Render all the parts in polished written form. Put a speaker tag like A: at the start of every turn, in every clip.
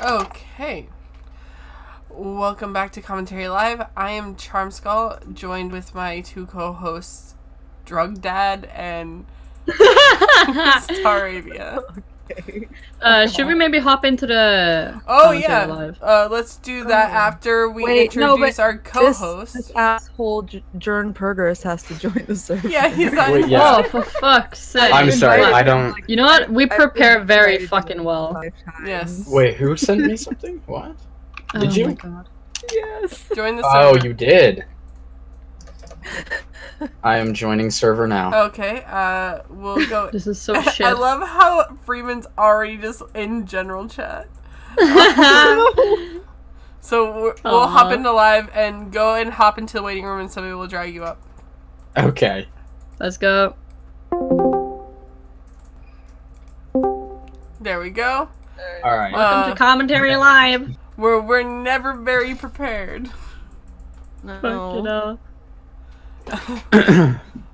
A: Okay. Welcome back to Commentary Live. I am Charmskull, joined with my two co-hosts, Drug Dad and Staravia.
B: Should we maybe hop into the
A: yeah.
B: Live?
A: Let's do that after we introduce our co-host.
C: This asshole Jern Pergers has to join the server.
A: Yeah, he's on.
D: Wait, yeah.
B: Oh, for fuck's sake!
D: I'm sorry, I don't.
B: You know what? We prepare very fucking well.
A: Yes.
D: Wait, who sent me something? What? Did you?
B: Oh my god.
C: Yes.
A: Join the
D: Oh,
A: server.
D: you did. I am joining server now.
A: Okay, we'll go.
B: This is so shit.
A: I love how Freeman's already just in general chat. So we'll hop into live and go and hop into the waiting room and somebody will drag you up.
D: Okay.
B: Let's go.
A: There we go.
D: Alright.
B: Welcome to Commentary Live.
A: We're never very prepared.
B: Fuck, you know.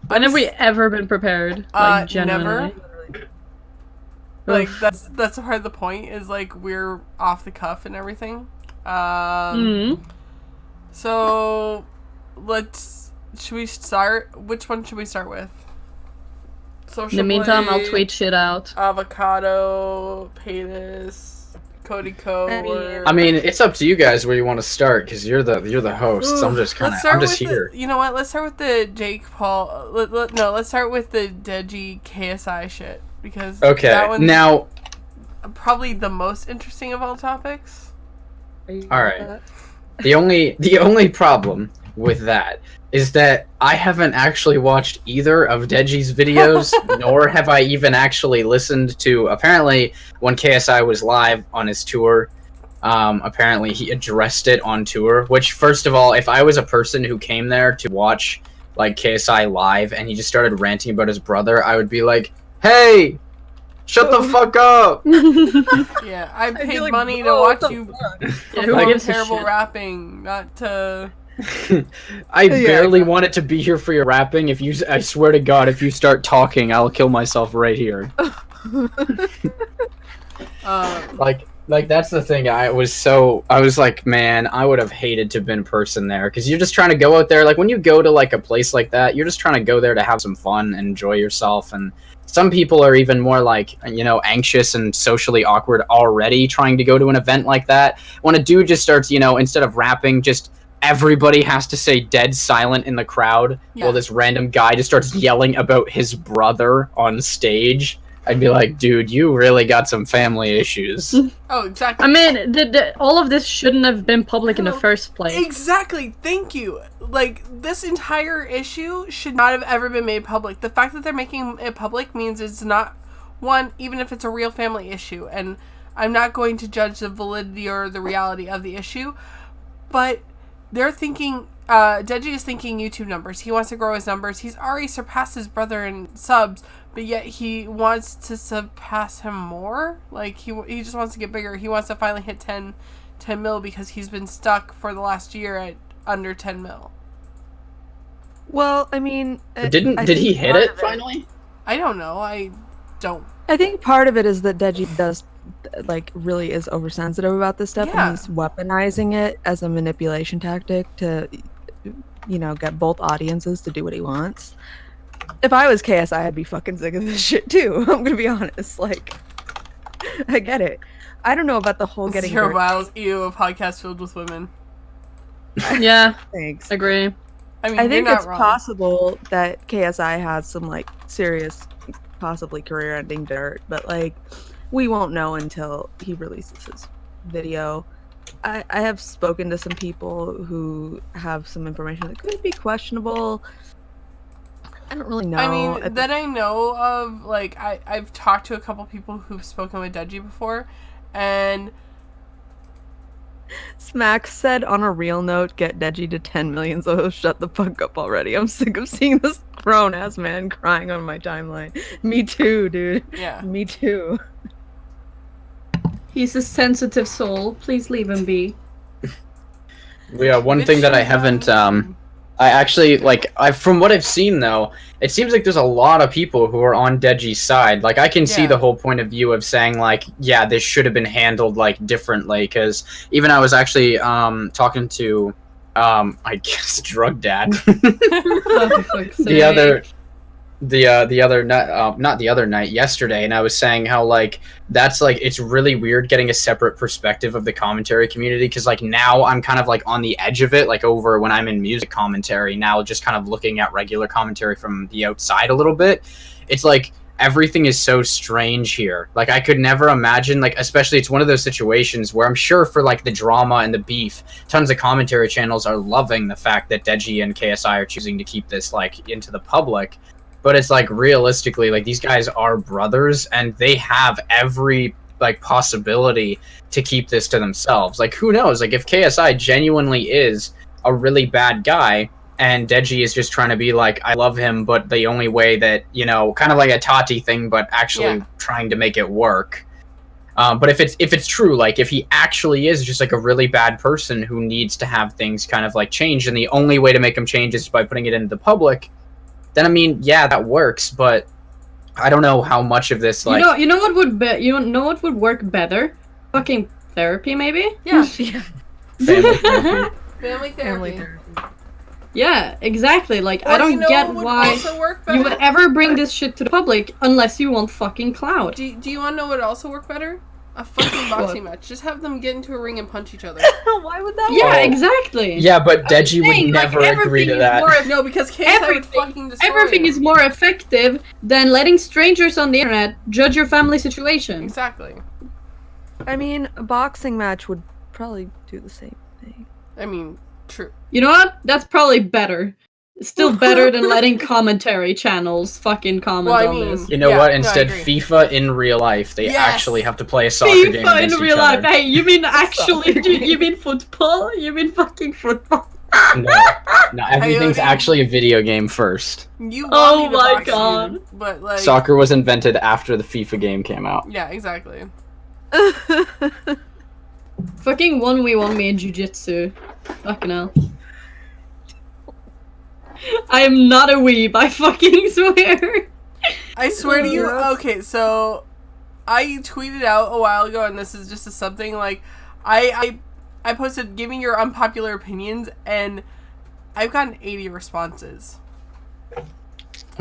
B: When have we ever been prepared? Like, genuinely?
A: Never. Like that's part of the point is like we're off the cuff and everything. So should we start? Which one should we start with? Social
B: In the meantime, I'll
A: Blade,
B: tweet shit out.
A: Avocado, Paytas, Cody Co.
D: I mean, it's up to you guys where you want to start, because you're the hosts. I'm just here.
A: You know what? Let's start with the Jake Paul. Let's start with the Deji KSI shit because that one's
D: now
A: probably the most interesting of all topics.
D: Alright. The only problem with that is that I haven't actually watched either of Deji's videos, nor have I even actually listened to. Apparently, when KSI was live on his tour, apparently he addressed it on tour. Which, first of all, if I was a person who came there to watch like KSI live and he just started ranting about his brother, I would be like, "Hey, shut the fuck up!"
A: Yeah, I paid
C: like,
A: who watch you
B: who
A: perform
B: gives a
A: terrible
B: shit?
A: rapping, not to.
D: I barely wanted to be here for your rapping. I swear to God, if you start talking, I'll kill myself right here. Like that's the thing. I was like, man, I would have hated to have been in person there, because you're just trying to go out there. Like when you go to like a place like that, you're just trying to go there to have some fun and enjoy yourself. And some people are even more like, anxious and socially awkward already trying to go to an event like that. When a dude just starts, instead of rapping, just everybody has to stay dead silent in the crowd while this random guy just starts yelling about his brother on stage. I'd be like, dude, you really got some family issues.
A: Oh, exactly.
B: I mean, all of this shouldn't have been public in the first place.
A: Exactly. Thank you. Like, this entire issue should not have ever been made public. The fact that they're making it public means it's not, one, even if it's a real family issue, and I'm not going to judge the validity or the reality of the issue, but they're thinking, Deji is thinking YouTube numbers. He wants to grow his numbers. He's already surpassed his brother in subs, but yet he wants to surpass him more. Like, he just wants to get bigger. He wants to finally hit 10 mil because he's been stuck for the last year at under 10 mil.
C: Well, I mean,
D: Did he hit it finally?
A: I don't know. I
C: think part of it is that Deji does, really is oversensitive about this stuff,
A: Yeah.
C: and he's weaponizing it as a manipulation tactic to, get both audiences to do what he wants. If I was KSI, I'd be fucking sick of this shit too. I'm gonna be honest. Like, I get it. I don't know about the whole getting
A: Zero
C: hurt.
A: Miles, a podcast filled with women.
B: Yeah,
C: Thanks.
B: agree.
A: I mean,
C: I think
A: you're
C: it's
A: not wrong.
C: possible that KSI has some serious, possibly career-ending dirt, but we won't know until he releases his video. I have spoken to some people who have some information that could be questionable. I don't really know.
A: I mean, that I know of, I've talked to a couple people who've spoken with Deji before, and
C: Smack said, on a real note, get Deji to 10 million, so he'll shut the fuck up already. I'm sick of seeing this grown-ass man crying on my timeline. Me too, dude.
A: yeah.
C: Me too.
B: He's a sensitive soul. Please leave him be.
D: Yeah, one thing that I haven't I actually from what I've seen though, it seems like there's a lot of people who are on Deji's side. Like I can see
A: Yeah.
D: the whole point of view of saying like, yeah, this should have been handled like differently. Because even I was actually talking to, I guess drug dad
B: Oh, for fuck's
D: the
B: sake.
D: other night, not the other night, yesterday, and I was saying how like that's like it's really weird getting a separate perspective of the commentary community because like now I'm kind of like on the edge of it, like over when I'm in music commentary now, just kind of looking at regular commentary from the outside a little bit. It's like everything is so strange here. Like I could never imagine, like especially it's one of those situations where I'm sure for like the drama and the beef, tons of commentary channels are loving the fact that Deji and KSI are choosing to keep this like into the public. But it's like realistically, like these guys are brothers and they have every like possibility to keep this to themselves. Like who knows? Like if KSI genuinely is a really bad guy and Deji is just trying to be like, I love him, but the only way that, you know, kind of like a Tati thing, but actually trying to make it work. But if it's true, like if he actually is just like a really bad person who needs to have things kind of like changed, and the only way to make him change is by putting it into the public, then I mean, yeah, that works, but I don't know how much of this like
B: You know what would what would work better? Fucking therapy, maybe.
A: Yeah.
D: family therapy.
A: Family therapy.
C: Family therapy.
B: Yeah, exactly. Like
A: Or
B: I don't
A: you know
B: get
A: what would
B: why
A: also work
B: you
A: better?
B: would ever bring this shit to the public unless you want fucking clout.
A: Do you want to know what would also work better? A fucking boxing match. Just have them get into a ring and punch each other.
C: Why would that
B: Yeah,
D: Oh.
B: exactly.
D: Yeah, but Deji would
B: saying, like,
D: never agree
B: everything
D: to
B: is
D: that.
B: more-
A: No, because KSI would
B: Everything-
A: fucking destroy
B: Everything
A: him.
B: is more effective than letting strangers on the internet judge your family situation.
A: Exactly.
C: I mean, a boxing match would probably do the same thing.
A: I mean, true.
B: You know what? That's probably better. It's still better than letting commentary channels fucking comment
A: Well, I
B: on
A: mean-
B: this.
D: You know
A: Yeah,
D: what?
A: no, I
D: Instead,
A: agree.
D: FIFA in real life, they
A: Yes!
D: actually have to play a soccer game
B: FIFA
D: against
B: in
D: each
B: real life.
D: other.
B: Hey, you mean actually? you mean football? You mean fucking football?
D: No, everything's
A: Coyote.
D: actually a video game first.
A: You want
B: Oh
A: me to
B: my
A: box
B: God.
A: you, but like
D: Soccer was invented after the FIFA game came out.
A: Yeah, exactly.
B: Fucking 1v1 me in jujitsu. Fucking hell. I am not a weeb, I fucking swear.
A: I swear to you.
C: Yeah.
A: Okay, so I tweeted out a while ago, and this is just a something like I posted giving your unpopular opinions, and I've gotten 80 responses
D: Oh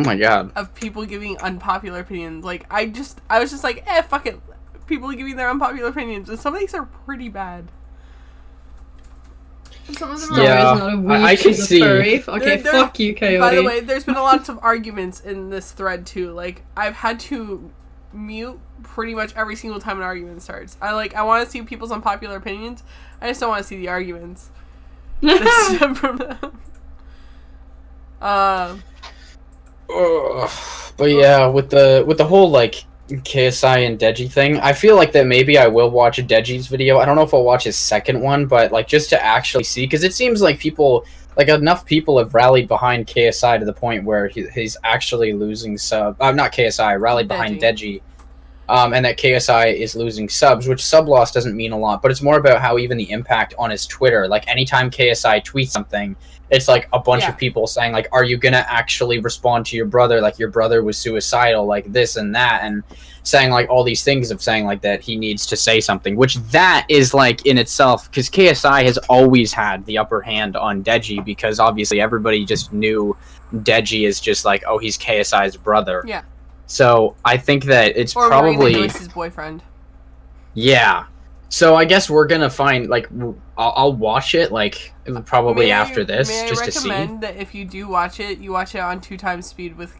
D: my god.
A: of people giving unpopular opinions. Like I was just like, fuck it. People giving their unpopular opinions, and some of these are pretty bad. And some of them are
D: Yeah.
B: Is not a weeb,
D: I can
B: she's a
D: see.
B: furry. Okay,
A: There-
B: fuck you, Coyote.
A: By the way, there's been a lot of arguments in this thread too. Like I've had to mute pretty much every single time an argument starts. I want to see people's unpopular opinions. I just don't want to see the arguments. That stem from them.
D: Ugh. But yeah, with the whole like KSI and Deji thing, I feel like that maybe I will watch Deji's video. I don't know if I'll watch his second one, but like just to actually see, because it seems like people, like enough people have rallied behind KSI to the point where he's actually losing not KSI, rallied behind Deji. And that KSI is losing subs, which sub loss doesn't mean a lot, but it's more about how even the impact on his Twitter, like anytime KSI tweets something, it's like a bunch of people saying like, are you gonna actually respond to your brother, like your brother was suicidal, like this and that, and saying like all these things of saying like that he needs to say something, which that is like in itself, because KSI has always had the upper hand on Deji, because obviously everybody just knew Deji is just like, oh, he's KSI's brother.
A: Yeah.
D: So I think that it's
A: Or
D: probably
A: Marina Joyce's boyfriend.
D: yeah. So I guess we're gonna find like I'll watch it like probably after this just to see.
A: May I recommend that if you do watch it, you watch it on 2x speed with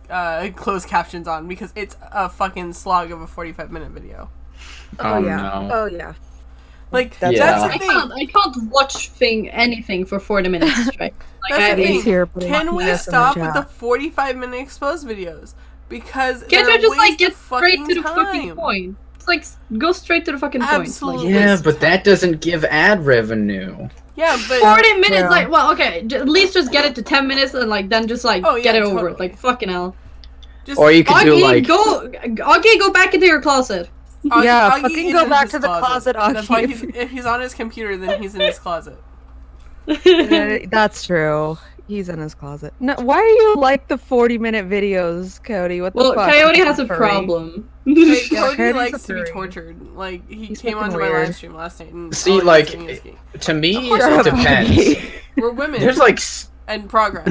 A: closed captions on, because it's a fucking slog of a 45-minute video.
D: Oh,
C: yeah.
D: no.
C: Oh yeah.
A: Like
C: That's-
A: that's
B: I
A: the thing.
B: can't watch anything for 40 minutes straight. Like
A: That's the
B: I
A: thing.
C: He's here putting
A: Can we
C: PS in the
A: stop with the
C: chat.
A: 45-minute exposed videos? Because
B: can't
A: they're
B: you just
A: a
B: like
A: waste
B: get
A: of
B: straight to the
A: time.
B: fucking point? It's like go straight to the fucking point.
A: Absolutely.
D: Yeah,
A: waste
D: but
A: of
D: that
A: time.
D: doesn't give ad revenue.
A: Yeah, but
B: 40 minutes,
C: Yeah.
B: like, well, okay, at least just get it to 10 minutes and, like, then just, like,
A: Oh, yeah,
B: get it over
A: totally.
B: with. Like, fucking hell.
A: just
D: Or you could do
B: Augie,
D: like
B: go back into your closet.
C: Yeah,
A: Augie
C: fucking
A: is
C: go
A: in
C: back
A: his
C: to the closet, Augie.
A: That's why if he's on his computer, then he's in his closet.
C: That's true. He's in his closet. No, why do you like the 40-minute videos, Cody? What the
B: Well,
C: fuck?
B: Coyote
C: You
B: has a
C: furry.
B: problem.
A: Hey,
C: Yeah,
A: Cody
C: Cody's
A: likes
C: a
A: to be
C: furry.
A: tortured. Like, he
C: He's
A: came
C: fucking
A: onto my
C: weird.
A: live stream last night and
D: See,
A: all he was
D: like,
A: saying is gay.
D: To me,
C: Shut
D: it
C: up,
D: depends.
C: Mikey.
A: We're women
D: There's like
A: and progress.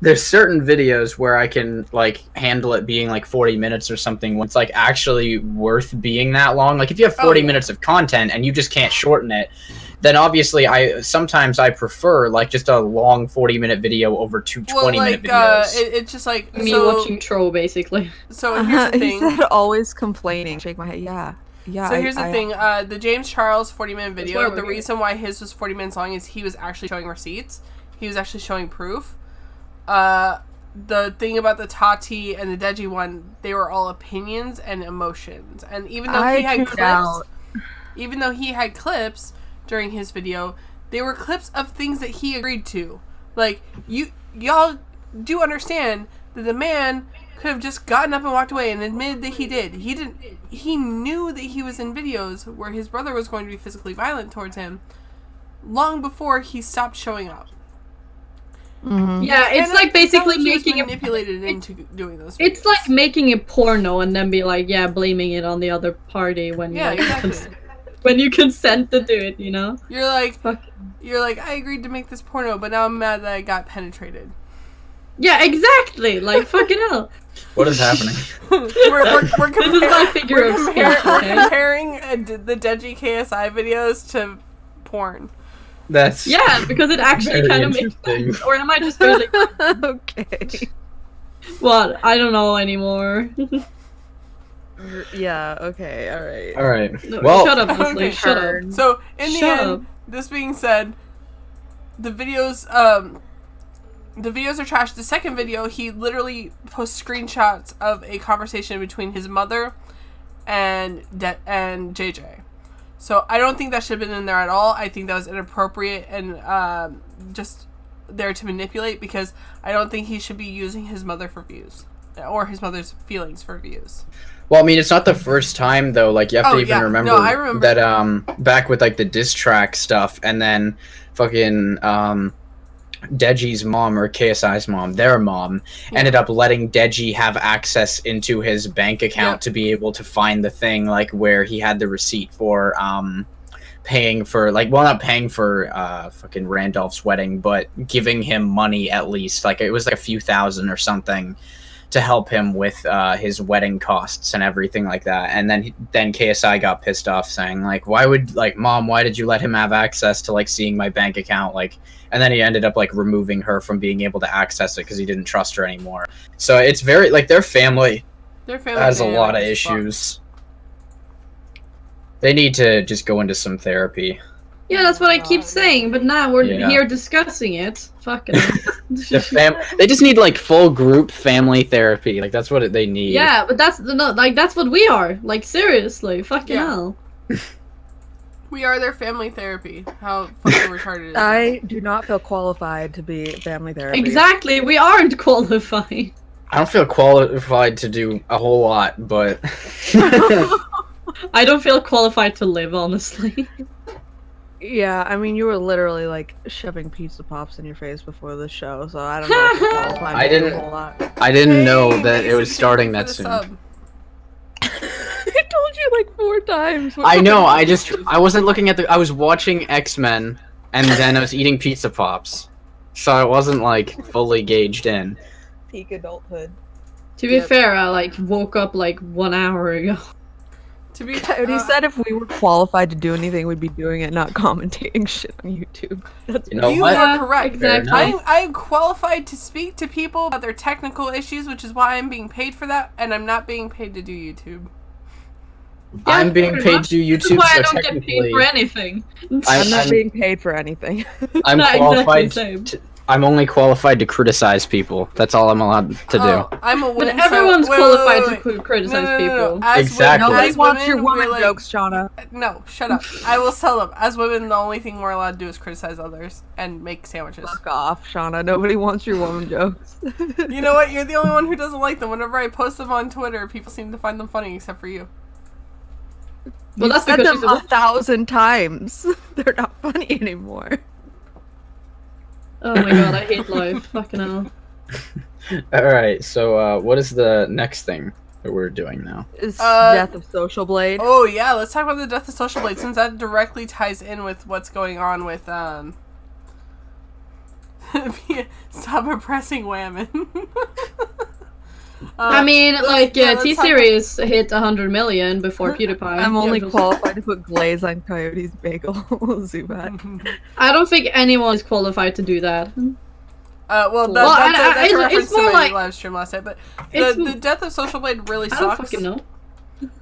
D: there's certain videos where I can like handle it being like 40 minutes or something when it's like actually worth being that long. Like if you have 40
A: yeah.
D: minutes of content and you just can't shorten it, then obviously sometimes I prefer like just a long 40-minute video over two 20-minute videos.
A: It's just like
B: Me
A: so,
B: watching Troll, basically.
A: So here's the
C: He
A: thing.
C: said always complaining. Shake my head. Yeah. Yeah.
A: So here's the thing. The James Charles 40-minute
B: That's
A: video.
B: why we're
A: The
B: here.
A: reason why his was 40 minutes long is he was actually showing receipts. He was actually showing proof. The thing about the Tati and the Deji one, they were all opinions and emotions. And even though he had clips, even though he had clips during his video, they were clips of things that he agreed to. Like y'all do understand that the man could have just gotten up and walked away and admitted that he did. He didn't. He knew that he was in videos where his brother was going to be physically violent towards him long before he stopped showing up.
C: Mhm.
B: Yeah, it's
A: And
B: like basically
A: he was
B: making a
A: manipulated into doing those.
B: It's
A: videos.
B: like making a porno and then be like, yeah, blaming it on the other party when
A: Yeah,
B: you
A: exactly.
B: when you consent to do it, you know?
A: You're like,
B: Fuck.
A: I agreed to make this porno, but now I'm mad that I got penetrated.
B: Yeah, exactly. Like fucking hell.
D: What is happening?
A: we're
B: This is my figure of speech.
A: we're
B: Okay?
A: comparing the Deji KSI videos to porn.
D: That's
B: Yeah, because it actually
D: very
B: kind of makes
D: interesting.
B: sense. Or am I just really
C: Okay.
B: what? I don't know anymore.
C: Yeah. Okay. All right.
D: All right.
B: No,
D: Well,
B: shut up, Leslie.
A: Okay.
B: Shut up.
A: So in the
B: Shut
A: end,
B: up.
A: this being said, the videos are trash. The second video, he literally posts screenshots of a conversation between his mother and JJ. So I don't think that should have been in there at all. I think that was inappropriate and just there to manipulate, because I don't think he should be using his mother for views or his mother's feelings for views.
D: Well, I mean, it's not the first time though. Like you have
A: Oh,
D: to even
A: yeah.
D: remember,
A: No, I remember.
D: that back with like the diss track stuff, and then fucking Deji's mom or KSI's mom, their mom, ended up letting Deji have access into his bank account
A: Yep.
D: to be able to find the thing like where he had the receipt for paying for not paying for fucking Randolph's wedding, but giving him money at least. Like it was like a few thousand or something to help him with his wedding costs and everything like that. And then KSI got pissed off saying like, Mom, why did you let him have access to like seeing my bank account? Like, and then he ended up like removing her from being able to access it because he didn't trust her anymore. So it's very like their family has a lot of
A: dynamic is fucked.
D: issues. They need to just go into some therapy.
B: Yeah, that's what I keep saying, but now we're
D: Yeah.
B: here discussing it. Fucking.
D: They just need like full group family therapy. Like that's what they need.
B: Yeah, but that's that's what we are. Like seriously, fucking
A: Yeah.
B: hell.
A: We are their family therapy. How fucking retarded is that?
C: I do not feel qualified to be family therapy.
B: Exactly, we aren't qualified.
D: I don't feel qualified to do a whole lot, but
B: I don't feel qualified to live, honestly.
C: Yeah, I mean, you were literally like shoving pizza pops in your face before the show, so I don't know if you're qualified
D: I
C: to do
D: didn't-
C: a whole lot.
D: I didn't know
A: Hey,
D: that it
A: Mason,
D: was
A: thank
D: starting
A: you for
D: that
A: the
D: soon.
A: sub.
C: I told you like 4 times.
D: I know. I wasn't looking at I was watching X-Men, and then I was eating pizza pops, so I wasn't like fully gauged in.
C: Peak adulthood.
B: To be
C: Yep.
B: fair, I like woke up like 1 hour ago.
A: To be
C: Cody said if we were qualified to do anything, we'd be doing it, not commentating shit on YouTube. That's
D: You know
A: you
D: what?
A: are correct.
B: Exactly.
A: I'm qualified to speak to people about their technical issues, which is why I'm being paid for that, and I'm not being paid to do YouTube.
D: I'm being
B: pretty
D: paid
B: much.
D: to do
B: This is
D: YouTube,
B: why I
D: so
B: don't get
D: technically,
B: paid for anything.
C: I'm not
D: I'm-
C: being paid for anything.
D: I'm
B: Not exactly
D: qualified.
B: the same.
D: I'm only qualified to criticize people. That's all I'm allowed to do.
A: Oh, I'm a
B: But
A: woman.
B: everyone's
A: so,
B: qualified
A: wait.
B: to criticize
A: No.
B: people.
A: As
D: Exactly.
A: Women,
C: Nobody
A: as
C: wants your
A: women,
C: woman
A: we're like,
C: jokes, Shauna.
A: No, shut up. I will sell them. As women, the only thing we're allowed to do is criticize others and make sandwiches.
C: Fuck off, Shauna. Nobody wants your woman jokes.
A: You know what? You're the only one who doesn't like them. Whenever I post them on Twitter, people seem to find them funny, except for you.
B: Well,
C: You've
B: that's
C: said
B: because
C: them
B: she's a
C: 1,000 times. They're not funny anymore.
B: Oh my god, I hate life. Fucking hell.
D: All right. So, what is the next thing that we're doing now?
C: Is Death of Social Blade.
A: Oh yeah, let's talk about the Death of Social Blade, since that directly ties in with what's going on with Stop oppressing women.
B: I mean, like,
A: yeah, let's talk
B: T-Series hit 100 million before PewDiePie.
C: I'm only
B: Yeah,
C: qualified to put glaze on Coyote's bagel. Zubat.
B: I don't think anyone is qualified to do that.
A: Well,
B: Well,
A: that's a reference
B: it's
A: to
B: more
A: my
B: like-
A: live stream last night, but
B: It's-
A: the Death of Social Blade really
B: I don't
A: sucks.
B: fucking know.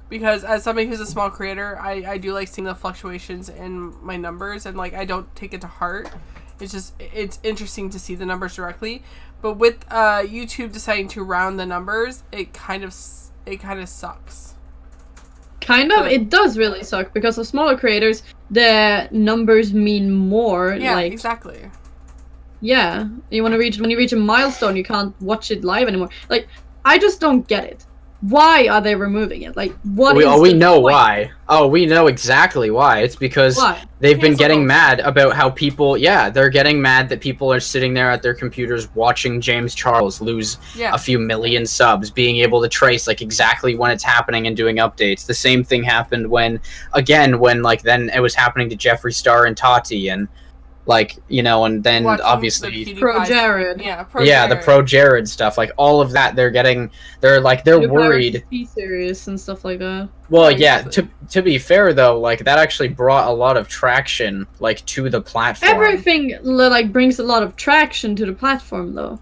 A: Because as somebody who's a small creator, I do like seeing the fluctuations in my numbers, and like I don't take it to heart. It's just it's interesting to see the numbers directly, but with YouTube deciding to round the numbers, it kind of sucks.
B: Kind of. It does really suck because of smaller creators, the numbers mean more.
A: Yeah,
B: like,
A: exactly.
B: yeah, when you reach a milestone, you can't watch it live anymore. Like, I just don't get it. Why are they removing it? Like, what is
D: we
B: the
D: know
B: point?
D: why. Oh, we know exactly why. It's because
B: Why?
D: they've been
A: Cancel
D: getting
A: culture.
D: mad about how people, they're getting mad that people are sitting there at their computers watching James Charles lose
A: Yeah.
D: a few million subs, being able to trace like exactly when it's happening and doing updates. The same thing happened when then it was happening to Jeffree Star and Tati, and like, you know, and then
A: Watching
D: obviously
A: the
B: Pro
A: PewDiePie
B: Jared.
A: Yeah, Pro
D: yeah, the
A: Jared.
D: Pro Jared stuff, like all of that, they're
B: PewDiePie
D: worried.
B: T-Series and stuff like that.
D: Well,
A: Yeah,
D: yeah.
A: exactly.
D: To be fair though, like that actually brought a lot of traction, like to the platform.
B: Everything like brings a lot of traction to the platform, though.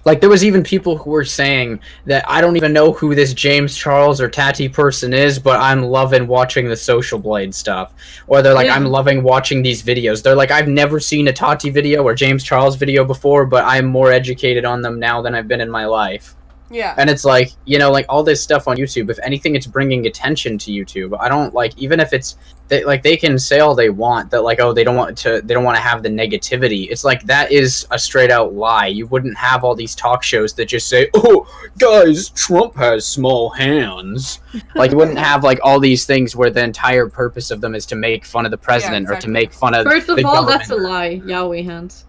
D: Like there was even people who were saying that I don't even know who this James Charles or Tati person is, but I'm loving watching the Social Blade stuff. Or they're like,
B: Yeah.
D: I'm loving watching these videos. They're like, I've never seen a Tati video or James Charles video before, but I'm more educated on them now than I've been in my life.
A: Yeah.
D: And it's like, you know, like all this stuff on YouTube, if anything, it's bringing attention to YouTube. I don't like, even if it's they can say all they want that, like, oh, they don't want to have the negativity. It's like, that is a straight out lie. You wouldn't have all these talk shows that just say, oh, guys, Trump has small hands. Like, you wouldn't have like all these things where the entire purpose of them is to make fun of the president or to
A: exactly.
D: make fun of
B: First of
D: the
B: all,
D: government.
B: that's a lie. Yowie hands.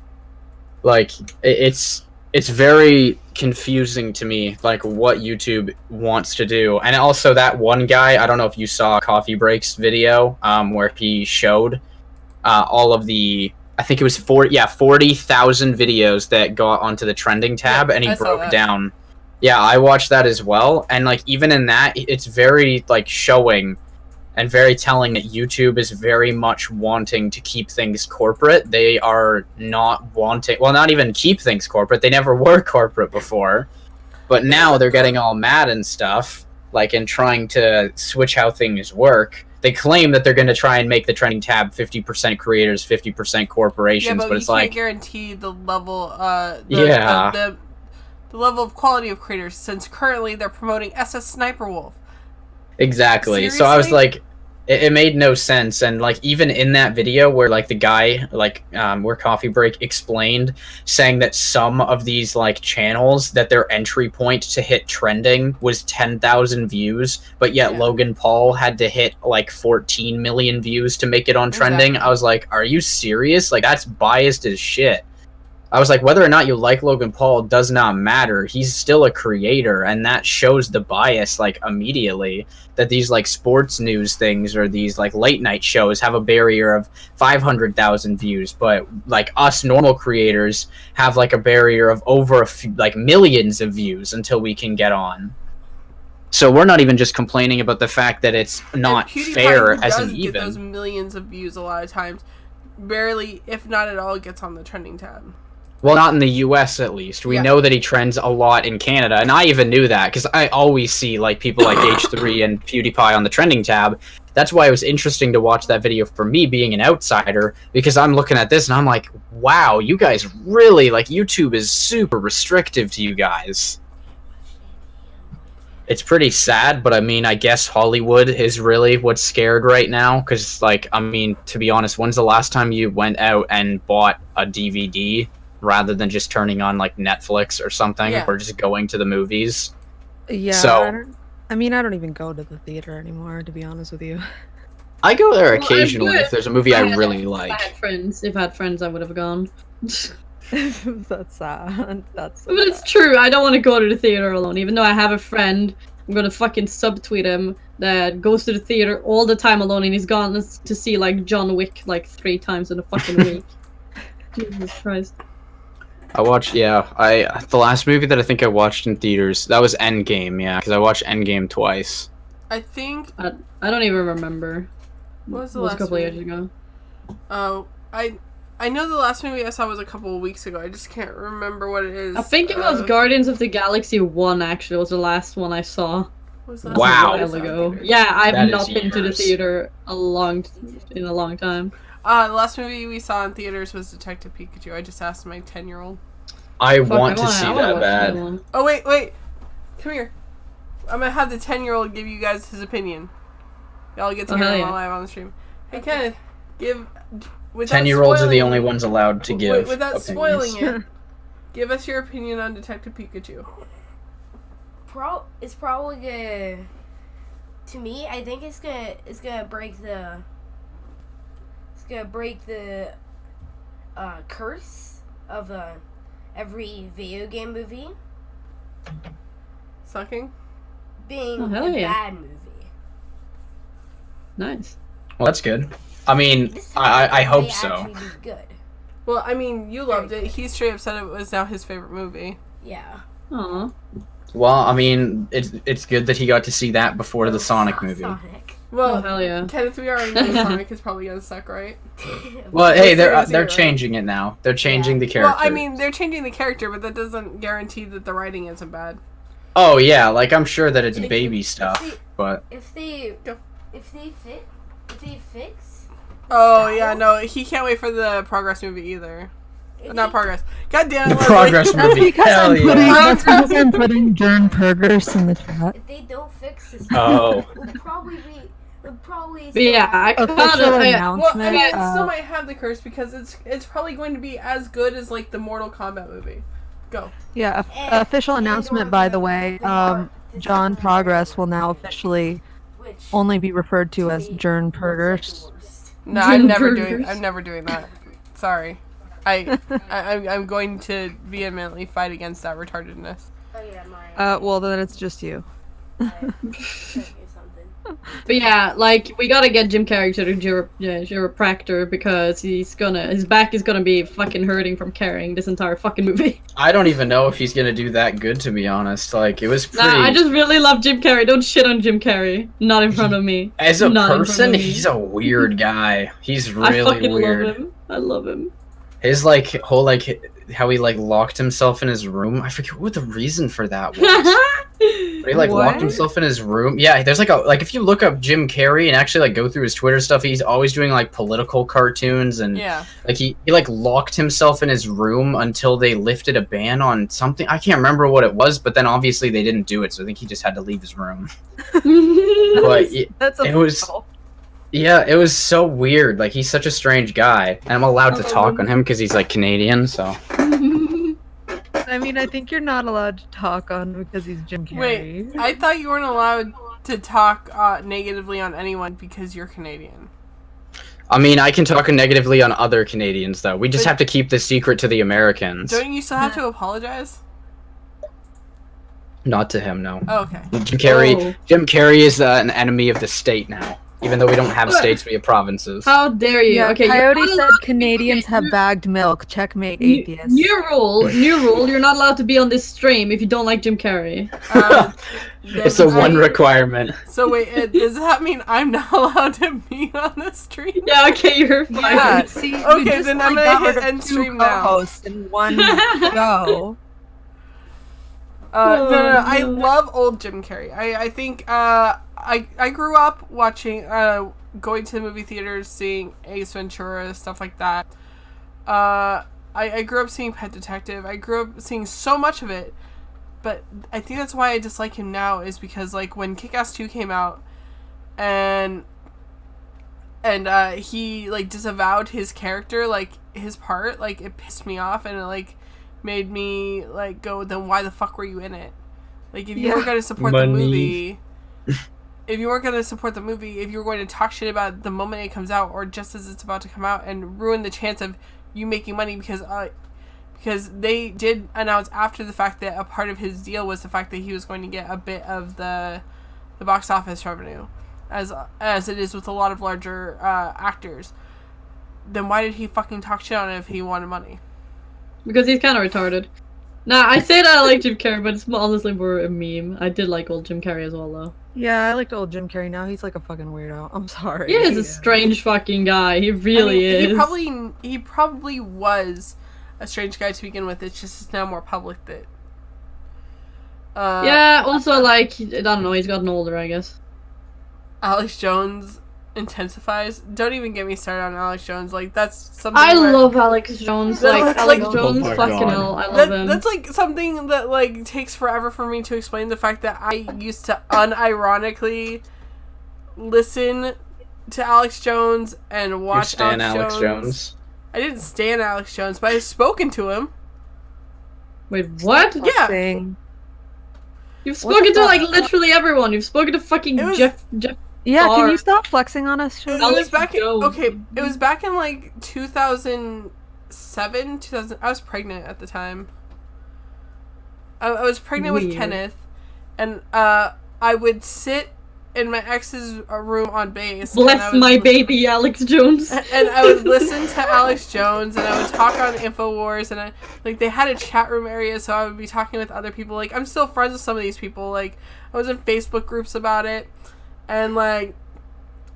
D: Like it's very confusing to me, like what YouTube wants to do. And also that one guy, I don't know if you saw Coffee Break's video, where he showed all of the, I think it was 40,000 videos that got onto the trending tab,
A: Yeah,
D: and he
A: I saw
D: broke
A: that.
D: down. Yeah, I watched that as well, and like even in that, it's very like showing and very telling that YouTube is very much wanting to keep things corporate. They are not wanting, well, not even keep things corporate. They never were corporate before, but now they're getting all mad and stuff, like, and trying to switch how things work. They claim that they're going to try and make the trending tab 50% creators, 50% corporations,
A: Yeah,
D: but
A: you
D: it's
A: can't
D: like,
A: guarantee the level,
D: Yeah.
A: the level of quality of creators, since currently they're promoting SS Sniper Wolf.
D: exactly. So I was
A: Seriously?
D: like, it made no sense. And like even in that video where like the guy like where Coffee Break explained, saying that some of these like channels, that their entry point to hit trending was 10,000 views, but yet
A: Yeah.
D: Logan Paul had to hit like 14 million views to make it on trending.
A: Exactly.
D: I was like, are you serious? Like, that's biased as shit. I was like, whether or not you like Logan Paul does not matter. He's still a creator, and that shows the bias, like, immediately. That these, like, sports news things or these, like, late night shows have a barrier of 500,000 views, but, like, us normal creators have, like, a barrier of over like, millions of views until we can get on. So we're not even just complaining about the fact that it's not
A: And PewDiePie,
D: fair
A: who
D: as
A: does
D: an
A: get those
D: even.
A: millions of views a lot of times, barely, if not at all, gets on the trending tab.
D: Well, not in the US at least. We
A: Yeah.
D: know that he trends a lot in Canada, and I even knew that because I always see like people like H3 and PewDiePie on the trending tab. That's why it was interesting to watch that video for me, being an outsider, because I'm looking at this and I'm like, wow, you guys really, like, YouTube is super restrictive to you guys. It's pretty sad, but I mean, I guess Hollywood is really what's scared right now. Because, like, I mean, to be honest, when's the last time you went out and bought a DVD rather than just turning on, like, Netflix or something,
A: Yeah.
D: or just going to the movies?
C: Yeah.
D: So-
C: I mean, I don't even go to the theater anymore, to be honest with you.
D: I go there
B: Well, I
D: occasionally
B: would.
D: if there's a movie I
B: If
D: really
B: If I
D: like.
B: had friends, I would have gone.
C: That's sad. That's so
B: But it's
C: sad.
B: true. I don't want to go to the theater alone, even though I have a friend. I'm gonna fucking subtweet him that goes to the theater all the time alone, and he's gone to see like John Wick like 3 times in a fucking week. Jesus Christ.
D: I watched, the last movie that I think I watched in theaters, that was Endgame, yeah, because I watched Endgame twice.
A: I think.
B: I don't even remember.
A: What was the
B: It was
A: last
B: a couple
A: movie?
B: years ago.
A: Oh, I know the last movie I saw was a couple of weeks ago. I just can't remember what it is.
B: I think it was Guardians of the Galaxy 1, actually, was the last one I saw.
A: What was the last
D: Wow.
A: movie I
B: A
A: saw
B: while
A: in
B: ago.
A: theaters?
B: Yeah, I've
D: That
B: not
D: is
B: been to the
D: years.
B: theater in a long time.
A: The last movie we saw in theaters was Detective Pikachu. I just asked my 10-year-old.
D: I
B: Fuck,
D: want to see
B: I wanna
D: that
B: watch
D: bad.
B: one.
A: Oh, wait. Come here. I'm gonna have the 10-year-old give you guys his opinion. Y'all get to
B: Oh,
A: hear
B: hell
A: him
B: yeah.
A: live on the stream. Hey, Kenneth, without
D: 10-year-olds are the
A: spoiling-
D: only ones allowed to give
A: Without
D: opinions.
A: spoiling it, give us your opinion on Detective Pikachu.
E: It's probably gonna. To me, I think it's gonna break the. It's gonna break the curse of every video game movie
A: Sucking?
E: being
B: Oh, hell
E: a
B: yeah.
E: bad movie.
B: Nice.
D: Well, that's good. I mean,
E: This
D: I
E: time
D: hope
E: may
D: so.
E: actually be good.
A: Well, I mean, you loved
E: Very
A: it. He straight up said it was now his favorite movie.
E: Yeah.
B: Aw.
D: Well, I mean, it's good that he got to see that before the Sonic movie.
E: Sonic.
A: Well,
B: Oh, hell yeah.
A: Kenneth, we already know Sonic is probably gonna suck, right?
D: Well, hey, they're
A: Zero,
D: they're
A: right?
D: changing it now. They're changing
E: Yeah.
D: the character.
A: Well, I mean, they're changing the character, but that doesn't guarantee that the writing isn't bad.
D: oh yeah, like I'm sure that it's
E: If-
D: baby
E: if
D: stuff,
E: they-
D: but
E: If they
A: Go.
E: fix.
A: Oh,
E: Style?
A: yeah, no, he can't wait for the Progress movie either.
E: if
A: Not
E: they-
A: Progress. God damn it,
D: the
A: Leslie.
D: Progress
C: That's
D: movie.
C: because
D: Hell
C: I'm putting.
D: yeah.
C: That's because I'm putting Jern Pergers in the chat.
E: If they don't fix this,
D: Oh.
E: we'll probably.
B: But yeah, I
C: Official
B: kind of.
A: Well, I
C: announcement.
A: mean, it still might have the curse because it's probably going to be as good as, like, the Mortal Kombat movie. Go.
C: Yeah,
E: And-
C: official
E: and
C: announcement,
E: or
C: by
E: the-
C: the way.
E: the art, the
C: John
E: design,
C: Progress will now officially
E: which
C: only be referred to as
E: me
C: Jern
E: looks like
C: Pergers.
E: the worst.
A: No, I'm never
B: Burgers.
A: doing. I'm never doing that. Sorry, I'm going to vehemently fight against that retardedness.
E: Oh yeah, my.
C: Well, then it's just you.
E: Something.
B: But yeah, like we gotta get Jim Carrey to the chiropractor because his back is gonna be fucking hurting from carrying this entire fucking movie.
D: I don't even know if he's gonna do that good, to be honest. Like, it was pretty.
B: Nah, I just really love Jim Carrey. Don't shit on Jim Carrey. Not in front of me.
D: As a
B: Not in front
D: person,
B: of me.
D: he's a weird guy. He's
B: I
D: really
B: fucking
D: weird.
B: love him. I love him.
D: His like whole like how he like locked himself in his room. I forget what the reason for that was. But he like locked
C: What?
D: himself in his room. Yeah, there's like if you look up Jim Carrey and actually like go through his Twitter stuff, he's always doing like political cartoons and
A: Yeah.
D: like he like locked himself in his room until they lifted a ban on something. I can't remember what it was, but then obviously they didn't do it, so I think he just had to leave his room. But
C: That's
D: it was- yeah, it was so weird. Like he's such a strange guy, and I'm allowed to talk on him because he's like Canadian. So
C: I mean, I think you're not allowed to talk on him because he's Jim Carrey.
A: Wait, I thought you weren't allowed to talk negatively on anyone because you're Canadian.
D: I mean, I can talk negatively on other Canadians though. We just
A: But-
D: have to keep the secret to the Americans.
A: Don't you still have to apologize?
D: Not to him, no.
A: Oh, okay.
B: Oh.
D: Jim Carrey is an enemy of the state now. Even though we don't have states, we have provinces.
B: How dare you?
C: Yeah,
B: Okay, you're
C: Coyote
B: not
C: said
B: allowed-
C: Canadians
B: okay,
C: have
B: new-
C: bagged milk. Checkmate,
B: new-
C: atheist.
B: New rule. You're not allowed to be on this stream if you don't like Jim Carrey.
D: It's the one requirement.
A: So wait, does that mean I'm not allowed to be on the stream?
B: Yeah, okay, you're fine.
C: Yeah, see, you
A: Okay,
C: just,
A: then I'm
C: like,
A: gonna
C: got rid
A: hit
C: of
A: end
C: two
A: stream now.
C: co-hosts in one go.
A: No, I
B: Oh, no.
A: love old Jim Carrey. I think I grew up watching going to movie theaters, seeing Ace Ventura, stuff like that. I grew up seeing Pet Detective. I grew up seeing so much of it, but I think that's why I dislike him now is because like when Kick-Ass 2 came out, and he like disavowed his character, like his part, like it pissed me off and it like made me like go, then why the fuck were you in it? Like if you were
C: Yeah.
A: going to support
D: Money.
A: the movie, if you weren't going to support the movie, if you were going to talk shit about it the moment it comes out or just as it's about to come out and ruin the chance of you making money because because they did announce after the fact that a part of his deal was the fact that he was going to get a bit of the box office revenue, as it is with a lot of larger actors. Then why did he fucking talk shit on it if he wanted money?
B: Because he's kind of retarded. Nah, I say that I like Jim Carrey, but it's honestly more a meme. I did like old Jim Carrey as well, though.
C: Yeah, I liked old Jim Carrey. Now he's like a fucking weirdo. I'm sorry.
B: He is a strange fucking guy. He really is.
A: He probably was a strange guy to begin with. It's just now more public that.
B: Yeah. Also, like, I don't know. He's gotten older, I guess.
A: Alex Jones intensifies. Don't even get me started on Alex Jones. Like, that's something.
B: I love Alex Jones.
A: That's
B: Like,
A: like-
B: Alex Jones,
F: Oh my
B: fucking
F: God.
B: hell. I love him.
A: That's like something that like takes forever for me to explain. The fact that I used to unironically listen to Alex Jones and
D: You
A: watch
D: stan Alex Jones.
A: I didn't stan Alex Jones, but I've spoken to him.
B: Wait, what?
A: Yeah.
C: Thing.
B: You've spoken to,
C: the
B: like,
C: fuck?
B: literally everyone. You've spoken to fucking
A: It was-
B: Jeff.
C: Yeah, can
B: Star.
C: you stop flexing on us?
A: It
C: Sean?
A: was
B: Alex
A: back in,
B: Jones.
A: okay, it was back in like 2007, 2000. I was pregnant at the time. I was pregnant with
B: Weird.
A: Kenneth, and I would sit in my ex's room on base. and I
B: Bless
A: would
B: my
A: listen-
B: baby, Alex Jones.
A: And I would listen to Alex Jones, and I would talk on InfoWars, and they had a chat room area, so I would be talking with other people. Like, I'm still friends with some of these people. Like, I was in Facebook groups about it, and like,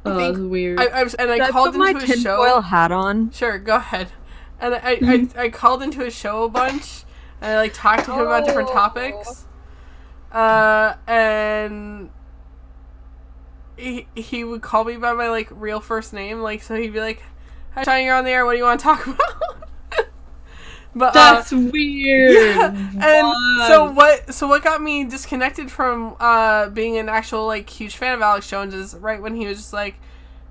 B: Oh,
A: think-
B: that's weird.
A: I
C: Should I
A: called
C: put my
A: into his show.
C: tinfoil hat on?
A: Sure, go ahead. And I called into his show a bunch, and I like talked to him about different topics. And he would call me by my like real first name, like, so he'd be like, "Hi, Sean, you're on the air. What do you want to talk about?" But
B: That's weird.
A: yeah, and so what got me disconnected from being an actual like huge fan of Alex Jones is right when he was just like,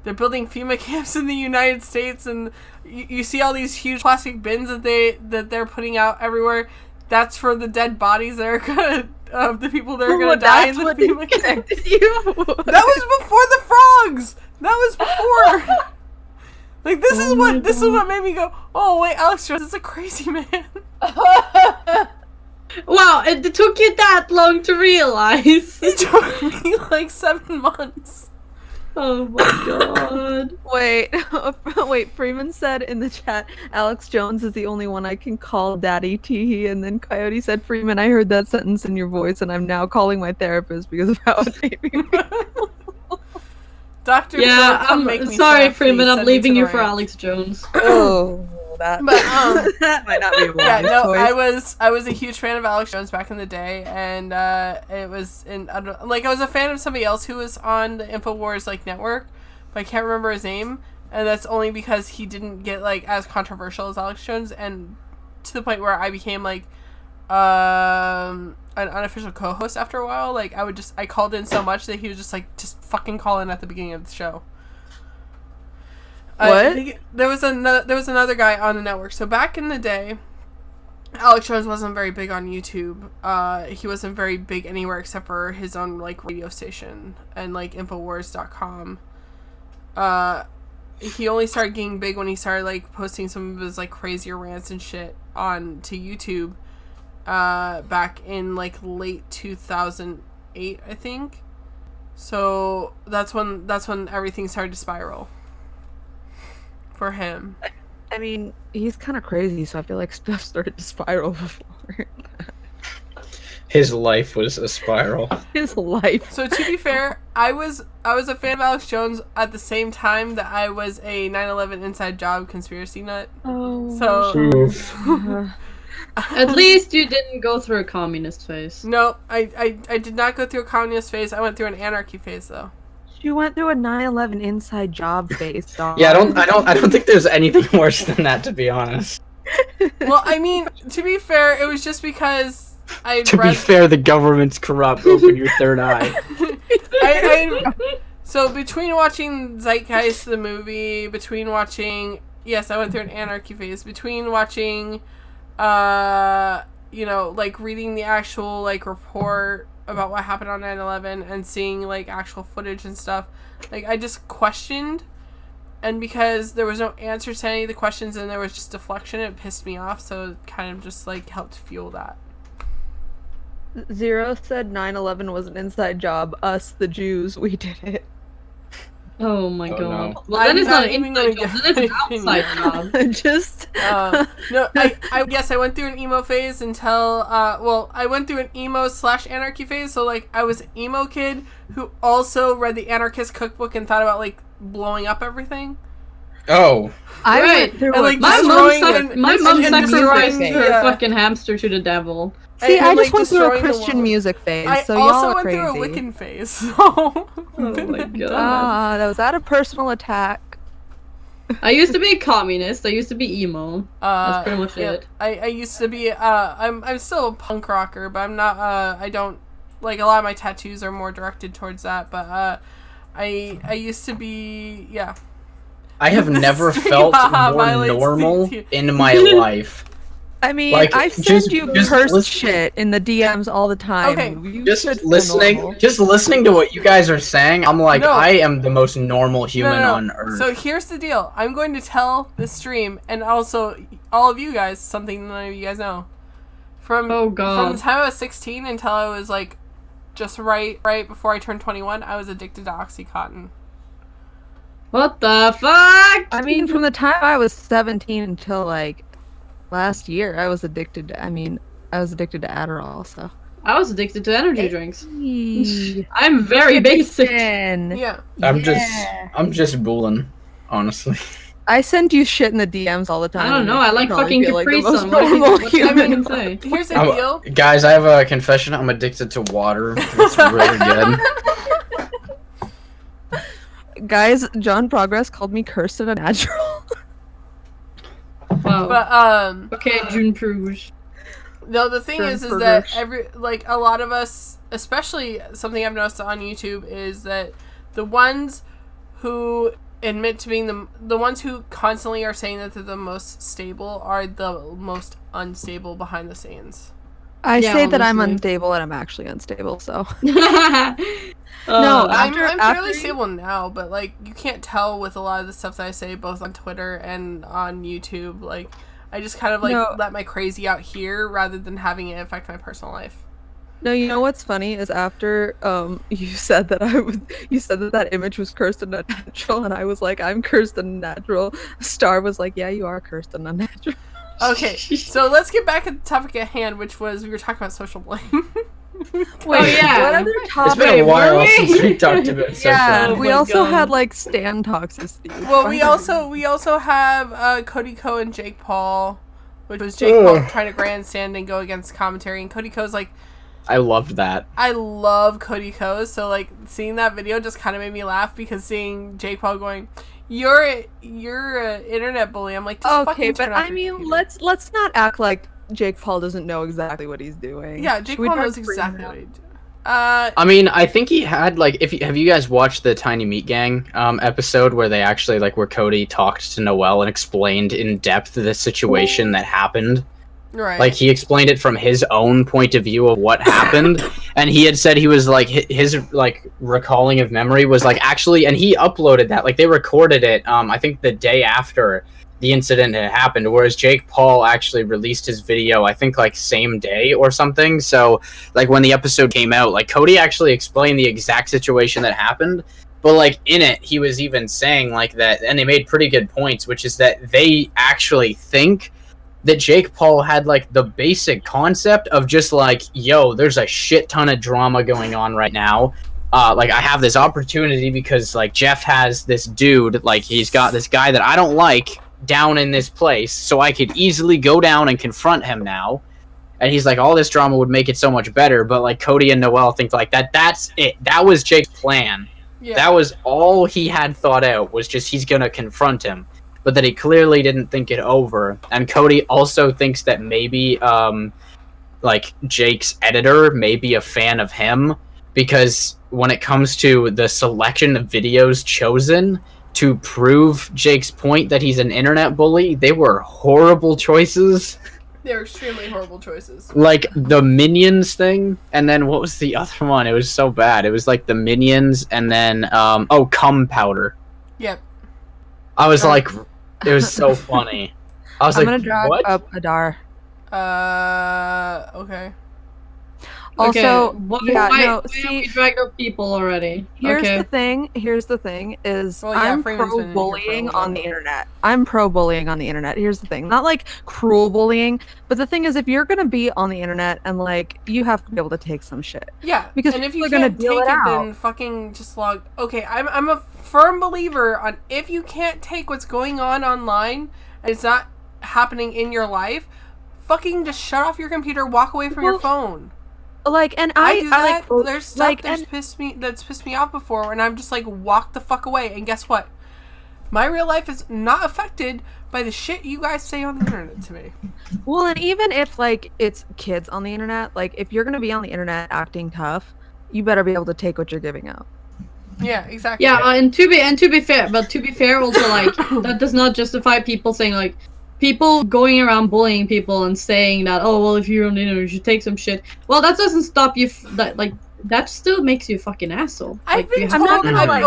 A: they're building FEMA camps in the United States, and you see all these huge plastic bins that they're putting out everywhere. That's for the dead bodies that are gonna of the people that are gonna die in the FEMA camps.
C: you.
A: That was before the frogs. That was before. Like, this is what made me go, oh wait, Alex Jones is a crazy man.
B: Wow, it took you that long to realize.
A: It took me like 7 months.
B: Oh my god.
C: Wait, Freeman said in the chat, Alex Jones is the only one I can call Daddy Teehee, and then Coyote said, Freeman, I heard that sentence in your voice, and I'm now calling my therapist because of how it made me feel.
A: Dr.
B: Yeah,
A: Phil, come
B: I'm
A: make me
B: sorry,
A: sad,
B: Freeman.
A: please.
B: I'm
A: Send me
B: leaving
A: to
B: you
A: the
B: for
A: ranch.
B: Alex Jones.
C: Oh, that,
A: But,
C: that might not be a
A: Yeah,
C: wise
A: no,
C: choice.
A: I was a huge fan of Alex Jones back in the day, and it was I was a fan of somebody else who was on the InfoWars like network, but I can't remember his name, and that's only because he didn't get like as controversial as Alex Jones, and to the point where I became like an unofficial co-host after a while. Like, I called in so much that he was just like, just fucking call in at the beginning of the show. I
C: What?
A: think there was another guy on the network. So back in the day, Alex Jones wasn't very big on YouTube. He wasn't very big anywhere except for his own like radio station and like Infowars.com. He only started getting big when he started like posting some of his like crazier rants and shit on to YouTube. Back in like late 2008, I think. So that's when everything started to spiral for him.
C: I mean, he's kind of crazy, so I feel like stuff started to spiral before
D: His life was a spiral.
C: his life.
A: So to be fair, I was a fan of Alex Jones at the same time that I was a 9/11 inside job conspiracy nut.
C: Oh.
A: So
D: Oof.
B: At least you didn't go through a communist phase.
A: no, I did not go through a communist phase. I went through an anarchy phase though.
C: You went through a 9/11 inside job phase, dog.
D: Yeah, I don't think there's anything worse than that, to be honest.
A: Well, I mean, to be fair, it was just because I
D: To be
A: read.
D: fair, the government's corrupt. Open your third eye.
A: So between watching Zeitgeist the movie, between watching, yes, I went through an anarchy phase. Between watching, like reading the actual like report about what happened on 9/11 and seeing like actual footage and stuff, like I just questioned And because there was no answer to any of the questions and there was just deflection, it pissed me off. So it kind of just like helped fuel that.
C: Zero said 9/11 was an inside job. Us, the Jews, we did it.
B: Oh my
D: Oh,
B: god.
D: no.
B: Well, then
A: I'm
B: it's not an
A: even
B: inside
A: gonna
B: job, then it's an
A: get
B: outside
A: opinion.
B: job.
C: Just
A: No, I guess I went through an emo phase until, I went through an emo/anarchy phase. So, like, I was an emo kid who also read the Anarchist Cookbook and thought about, like, blowing up everything.
D: Oh,
C: I
B: Right.
C: went through
A: And, like,
C: a-
B: My
A: destroying
B: mom
A: and
B: sacrificed
A: destroying
B: her
A: the-
B: fucking hamster to the devil.
C: See,
A: and,
C: I
A: like,
C: just went through a
A: destroying the
C: Christian
A: world.
C: music phase,
A: I
C: so y'all
A: also
C: are
A: went
C: crazy.
A: through a Wiccan phase. So
B: Oh my god.
C: That was that a personal attack?
B: I used to be a communist. I used to be emo. That's pretty much
A: yeah,
B: it.
A: I used to be I'm still a punk rocker, but I'm not I don't like a lot of my tattoos are more directed towards that, but I used to be
D: I have never
A: Stream
D: felt
A: haha
D: more
A: violates
D: normal
A: the-
D: in my life.
C: I mean,
D: Like,
C: I send
D: just-
C: you
D: just
C: cursed
D: listen-
C: shit in the DMs all the time.
A: Okay,
C: You
D: Just
C: should feel normal.
D: listening to what you guys are saying, I'm like,
A: No.
D: I am the most normal human
A: No.
D: on earth.
A: So here's the deal. I'm going to tell the stream and also all of you guys something none of you guys know.
B: Oh, God.
A: From the time I was 16 until I was like just right before I turned 21, I was addicted to OxyContin.
B: What the fuck?
C: I mean, from the time I was 17 until like last year, I was addicted to. I was addicted to Adderall. So
B: I was addicted to energy drinks.
C: yeah.
B: I'm very basic.
A: Yeah.
D: I'm just bullying, honestly.
C: I send you shit in the DMs all the time.
B: I don't
C: and
B: know. I like
C: probably
B: fucking
C: feel like the
B: Capri
C: most
B: Sun. What
C: normal
B: do you
C: human.
B: say?
A: Here's the
D: I'm-
A: deal.
D: Guys, I have a confession. I'm addicted to water. It's really good.
C: Guys, John Progress called me cursed and a natural.
B: Wow.
A: But
B: Okay, June Pruge.
A: no, the thing
C: Turn
A: is
C: for
A: that
C: Gersh.
A: a lot of us, especially something I've noticed on YouTube, is that the ones who admit to being the ones who constantly are saying that they're the most stable are the most unstable behind the scenes.
C: I
B: Yeah,
C: say that I'm
B: honestly.
C: unstable and I'm actually unstable. So
B: No,
A: I'm
C: After-
A: fairly
C: after-
A: stable now, but like you can't tell with a lot of the stuff that I say both on Twitter and on YouTube. Like I just kind of like
C: No.
A: let my crazy out here rather than having it affect my personal life.
C: no, you know what's funny is after you said that you said that image was cursed and unnatural, and I was like, I'm cursed and natural. Star was like, yeah, you are cursed and unnatural.
A: Okay, so let's get back at the topic at hand, which was we were talking about social blame.
B: Wait, yeah.
C: What other
D: It's
C: topic?
D: been a while
B: were we?
D: since we talked about social.
C: Yeah,
B: Oh
C: we
B: my
C: also
B: God.
C: had like Stan toxicity.
A: Well, we also have Cody Ko and Jake Paul, which was Jake Paul
D: Ugh.
A: trying to grandstand and go against commentary, and Cody Ko's like,
D: I loved that.
A: I love Cody Ko, so like seeing that video just kind of made me laugh because seeing Jake Paul going, "You're an internet bully," I'm like, just
C: Okay,
A: fucking
C: but
A: turn off
C: I
A: your
C: mean,
A: computer.
C: let's not act like Jake Paul doesn't know exactly what he's doing.
A: Yeah, Jake
C: Should we
A: Paul
C: try
A: knows
C: to bring
A: exactly
C: him
A: what
C: up?
A: he did.
D: I mean, I think he had like, have you guys watched the Tiny Meat Gang episode where they actually like where Cody talked to Noel and explained in depth the situation that happened?
A: Right.
D: Like he explained it from his own point of view of what happened, and he had said he was like his like recalling of memory was like actually, and he uploaded that like they recorded it. I think the day after the incident had happened, whereas Jake Paul actually released his video, I think like same day or something. So like when the episode came out, like Cody actually explained the exact situation that happened. But like in it, he was even saying like that, and they made pretty good points, which is that they actually think that Jake Paul had like the basic concept of just like, yo, there's a shit ton of drama going on right now. Like I have this opportunity because like Jeff has this dude, like he's got this guy that I don't like down in this place, so I could easily go down and confront him now. And he's like, all this drama would make it so much better. But like Cody and Noel think like that's it. That was Jake's plan.
A: yeah.
D: That was all he had thought out, was just he's gonna confront him, but that he clearly didn't think it over. And Cody also thinks that maybe like Jake's editor may be a fan of him, because when it comes to the selection of videos chosen to prove Jake's point that he's an internet bully, they were horrible choices.
A: They're extremely horrible choices.
D: Like the Minions thing, and then what was the other one? It was so bad. It was like the Minions, and then cum powder.
A: Yep.
D: I was like, it was so funny. I was
C: I'm
D: like,
C: gonna drag
D: what?
C: up Adar.
A: Okay.
C: Also,
B: why
C: no,
B: have
C: see,
B: we dragged up people already?
C: here's
B: Okay.
C: the thing. Here's the thing: is
A: Well, yeah,
C: I'm
A: Freeman's been in here for a
C: pro-bullying
A: little
C: on
A: bit.
C: the internet. I'm pro-bullying on the internet. Here's the thing: not like cruel bullying, but the thing is, if you're gonna be on the internet and like, you have to be able to take some shit.
A: Yeah,
C: Because
A: and if you
C: people are gonna
A: can't
C: deal
A: take
C: it
A: it,
C: out.
A: then fucking just log. Okay, I'm a firm believer on if you can't take what's going on online and it's not happening in your life, fucking just shut off your computer, walk away from your
C: Well,
A: phone.
C: Like, and
A: I do that.
C: like,
A: There's stuff
C: like,
A: that's
C: and
A: pissed me off before, and I'm just like, walk the fuck away. And guess what? My real life is not affected by the shit you guys say on the internet to me.
C: well, and even if like it's kids on the internet, like if you're gonna be on the internet acting tough, you better be able to take what you're giving out.
A: Yeah, exactly.
B: Yeah, and to be fair, also like that does not justify people saying like people going around bullying people and saying that, oh well, if you're on the internet you should take some shit. Well, that doesn't stop you. That still makes you a fucking asshole.
A: I've been
B: you
A: told.
B: have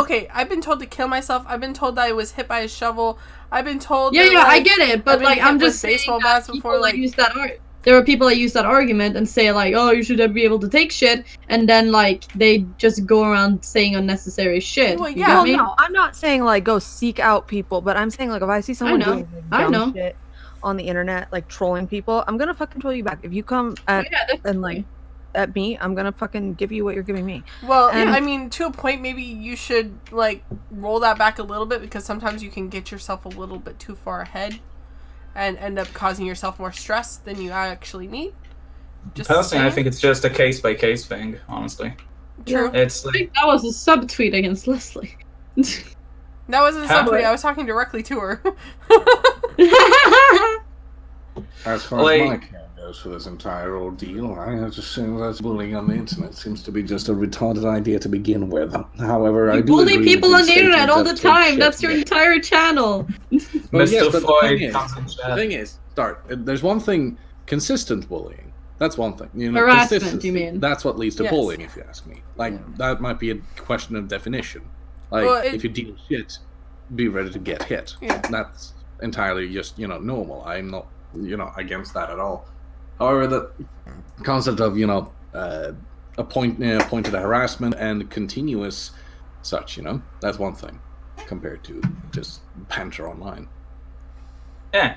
B: to-
A: I've been told to kill myself. I've been told that I was hit by a shovel. I've been told.
B: Yeah,
A: that,
B: yeah, I
A: like,
B: get it,
A: I've
B: but
A: been
B: like
A: hit
B: I'm
A: with
B: just saying
A: baseball
B: that
A: bats before. Like,
B: use that there are people that use that argument and say like, oh, you should be able to take shit, and then like they just go around saying unnecessary shit.
A: Well,
B: You
A: yeah.
B: get
C: Well,
B: me?
C: no, I'm not saying like go seek out people, but I'm saying like if I see someone
B: know.
C: doing like,
B: I
C: dumb
B: know.
C: shit on the internet, like trolling people, I'm gonna fucking troll you back. If you come
B: Oh,
C: at
B: yeah, definitely.
C: and like at me, I'm gonna fucking give you what you're giving me.
A: well,
C: And-
A: I mean, to a point, maybe you should like roll that back a little bit because sometimes you can get yourself a little bit too far ahead and end up causing yourself more stress than you actually need. Just
F: Personally, I
A: saying.
F: think it's just a case by case thing. Honestly,
A: True.
F: it's
B: I
F: like
B: think that was a subtweet against Leslie.
A: That wasn't a
F: Huh?
A: subtweet. I was talking directly to her.
G: As far
F: Like-
G: as my account goes for this entire ordeal, I have to say that bullying on the internet seems to be just a retarded idea to begin with. However, I
B: You
G: do
B: bully
G: agree
B: people
G: with
B: on the
G: statement
B: internet all
G: that
B: the
G: take
B: time.
G: shit
B: That's your
G: from it.
B: entire channel.
G: Well,
F: Mr.
G: yes, but the
F: Floyd
G: thing is-
F: comes in
G: The
F: chat.
G: thing is, there's one thing, consistent bullying. That's one thing. You know,
B: Harassment,
G: consistency,
B: you mean?
G: That's what leads to
A: Yes.
G: bullying, if you ask me. Like, that might be a question of definition. Like,
A: Well,
G: if you deal shit, be ready to get hit.
A: Yeah.
G: That's entirely just, normal. I'm not, against that at all. However, the concept of, pointed harassment and continuous such, that's one thing compared to just banter online.
F: Yeah.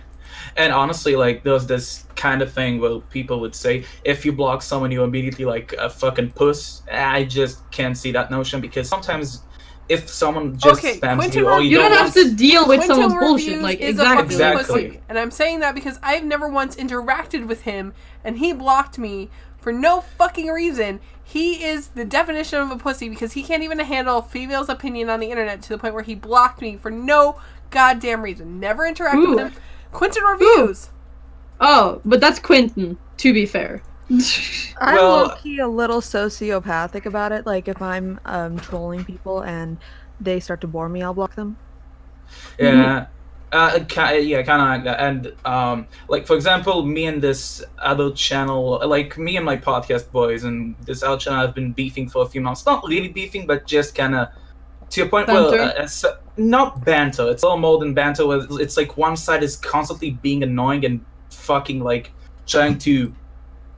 F: And honestly, like, there's this kind of thing where people would say, if you block someone, you immediately like a fucking puss. I just can't see that notion because sometimes if someone just
A: Okay,
F: spams
A: Quentin
F: you, oh,
B: You don't have to deal with
A: Quentin
B: someone's
A: Reviews
B: bullshit. Like
A: is a fucking
B: exactly.
F: Exactly.
A: pussy. And I'm saying that because I've never once interacted with him and he blocked me for no fucking reason. He is the definition of a pussy because he can't even handle females' opinion on the internet to the point where he blocked me for no goddamn reason. Never interacted
B: Ooh.
A: with him. Quentin Reviews.
B: Oh, but that's Quentin. To be fair.
C: I'm
F: Well-
C: low-key a little sociopathic about it. Like if I'm trolling people and they start to bore me, I'll block them.
F: Yeah. Yeah, kind of like that. And like for example, me and this other channel, like me and my podcast boys and this other channel, have been beefing for a few months. Not really beefing, but just kind of to a point
B: Banter?
F: where not banter. It's a little more than banter. Where it's like one side is constantly being annoying and fucking like trying to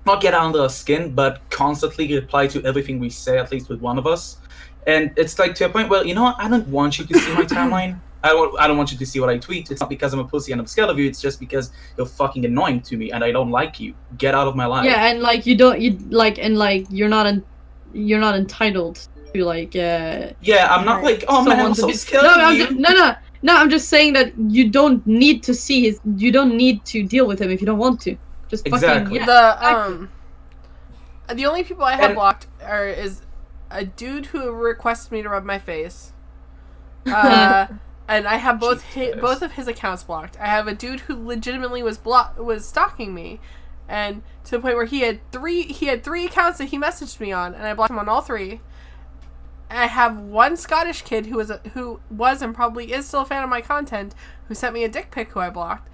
F: not get under our skin, but constantly reply to everything we say, at least with one of us. And it's like to a point where, you know what, I don't want you to see my timeline. I don't want you to see what I tweet. It's not because I'm a pussy and I'm scared of you. It's just because you're fucking annoying to me and I don't like you. Get out of my life.
B: Yeah, and like you're not entitled to like
F: Yeah, I'm not like, oh man, I'm
B: someone's
F: so
B: opinion.
F: scared
B: No,
F: of you.
B: no, I'm just saying that you don't need to see his. You don't need to deal with him if you don't want to. Just
F: Exactly.
B: fucking yeah.
A: The only people I have
F: And-
A: blocked is a dude who requested me to rub my face. And I have both
F: Jesus.
A: both of his accounts blocked. I have a dude who legitimately was stalking me, and to the point where he had three accounts that he messaged me on, and I blocked him on all three. And I have one Scottish kid who was and probably is still a fan of my content, who sent me a dick pic who I blocked.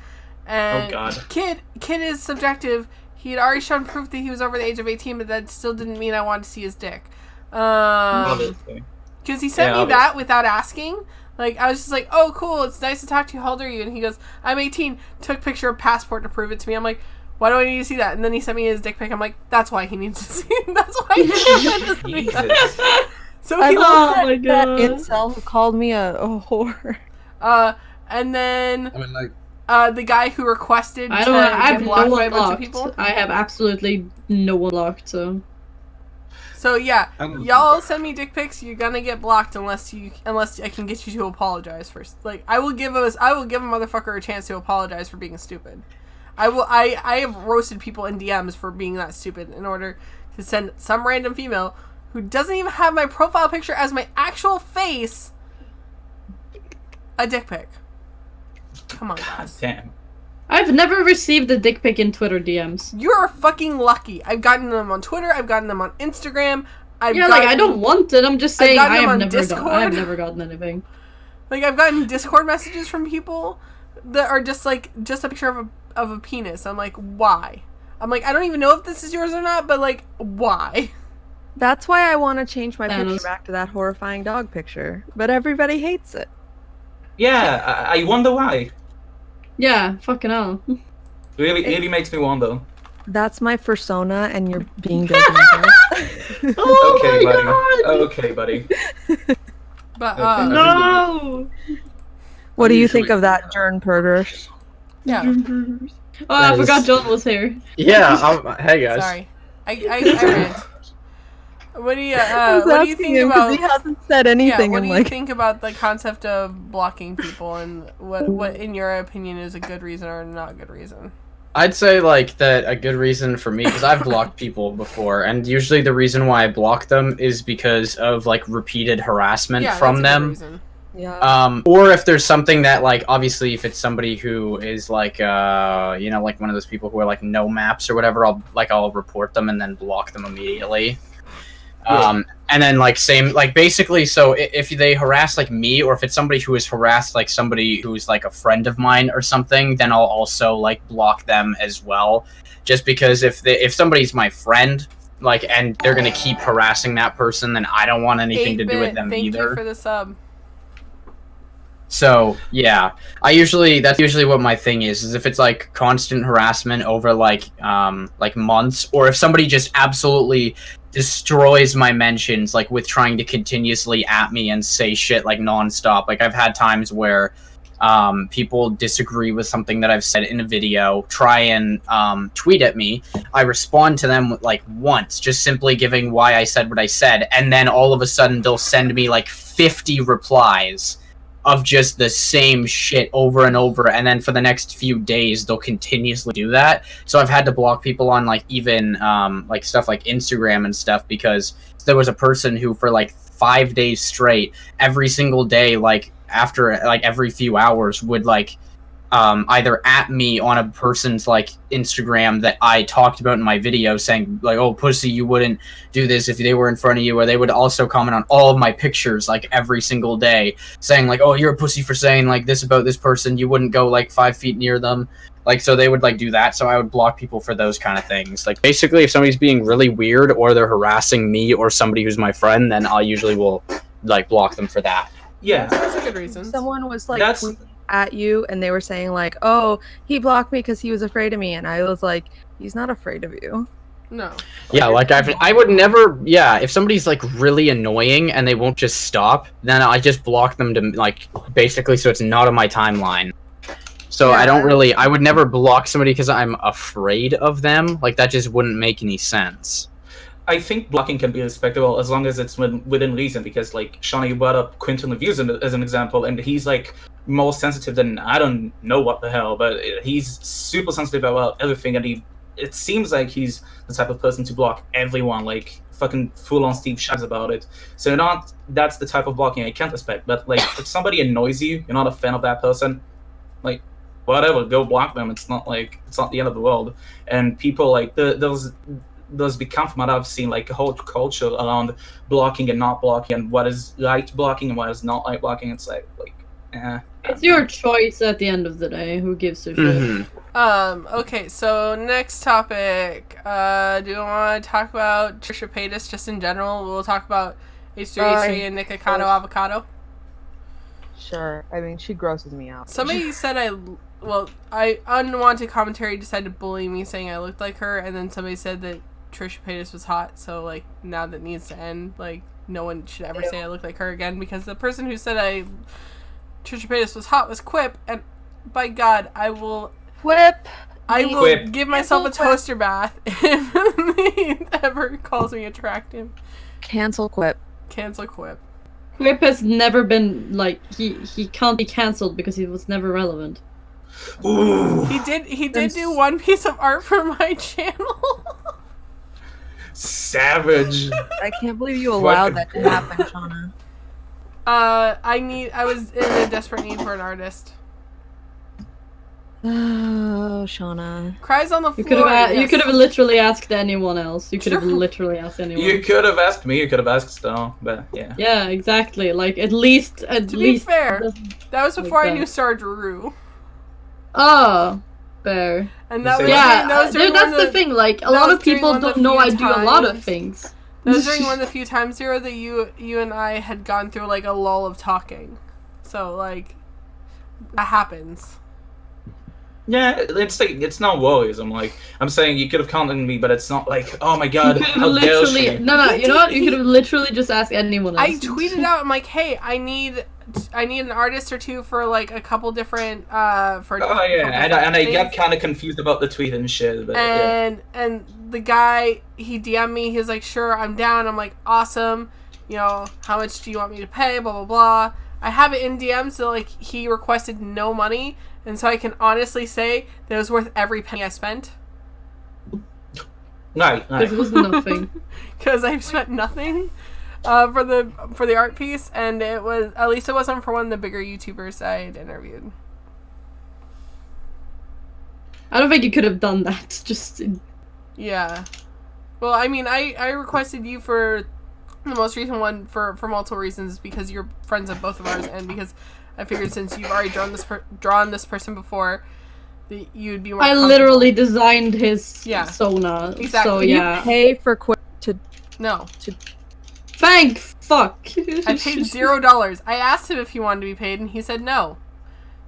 A: And
F: Oh, God.
A: Kid is subjective. He had already shown proof that he was over the age of 18, but that still didn't mean I wanted to see his dick.
F: Obviously.
A: Because he sent
F: Yeah,
A: me that without asking. Like, I was just like, oh, cool, it's nice to talk to you. How old are you? And he goes, I'm 18. Took picture of passport to prove it to me. I'm like, why do I need to see that? And then he sent me his dick pic. I'm like, that's why he needs to see it. That's why he needs to see that. So he
B: Oh my
C: that
B: god.
C: itself called me a whore.
A: And then
G: I mean, like,
A: the guy who requested
B: I
A: to
B: don't. I
A: get
B: have
A: blocked
B: no
A: by a
B: one
A: bunch of
B: blocked.
A: people.
B: I have absolutely no one blocked.
A: So yeah,
G: I don't
A: y'all
G: think-
A: send me dick pics. You're gonna get blocked unless I can get you to apologize first. Like I will give a motherfucker a chance to apologize for being stupid. I have roasted people in DMs for being that stupid in order to send some random female who doesn't even have my profile picture as my actual face a dick pic. Come on, guys.
F: Damn.
B: I've never received a dick pic in Twitter DMs.
A: You're fucking lucky. I've gotten them on Twitter. I've gotten them on Instagram.
B: I don't want it. I'm just saying
A: gotten
B: I
A: them
B: have
A: on Discord.
B: never gotten anything.
A: Like I've gotten Discord messages from people that are just a picture of a penis. I'm like, why? I'm like, I don't even know if this is yours or not, but like, why?
C: That's why I want to change my
B: Thanos.
C: picture back to that horrifying dog picture, but everybody hates it.
F: Yeah, I wonder why.
B: Yeah, fucking hell.
F: Really makes me wonder.
C: That's my persona, and you're being judgmental.
B: Oh
F: Okay,
B: my
F: buddy.
B: god!
F: Okay, buddy.
A: But
F: Okay.
B: No!
C: What do you
F: Usually-
C: think of that, Jern Pergers?
A: yeah,
B: Oh, I
D: That
B: forgot
D: is-
B: John was here.
D: Yeah. Hey guys.
A: sorry. I rant. What do you
C: I was
A: what do you
C: asking
A: think
C: him 'cause
A: about?
C: he hasn't said
A: Yeah,
C: anything.
A: what
C: I'm
A: do you
C: like,
A: think about the concept of blocking people, and what in your opinion is a good reason or not a good reason?
D: I'd say like that a good reason for me because I've blocked people before, and usually the reason why I block them is because of like repeated harassment
A: Yeah,
D: from
A: that's a good
D: them.
A: reason.
C: yeah.
D: Or if there's something that like obviously if it's somebody who is like like one of those people who are like no maps or whatever, I'll report them and then block them immediately. And then like same like basically so if they harass like me or if it's somebody who has harassed like somebody who's like a friend of mine or something, then I'll also like block them as well. Just because if somebody's my friend like and they're gonna keep harassing that person, then I don't want anything to do with
A: 8-bit,
D: them
A: thank
D: either.
A: you for the sub.
D: So yeah, that's usually what my thing is if it's like constant harassment over like months, or if somebody just absolutely destroys my mentions like with trying to continuously at me and say shit like nonstop. Like I've had times where people disagree with something that I've said in a video, try and tweet at me. I respond to them like once, just simply giving why I said what I said, and then all of a sudden they'll send me like 50 replies of just the same shit over and over, and then for the next few days they'll continuously do that. So I've had to block people on like even like stuff like Instagram and stuff, because there was a person who for like 5 days straight, every single day, like after like every few hours would like either at me on a person's like Instagram that I talked about in my video, saying like, oh pussy, you wouldn't do this if they were in front of you. Or they would also comment on all of my pictures like every single day, saying like, oh, you're a pussy for saying like this about this person, you wouldn't go like 5 feet near them. Like, so they would like do that. So I would block people for those kind of things. Like basically if somebody's being really weird or they're harassing me or somebody who's my friend, then I usually will like block them for that.
F: Yeah.
A: That's a good reason.
C: Someone was like
F: That's-
C: tweeting at you, and they were saying like, "Oh, he blocked me because he was afraid of me," and I was like, "He's not afraid of you."
A: No.
D: Yeah, like I would never. Yeah, if somebody's like really annoying and they won't just stop, then I just block them to like basically so it's not on my timeline. So
C: Yeah.
D: I would never block somebody because I'm afraid of them. Like that just wouldn't make any sense.
F: I think blocking can be respectable as long as it's within reason, because like Shauna, you brought up Quentin Reviews as an example, and he's like more sensitive than I don't know what the hell, but he's super sensitive about everything, and it seems like he's the type of person to block everyone, like fucking full on Steve Shags about it. So that's the type of blocking I can't respect. But like if somebody annoys you, you're not a fan of that person, like whatever, go block them. It's not the end of the world. And people like there's become from what I've seen like a whole culture around blocking and not blocking, and what is right blocking and what is not right blocking. It's like
B: It's your choice at the end of the day. Who gives a shit?
D: Mm-hmm.
A: Okay, so next topic. Do you want to talk about Trisha Paytas just in general? We'll talk about H3H3 and Nikocado Avocado.
C: Sure. I mean, she grosses me out.
A: Somebody said I unwanted commentary decided to bully me saying I looked like her, and then somebody said that Trisha Paytas was hot, so like now that needs to end. Like no one should ever say I look like her again, because the person who said Trisha Paytas was hot was Quip, and by God, I will
C: Whip.
A: Quip. Give myself a toaster bath if he ever calls me attractive.
C: Cancel Quip.
A: Cancel Quip.
B: Quip has never been like he can't be cancelled because he was never relevant.
F: Ooh,
A: He did do one piece of art for my channel.
F: savage.
C: I can't believe you allowed that to happen, Shauna.
A: I was in a desperate need for an artist.
C: Oh, Shauna.
A: Cries on the
B: You
A: floor.
B: you could have literally asked anyone else. You could have literally asked anyone.
F: You could have asked me. You could have asked Stone, but yeah.
B: Yeah, exactly. Like at least
A: To be fair, that was before I knew Sarge Rue.
B: Oh, fair.
A: And that was
B: Yeah,
A: that was during
B: that's
A: one
B: the
A: of
B: thing. Like a
A: that
B: lot
A: was
B: of
A: during
B: people
A: one of the
B: don't know I
A: few
B: do a lot of
A: times-
B: things.
A: That was during one of the few times, Zero, that you and I had gone through like a lull of talking. So like that happens.
F: Yeah, it's not woeism. Like I'm saying, you could have counted me, but it's not like, oh my god,
B: You could have
F: how dare
B: literally
F: she?
B: no. You know what? You could have literally just asked anyone else.
A: I tweeted out, I'm like, hey, I need an artist or two for like a couple different for.
F: Oh yeah, and I got
A: things.
F: kind of confused about the tweet and shit, but yeah.
A: And the guy, he DM'd me, he was like, sure, I'm down. I'm like, awesome. You know, how much do you want me to pay? Blah, blah, blah. I have it in DM, so like he requested no money, and so I can honestly say that it was worth every penny I spent.
F: Right.
B: This was nothing.
A: Because I've spent nothing for the art piece, and it was, at least it wasn't for one of the bigger YouTubers I had interviewed.
B: I don't think you could have done that. Just
A: Yeah. Well, I mean, I requested you for the most recent one for multiple reasons, because you're friends of both of ours, and because I figured since you've already drawn this person before, that you'd be more
B: I
A: comfortable.
B: literally designed his
A: Yeah.
B: Sona.
A: Exactly.
B: So
A: You
B: yeah.
C: Pay for Quip to.
A: No.
B: Thank fuck.
A: I paid $0. I asked him if he wanted to be paid, and he said no.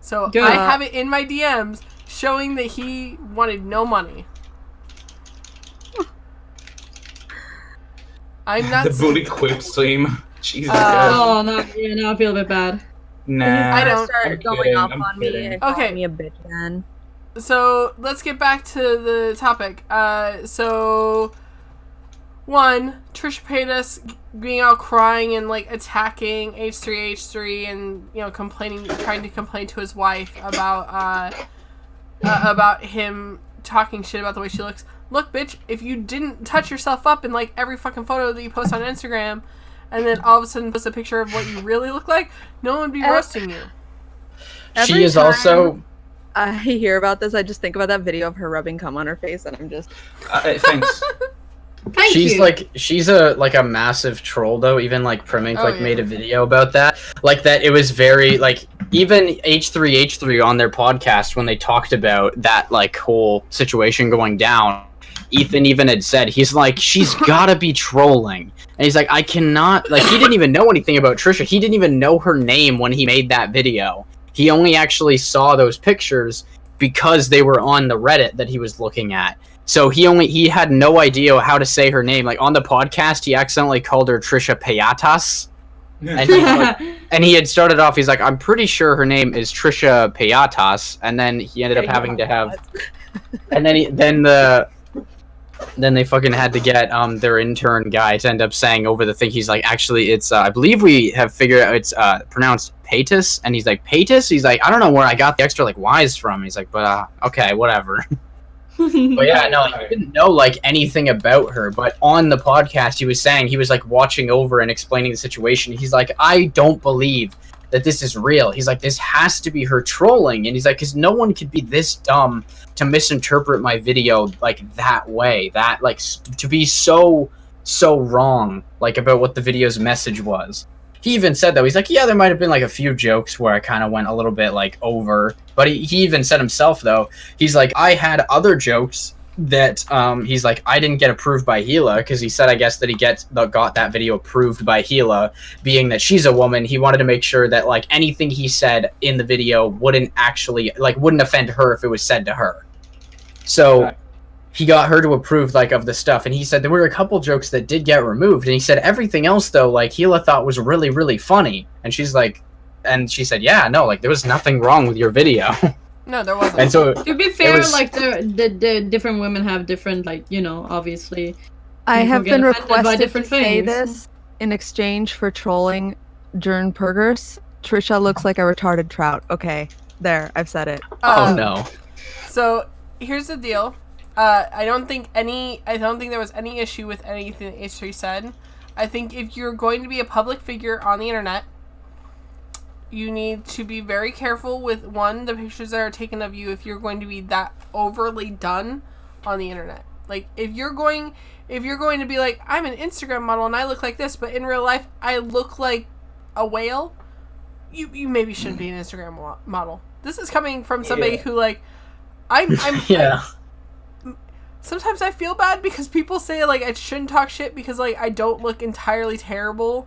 A: So
B: Good.
A: I have it in my DMs showing that he wanted no money. I'm not.
F: The bully Quip stream. Jesus
A: Uh,
F: Christ.
B: Oh no, yeah, now I feel a bit bad.
F: Nah.
A: I don't-
C: Start
F: I'm
C: going
F: kidding,
C: off
F: I'm
C: on
F: kidding.
C: me and calling
A: Okay.
C: me a bitch then.
A: So let's get back to the topic. So one, Trisha Paytas being out crying and like attacking H3 and trying to complain to his wife about him talking shit about the way she looks. Look, bitch, if you didn't touch yourself up in like every fucking photo that you post on Instagram, and then all of a sudden post a picture of what you really look like, no one would be roasting you.
D: She
C: Every
D: is
C: time
D: also.
C: I hear about this, I just think about that video of her rubbing cum on her face, and I'm just.
F: Thanks.
B: Thank
D: She's
B: you.
D: like she's a massive troll though. Even like Primink
A: Oh, yeah.
D: made a video about that. Like that it was very like even H3 on their podcast when they talked about that like whole situation going down. Ethan even had said he's like she's gotta be trolling, and he's like I cannot like he didn't even know anything about Trisha. He didn't even know her name when he made that video. He only actually saw those pictures because they were on the Reddit that he was looking at. So he had no idea how to say her name. Like on the podcast, he accidentally called her Trisha Paytas, and he had started off. He's like, I'm pretty sure her name is Trisha Paytas, and then he ended up having to have, and then they fucking had to get their intern guy to end up saying over the thing. He's like, actually, it's I believe we have figured out it's pronounced Paytas, and he's like Paytas. He's like, I don't know where I got the extra like Y's from. He's like, but okay, whatever. But yeah, no, he didn't know like anything about her. But on the podcast, he was saying he was like watching over and explaining the situation. He's like, I don't believe that this is real. He's like, this has to be her trolling, and he's like, because no one could be this dumb to misinterpret my video like that way. That like to be so wrong like about what the video's message was. He even said that he's like, yeah, there might have been like a few jokes where I kind of went a little bit like over, but he even said himself though, he's like, I had other jokes that he's like, I didn't get approved by Gila, because he said, I guess, that he got that video approved by Gila, being that she's a woman. He wanted to make sure that like anything he said in the video wouldn't offend her if it was said to her. So he got her to approve like of the stuff, and he said there were a couple jokes that did get removed, and he said everything else though, like Gila thought was really, really funny, and she said, yeah, no, like there was nothing wrong with your video.
A: No, there wasn't.
D: And so
B: To be fair,
D: was-
B: like the different women have different, like, you know, obviously.
C: I
B: People
C: have
B: get
C: been
B: offended by
C: requested
B: different
C: to say
B: things.
C: this in exchange for trolling Jern Pergers. Trisha looks like a retarded trout. Okay, there, I've said it.
D: oh no.
A: So here's the deal. I don't think there was any issue with anything that H3 said. I think if you're going to be a public figure on the internet, you need to be very careful with, one, the pictures that are taken of you if you're going to be that overly done on the internet. Like, if you're going to be like, I'm an Instagram model and I look like this, but in real life I look like a whale, you maybe shouldn't be an Instagram model. This is coming from somebody who, like, I'm
D: Yeah.
A: sometimes I feel bad because people say, like, I shouldn't talk shit because, like, I don't look entirely terrible.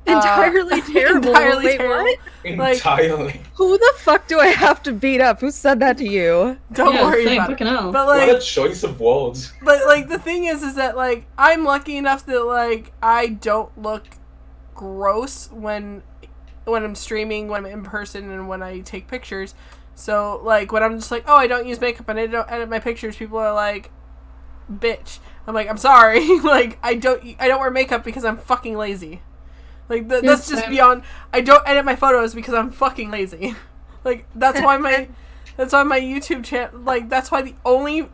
C: Entirely terrible.
A: Entirely
C: Wait,
A: terrible.
C: what?
A: Like-
F: Entirely.
C: Who the fuck do I have to beat up? Who said that to you?
A: Don't
B: Yeah,
A: worry
B: same,
A: about it.
B: fucking hell.
A: But,
F: What a
A: like,
F: choice of words.
A: the thing is that, like, I'm lucky enough that, like, I don't look gross when I'm streaming, when I'm in person, and when I take pictures. So, like, when I'm just like, oh, I don't use makeup and I don't edit my pictures, people are like, bitch. I'm like, I'm sorry. Like, I don't wear makeup because I'm fucking lazy. Like, that's just
B: same.
A: beyond. I don't edit my photos because I'm fucking lazy. Like, that's why my YouTube channel, like, that's why the only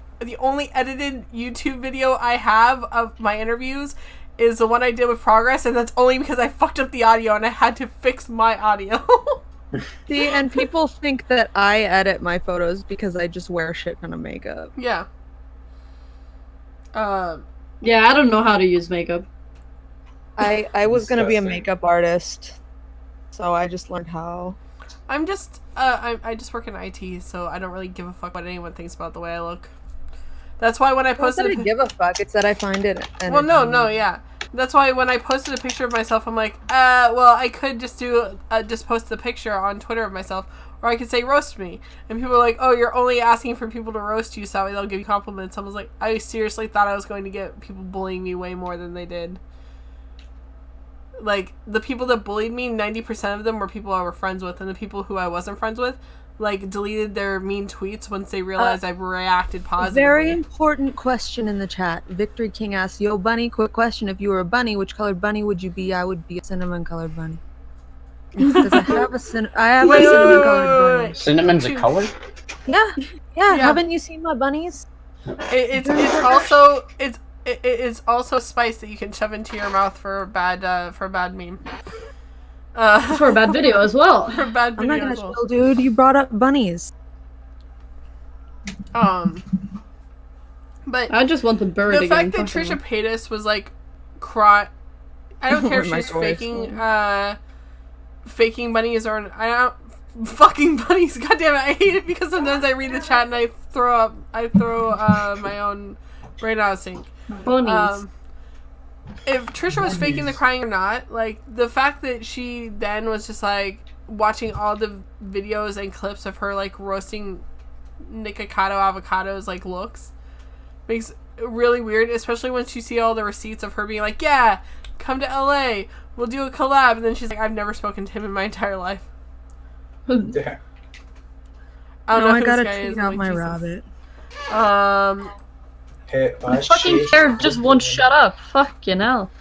A: edited YouTube video I have of my interviews is the one I did with Progress, and that's only because I fucked up the audio and I had to fix my audio.
C: See, and people think that I edit my photos because I just wear shit ton of makeup.
A: Yeah.
B: Yeah, I don't know how to use makeup.
C: I was gonna be a
F: Disgusting.
C: makeup artist, so I just learned how.
A: I'm just I just work in IT, so I don't really give a fuck what anyone thinks about the way I look. That's why when I
C: Not that
A: posted
C: I give a fuck. It's that I find it.
A: well, no, yeah. That's why when I posted a picture of myself, I'm like, well, I could just just post the picture on Twitter of myself, or I could say roast me, and people are like, oh, you're only asking for people to roast you, so they'll give you compliments. I was like, I seriously thought I was going to get people bullying me way more than they did. Like, the people that bullied me, 90% of them were people I were friends with, and the people who I wasn't friends with, like, deleted their mean tweets once they realized I reacted positively.
C: Very important question in the chat. Victory King asks, "Yo, bunny, quick question. If you were a bunny, which colored bunny would you be?" I would be a cinnamon colored bunny. Because I have a cinnamon colored bunny.
D: Cinnamon's a color?
C: Yeah.
A: Yeah.
C: Haven't you seen my bunnies?
A: It's also spice that you can shove into your mouth for a bad meme.
B: For a bad video as well.
A: For a bad
C: I'm
A: video
C: not gonna
A: as well.
C: chill, dude. You brought up bunnies.
A: But
B: I just want to bird
A: the
B: again.
A: fact that
B: fucking
A: Trisha Paytas was like cry, I don't care if
C: Or
A: she's
C: microwave.
A: faking bunnies or I don't fucking bunnies. God damn it, I hate it because sometimes I read the chat and I throw my own brain out of sync.
B: bunnies.
A: If Trisha was faking the crying or not, like, the fact that she then was just, like, watching all the videos and clips of her, like, roasting Nikocado Avocado's, like, looks makes it really weird, especially once you see all the receipts of her being like, yeah, come to LA, we'll do a collab, and then she's like, I've never spoken to him in my entire life.
F: Yeah.
A: I don't
C: No,
A: know
C: I
A: who
C: gotta
A: this guy is,
C: tweet
A: but,
C: out
A: like,
C: my
A: Jesus.
C: rabbit.
F: Hey,
B: The fucking chair just won't shut up. Fucking hell.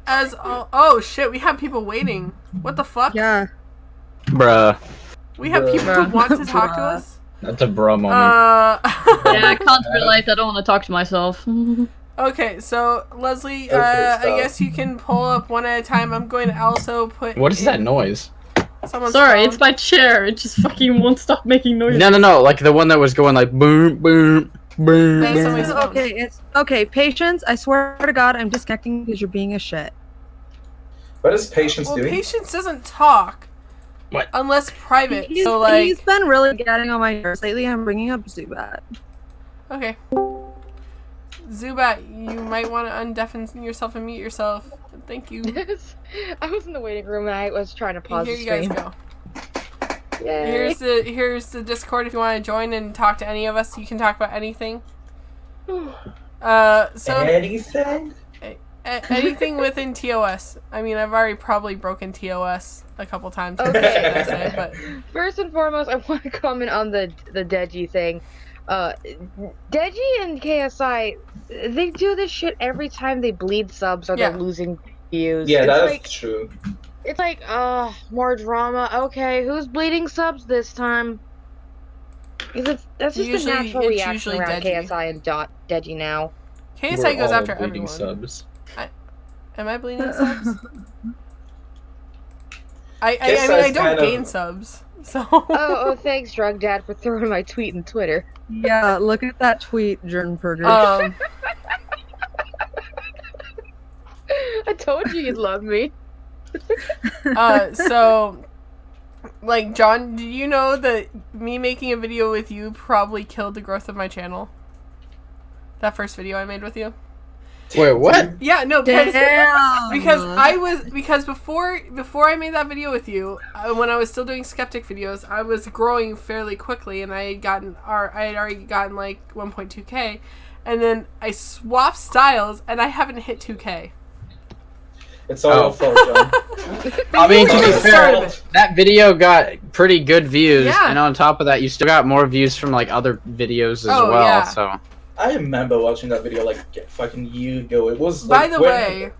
A: Oh shit, we have people waiting. What the fuck?
C: Yeah.
D: Bruh.
A: We have people who want to talk to
C: Bruh.
A: us?
D: That's a bruh moment.
B: Yeah, I can't relate. I don't want to talk to myself.
A: Okay, so Leslie,
F: Okay,
A: I
F: stop.
A: guess you can pull up one at a time. I'm going to also put.
D: What is
A: in
D: that noise?
A: someone's
B: Sorry,
A: phone.
B: it's my chair. It just fucking won't stop making noise.
D: No, like the one that was going like boom, boom, boom,
A: That's
D: boom.
A: somebody's phone.
C: Okay, it's okay. Patience. I swear to God, I'm disconnecting because you're being a shit.
F: What is Patience
A: Well,
F: doing?
A: Patience doesn't talk.
D: What?
A: Unless private.
C: He's
A: So, like.
C: been really getting on my nerves lately. I'm bringing up Zubat.
A: Okay. Zubat, you might want to undeafen yourself and mute yourself. Thank you.
H: I was in the waiting room and I was trying to pause
A: Here
H: the
A: you guys
H: stream.
A: go.
H: Yay.
A: Here's the Discord if you want to join and talk to any of us. You can talk about anything. So
F: Anything?
A: anything within TOS. I mean, I've already probably broken TOS a couple times.
H: Okay.
A: I say, but
H: First and foremost, I want to comment on the Deji thing. Deji and KSI, they do this shit every time they bleed subs or
A: Yeah.
H: they're losing views.
F: Yeah,
H: it's
F: that's
H: like,
F: true.
H: It's like, more drama. Okay, who's bleeding subs this time? That's just
A: Usually-
H: a natural
A: it's
H: reaction
A: usually
H: around
A: Deji.
H: KSI and Deji now.
A: KSI goes
D: all
A: after
D: bleeding
A: everyone.
D: subs.
A: Am I bleeding subs? I mean,
F: KSI
A: I
F: is
A: don't
F: kind of-
A: gain subs, so.
H: Oh, thanks, Drug Dad, for throwing my tweet in Twitter.
C: Yeah, look at that tweet, Jernperger.
H: I told you you'd love me.
A: So, like, John, do you know that me making a video with you probably killed the growth of my channel? That first video I made with you?
D: Wait, what?
A: Yeah, no, because
C: Damn.
A: because before I made that video with you, when I was still doing skeptic videos, I was growing fairly quickly, and I had already gotten like 1.2k, and then I swapped styles, and I haven't hit 2k.
F: It's all your fault, John.
D: I mean, to
A: You
D: be
A: were the start of
D: fair,
A: it.
D: that video got pretty good views,
A: Yeah.
D: and on top of that, you still got more views from like other videos as
A: Oh,
D: well.
A: yeah.
D: So
F: I remember watching that video like fucking year ago. It was
A: By
F: like,
A: the
F: when-
A: way,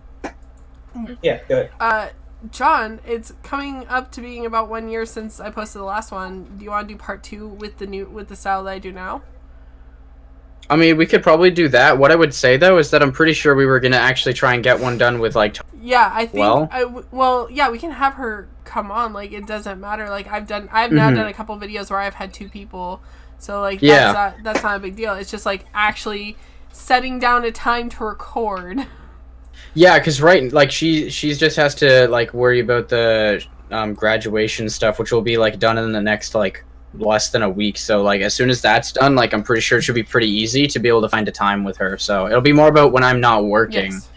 F: Yeah, go ahead.
A: John, it's coming up to being about 1 year since I posted the last one. Do you want to do part 2 with the style that I do now?
D: I mean, we could probably do that. What I would say though is that I'm pretty sure we were gonna actually try and get one done with like.
A: Yeah, I think.
D: Well?
A: Yeah, we can have her come on. Like, it doesn't matter. Like, I've now
D: Mhm.
A: done a couple videos where I've had 2 people, so like
D: Yeah.
A: that's not a big deal. It's just like actually setting down a time to record.
D: Yeah, because like she's just has to like worry about the graduation stuff, which will be like done in the next like less than a week. So like as soon as that's done, like I'm pretty sure it should be pretty easy to be able to find a time with her. So it'll be more about when I'm not working.
A: Yes.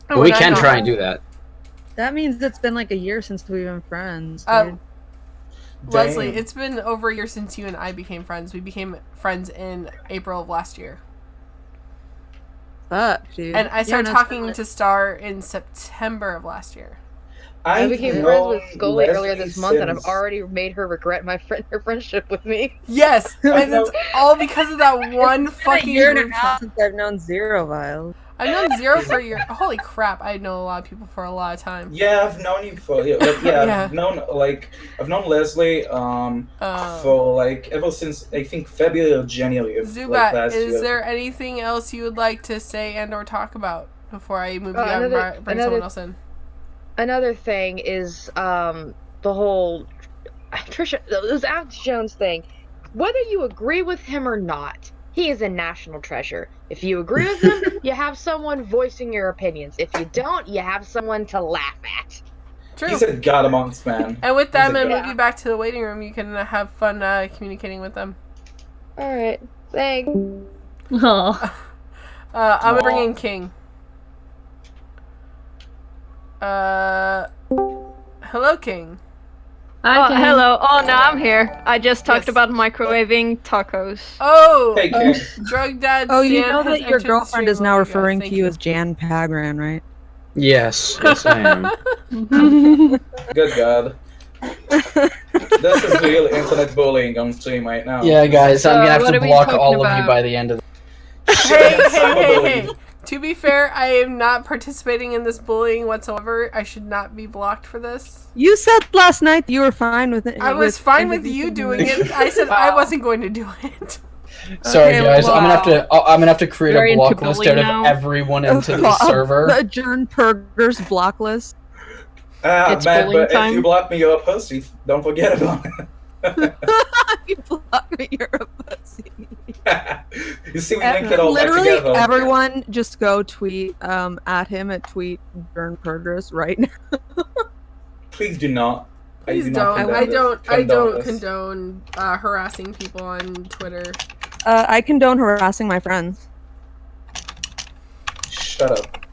D: But we can try and do that.
C: That means it's been like a year since we've been friends.
A: Um,
C: dude.
A: Leslie,
F: Damn.
A: it's been over a year since you and I became friends. We became friends in April of last year.
C: Fuck, dude.
A: And I
C: Yeah,
A: started
C: no,
A: talking
C: totally.
A: to Star in September of last year.
H: I became friends with Scully earlier
F: Leslie
H: this month, and I've
F: since-
H: already made her regret her friendship with me.
A: Yes, and
F: know.
A: it's all because of that one
C: It's been
A: fucking
C: a year and a
A: group
C: half
A: chat.
C: since I've known Zero Viles.
A: I've known Zero for a year. Holy crap, I know a lot of people for a lot of time.
F: Yeah, I've known you for but yeah,
A: Yeah.
F: I've known Leslie for like ever since I think February or January of like,
A: Zubat,
F: last
A: is
F: year.
A: there anything else you would like to say and or talk about before I move you
H: Oh,
A: on and
H: another-
A: bring someone else in?
H: Another thing is the whole Trisha, this Alex Jones thing. Whether you agree with him or not, he is a national treasure. If you agree with him, you have someone voicing your opinions. If you don't, you have someone to laugh at.
A: True.
F: He's a god amongst man.
A: And with that, I'm
F: He's a
A: going to
F: god.
A: move you back to the waiting room. You can have fun communicating with them.
H: All right, thanks.
B: Oh.
A: I'm going to bring
F: Aw.
A: in King. Hello, King.
I: Oh, hello. Oh, no, I'm here. I just talked
A: Yes.
I: about microwaving tacos.
A: Oh,
F: Hey, King.
A: Drug Dad.
C: Oh, you
A: Stan
C: know
A: has
C: that your
A: entered the
C: girlfriend
A: stream.
C: is now
A: Oh my God,
C: referring
A: thank
C: to you as Jan Pagran, right?
D: Yes, yes I am.
F: Good god. This is real internet bullying on stream right now.
D: Yeah, guys, I'm
I: So,
D: gonna have
I: what
D: to
I: are we
D: block
I: talking
D: all of you
I: about?
D: by the end of.
A: Hey, hey, hey,
F: Cyberbullying.
A: hey. To be fair, I am not participating in this bullying whatsoever. I should not be blocked for this.
C: You said last night you were fine with it.
A: I was fine with you doing it. I said I wasn't going to do it.
D: Sorry,
C: Okay,
D: guys.
C: wow.
D: I'm gonna have to create
I: Very
D: a block
I: into
D: list
I: bullying
D: out
I: now.
D: of everyone into the server.
C: The Jernperger's block list.
I: It's
F: man,
I: bullying
F: but if
I: time.
F: you block me, you're a pussy. Don't forget about
C: You block me, you're a pussy.
F: it. You see, we linked it all back
C: Literally,
F: together.
C: everyone just go tweet at him at tweet Jernperger's right now.
F: Please do not.
A: Please
F: do not
A: don't.
F: condone
A: I
F: this.
A: don't
F: Condone this.
A: condone harassing people on Twitter.
C: I condone harassing my friends.
F: Shut up.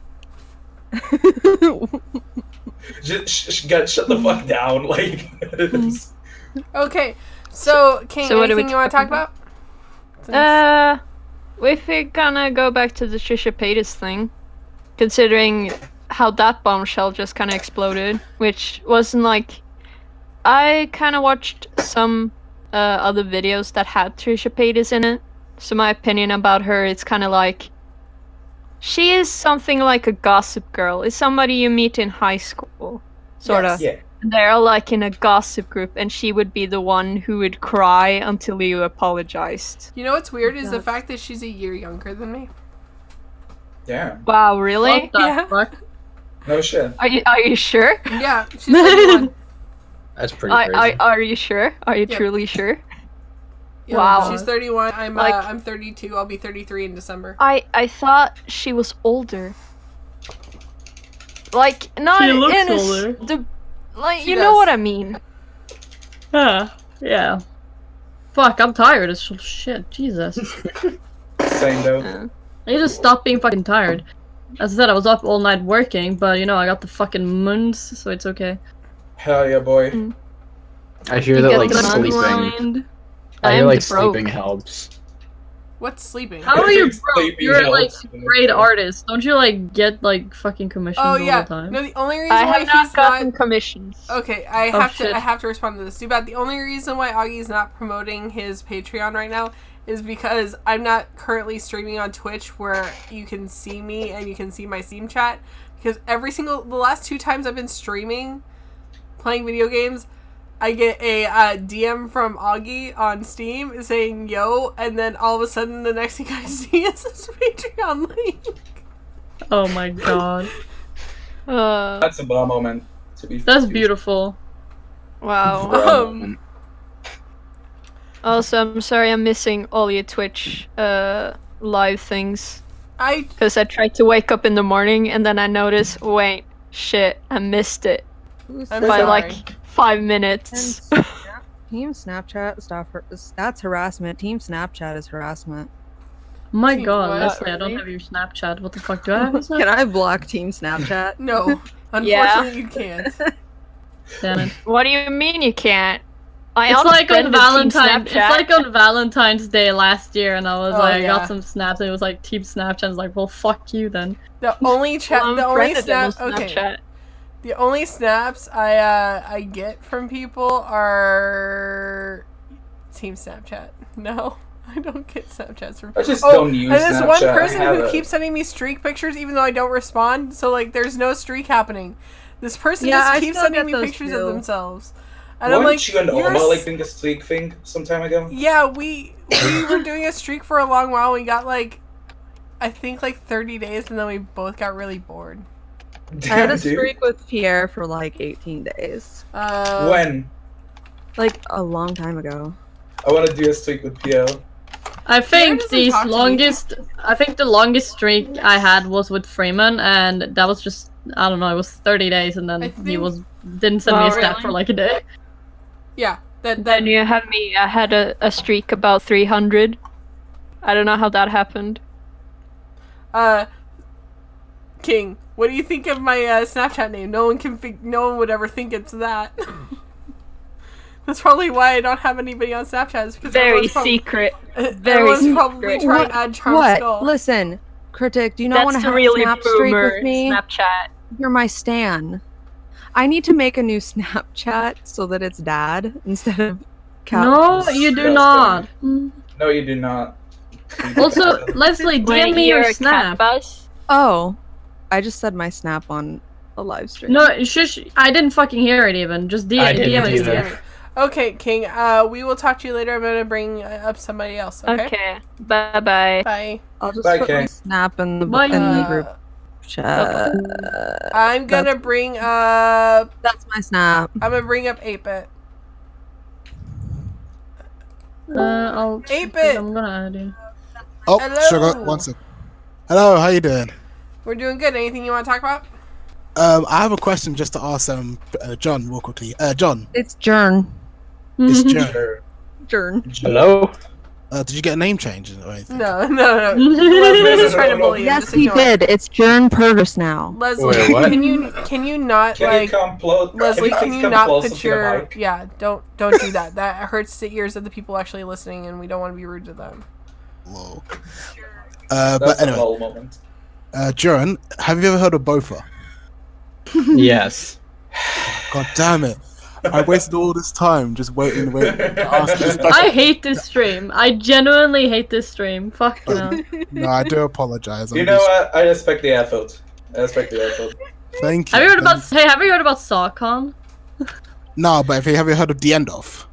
F: Just shut the fuck down. Like.
A: Okay, so King,
I: So what are we
A: anything you want to talk about?
I: If we're gonna go back to the Trisha Paytas thing, considering how that bombshell just kind of exploded, which wasn't like... I kind of watched some other videos that had Trisha Paytas in it, so my opinion about her is kind of like... She is something like a gossip girl. It's somebody you meet in high school, sort of.
F: Yeah.
I: They're like in a gossip group, and she would be the one who would cry until you apologized.
A: You know what's weird is the fact that she's a year younger than me.
F: Damn.
I: Wow, really?
B: What the
A: Yeah.
B: fuck?
F: No shit.
I: Are you sure?
A: Yeah, she's 31.
D: That's pretty crazy.
I: Are you sure? Are you
A: Yep.
I: truly sure?
A: Yeah,
I: Wow.
A: She's 31.
I: Like-
A: I'm 32. I'll be 33 in December.
I: I thought she was older. Like not
B: She looks
I: in a
B: older.
I: like
A: She
I: you
A: does.
I: know what I mean.
B: Yeah. Fuck, I'm tired as shit. Jesus.
F: Same though.
B: I need to stop being fucking tired. As I said, I was up all night working, but you know, I got the fucking moons, so it's okay.
F: Hell yeah, boy.
D: I hear
I: You
D: that
I: get
D: like
I: the
D: sleeping.
B: Grind.
D: I hear
I: am
D: like
I: the broke.
D: sleeping helps.
A: What's sleeping?
B: How are you
F: It's
B: broke?
F: sleeping
B: You're like
F: helps.
B: a great artist. Don't you like get like fucking commissions
A: Oh
B: all
A: yeah.
B: the time?
A: No, the only reason
I: I
A: why
I: have not
A: he's
I: gotten
A: not.
I: commissions.
A: Okay, I
B: Oh,
A: have to.
B: shit.
A: I have to respond to this. Too bad. The only reason why Augie's not promoting his Patreon right now is because I'm not currently streaming on Twitch where you can see me and you can see my Steam chat. Because the last 2 times I've been streaming, playing video games, I get a DM from Augie on Steam saying "Yo," and then all of a sudden the next thing I see is his Patreon link.
B: Oh my god.
F: That's a bra moment. To be
B: That's beautiful.
I: Wow.
A: Um,
I: Also, I'm sorry I'm missing all your Twitch live things.
A: I
I: Because I tried to wake up in the morning and then I noticed, wait, shit, I missed it
A: I'm
I: by
A: sorry.
I: like 5 minutes.
C: Team Snapchat that's harassment. Team Snapchat is harassment.
B: My
A: Team
B: god,
A: what?
B: Leslie, I don't have your Snapchat. What the fuck do I have?
C: Can I block Team Snapchat?
A: no. Unfortunately, you can't.
B: Damn it.
I: What do you mean you can't? I
B: It's like on
I: unfriended Team
B: Valentine's. It's
I: Snapchat.
B: like on Valentine's Day last year, and I was
A: Oh,
B: like, I
A: yeah.
B: got some snaps, and it was like Team Snapchat. I was like, well, fuck you then.
A: The only chat.
I: Well,
A: The only
I: unfriended them
A: snap.
I: on
A: Okay.
I: Snapchat.
A: The only snaps I get from people are Team Snapchat. No, I don't get Snapchats from.
F: I just
A: Oh,
F: don't use
A: and there's
F: Snapchat.
A: one
F: I
A: person
F: have
A: who
F: a-
A: keeps sending me streak pictures even though I don't respond. So like, there's no streak happening. This person
C: Yeah,
A: just
C: I
A: keeps
C: still
A: sending
C: get
A: me
C: those
A: pictures
C: too.
A: of themselves, and I'm
F: Weren't
A: like,
F: you and
A: "You're
F: Oma
A: s-
F: like doing a streak thing some time ago?
A: yeah, we were doing a streak for a long while. We got like, I think like 30 days, and then we both got really bored.
C: I had a
F: Damn, dude.
C: streak with Pierre for like 18 days.
F: When?
C: Like a long time ago.
F: I want to do a streak with Pio.
B: I think
A: doesn't
B: the
A: talk to me.
B: longest. I think the longest streak I had was with Freeman, and that was just I don't know. It was 30 days, and then
A: I
B: he
A: think-
B: didn't send me
I: Wow,
B: a snap
I: really?
B: for like a day.
A: Yeah, that
I: Then you have me. I had a streak about 300. I don't know how that happened.
A: King, what do you think of my Snapchat name? No one would ever think it's that. That's probably why I don't have anybody on Snapchat. Is because
I: Very
A: everyone's
I: secret.
A: Everyone's probably
I: secret.
A: trying to add Charm
C: What?
A: Skull.
C: Listen, Critic, do you not want
I: That's
C: to
I: the
C: have
I: really
C: a snap streak
I: boomer
C: with me?
I: Snapchat.
C: You're my stan. I need to make a new Snapchat so that it's dad instead of cat.
B: No, you do not.
F: No, you do not.
B: Also, Leslie, DM me your snap.
C: Oh, I just said my snap on a live stream.
B: No, shush. I didn't fucking hear it even. Just
D: I
B: DM
D: didn't
B: it.
D: either.
B: DM.
A: Okay, King. We will talk to you later. I'm gonna bring up somebody else. Okay.
I: Okay. Bye bye.
A: Bye.
C: I'll just
F: Bye,
C: put my
F: Kay.
C: snap in the
B: Bye.
C: group chat.
A: I'm gonna bring up.
C: That's my snap.
A: I'm gonna bring up 8-Bit.
B: I'll.
A: 8-Bit.
B: I'm gonna add you.
J: Oh,
A: Hello.
J: sugar. One sec. Hello, how you doing?
A: We're doing good. Anything you want to talk about?
J: I have a question just to ask John real quickly. John,
C: It's Jern.
J: it's
B: Mm-hmm.
J: John.
F: Sure.
C: Jern.
D: Hello.
J: Did you get a name change or anything?
A: No. Leslie's just trying to bully you.
C: Yes,
A: Just
C: he
A: ignore it.
C: did. It's Jern Purvis now.
A: Leslie,
D: Wait, what?
A: can you not
F: Can
A: like
F: you come
A: Leslie? Can
F: please
A: you
F: come
A: not
F: closer
A: put
F: to the
A: your
F: mic?
A: don't do that. That hurts the ears of the people actually listening, and we don't want to be rude to them.
J: Whoa.
F: That's
J: But
F: a
J: anyway,
F: lol moment.
J: Juran, have you ever heard of Bofa?
D: Yes.
J: God damn it! I wasted all this time just waiting to ask this
B: I
J: question.
B: hate this stream. I genuinely hate this stream. Fuck no.
J: No, I do apologize.
F: You know what? I respect the effort.
J: Thank you.
B: Have you heard about? Hey, have you heard about SawCon?
J: No, but have you heard of The End Off?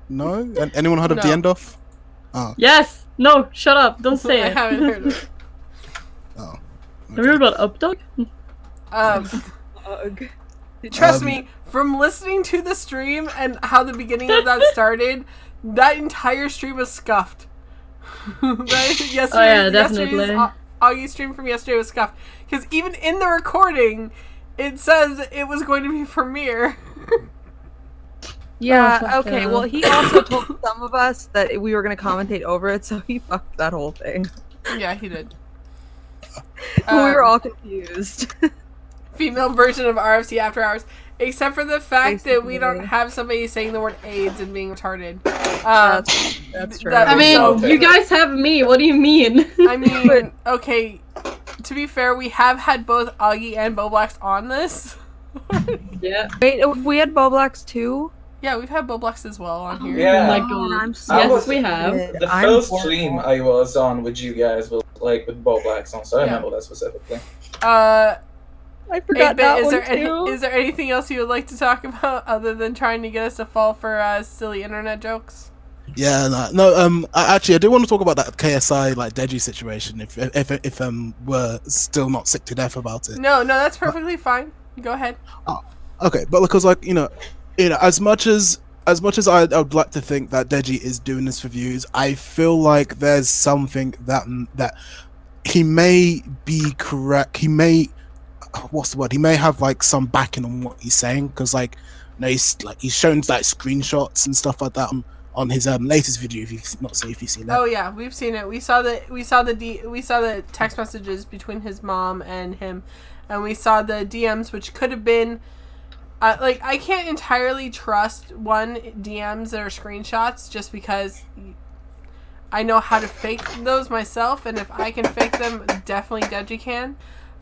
J: No? Anyone heard of The
A: No.
J: End Off? Oh.
B: Yes. No. Shut up. Don't say
A: I
B: it.
A: haven't heard of it.
J: Oh.
B: Have you heard about Updog?
A: Trust me, from listening to the stream and how the beginning of that started, that entire stream was scuffed. Yesterday,
B: Oh yeah, definitely.
A: Augie stream from yesterday was scuffed. Because even in the recording, it says it was going to be premiere.
C: Yeah,
B: fuck
C: okay.
B: yeah.
C: Well, he also told some of us that we were going to commentate over it, so he fucked that whole thing.
A: Yeah, he did.
C: We were all confused.
A: Female version of RFC After Hours. Except for the fact that we don't
C: Basically.
A: have somebody saying the word AIDS and being retarded.
C: That's true.
A: that
B: I
A: was
B: mean,
A: so-
B: you guys have me. What do you mean?
A: I mean, okay, to be fair, we have had both Augie and Boblax on this.
B: Yeah.
C: Wait, we had Boblax too?
A: Yeah, we've had Boblax as well on here.
F: Yeah.
B: Oh my
C: Oh,
B: god.
C: I'm
F: I
B: Yes,
F: was-
B: we have.
F: The
C: I'm
F: first
C: horrible.
F: stream I was on with you guys was like with Bo Black's on, so I
A: Yeah.
F: remember that specifically.
C: I forgot
A: 8-Bit,
C: that
A: is
C: one
A: there
C: too.
A: is there anything else you would like to talk about other than trying to get us to fall for silly internet jokes?
J: Yeah, no. I do want to talk about that KSI like Deji situation. If we're still not sick to death about it.
A: No, that's perfectly fine. Go ahead.
J: Okay, but because like as much as I'd like to think that Deji is doing this for views, I feel like there's something that he may be correct. He may, what's the word? He may have like some backing on what he's saying, because he's shown like screenshots and stuff like that on his latest video. If you've seen that.
A: Oh yeah, we've seen it. We saw the text messages between his mom and him, and we saw the DMs, which could have been. I can't entirely trust DMs that are screenshots just because I know how to fake those myself, and if I can fake them, definitely Deji can.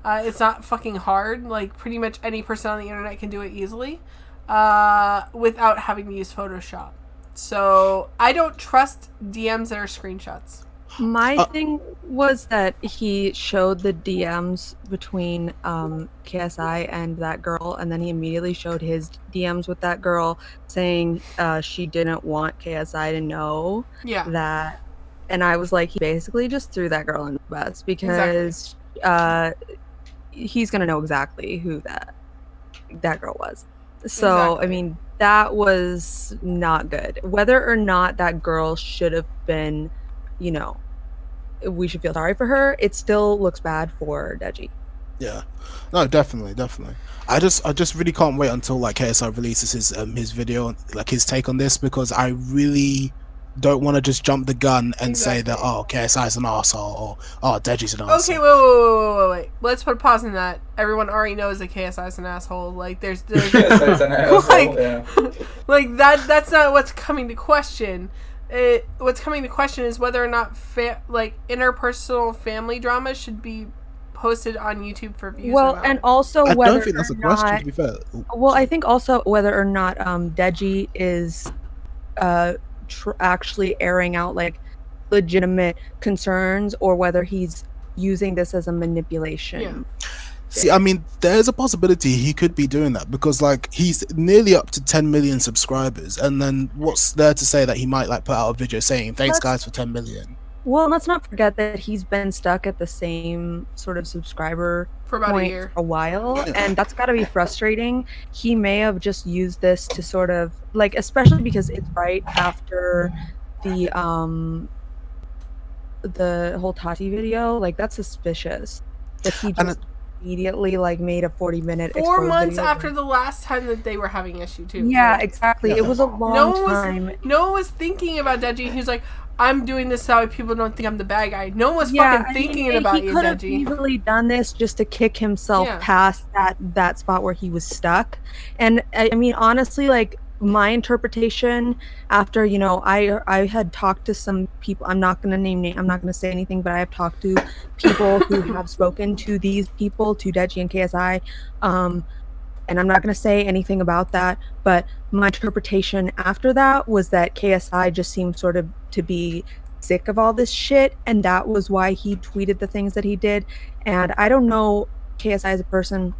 A: It's not fucking hard. Like, pretty much any person on the internet can do it easily without having to use Photoshop. So, I don't trust DMs that are screenshots.
C: My thing was that he showed the DMs between KSI and that girl, and then he immediately showed his DMs with that girl, saying she didn't want KSI to know
A: Yeah.
C: that. And I was like, he basically just threw that girl in the bus because he's gonna know exactly who that girl was. So
A: Exactly.
C: I mean, that was not good. Whether or not that girl should have been, we should feel sorry for her, it still looks bad for Deji.
J: Yeah, no, definitely. I just really can't wait until like KSI releases his video, like his take on this, because I really don't want to just jump the gun and say that KSI's an arsehole or Deji's an arsehole.
A: Okay, wait. Let's put a pause in that. Everyone already knows that KSI's an asshole. Like, there's
F: Yes, it's an asshole,
A: like,
F: yeah.
A: like that's not what's coming to question. What's coming to question is whether or not interpersonal family drama should be posted on YouTube for views.
C: Well,
A: or not.
C: and also
J: I
C: whether
J: don't think that's
C: or
J: a question,
C: not-
J: to be fair.
C: Well, I think also whether or not Deji is actually airing out like legitimate concerns, or whether he's using this as a manipulation.
A: Yeah.
J: See, I mean, there's a possibility he could be doing that, because like he's nearly up to 10 million subscribers, and then what's there to say that he might like put out a video saying thanks guys for 10 million.
C: Well, let's not forget that he's been stuck at the same sort of subscriber
A: For about a
C: point
A: year.
C: for a while, and that's got to be frustrating. He may have just used this to sort of like, especially because it's right after the whole Tati video. Like, that's suspicious that he
J: And
C: just immediately like made a 40-minute
A: 4 months after the last time that they were having issue too.
C: Yeah, exactly. It was a long time.
A: No one was thinking about Deji. He's like, I'm doing this so people don't think I'm the bad guy. No one was fucking thinking about you,
C: He could have
A: Deji.
C: easily done this just to kick himself past that spot where he was stuck. And I mean, honestly, like my interpretation after, you know, I had talked to some people. I'm not going to name names. I'm not going to say anything, but I have talked to people who have spoken to these people, to Deji and KSI. And I'm not going to say anything about that, but my interpretation after that was that KSI just seemed sort of to be sick of all this shit, and that was why he tweeted the things that he did. And I don't know KSI as a person.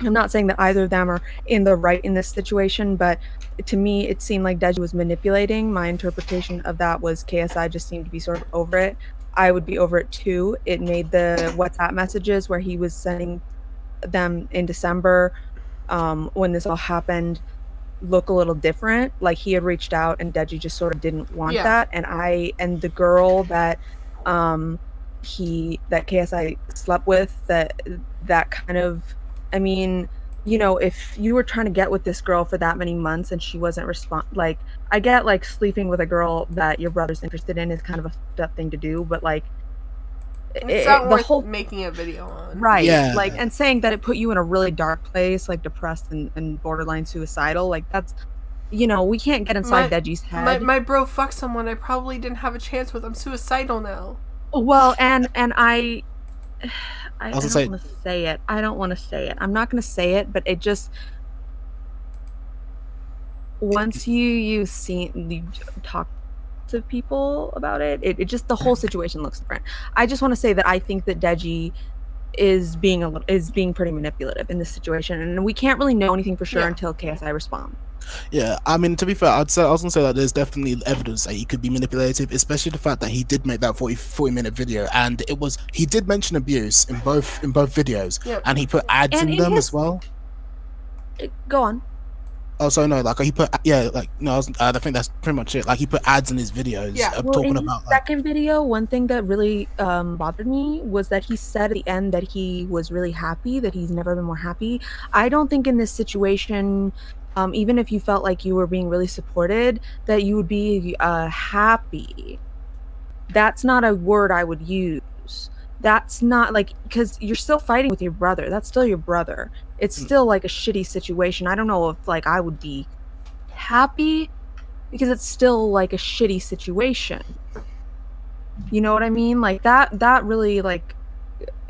C: I'm not saying that either of them are in the right in this situation, but to me, it seemed like Deji was manipulating. My interpretation of that was KSI just seemed to be sort of over it. I would be over it too. It made the WhatsApp messages where he was sending them in December when this all happened look a little different. Like he had reached out and Deji just sort of didn't want that. And the girl that KSI slept with, that kind of, I mean, you know, if you were trying to get with this girl for that many months and she wasn't like, I get like sleeping with a girl that your brother's interested in is kind of a fucked up thing to do, but like
A: it's not worth making a video on.
C: Right. Yeah. Like, and saying that it put you in a really dark place, like depressed and borderline suicidal, like that's, you know, we can't get inside Deji's head.
A: My bro fucked someone I probably didn't have a chance with. I'm suicidal now.
C: Well, and I don't want to say it. I don't want to say it. I'm not going to say it, but it just, once you talk to people about it, it just, the whole situation looks different. I just want to say that I think that Deji is being pretty manipulative in this situation, and we can't really know anything for sure until KSI responds.
J: Yeah, I mean, to be fair, I was gonna say that there's definitely evidence that he could be manipulative, especially the fact that he did make that 40-minute video, and he did mention abuse in both videos, and he put ads in them as well.
C: Go on.
J: Oh, so no, like he put, I think that's pretty much it. Like he put ads in his videos, talking about.
C: Second video, one thing that really bothered me was that he said at the end that he was really happy, that he's never been more happy. I don't think in this situation, even if you felt like you were being really supported, that you would be happy. That's not a word I would use. That's not like, because you're still fighting with your brother. That's still your brother. It's still like a shitty situation. I don't know if like I would be happy, because it's still like a shitty situation. You know what I mean? Like that really like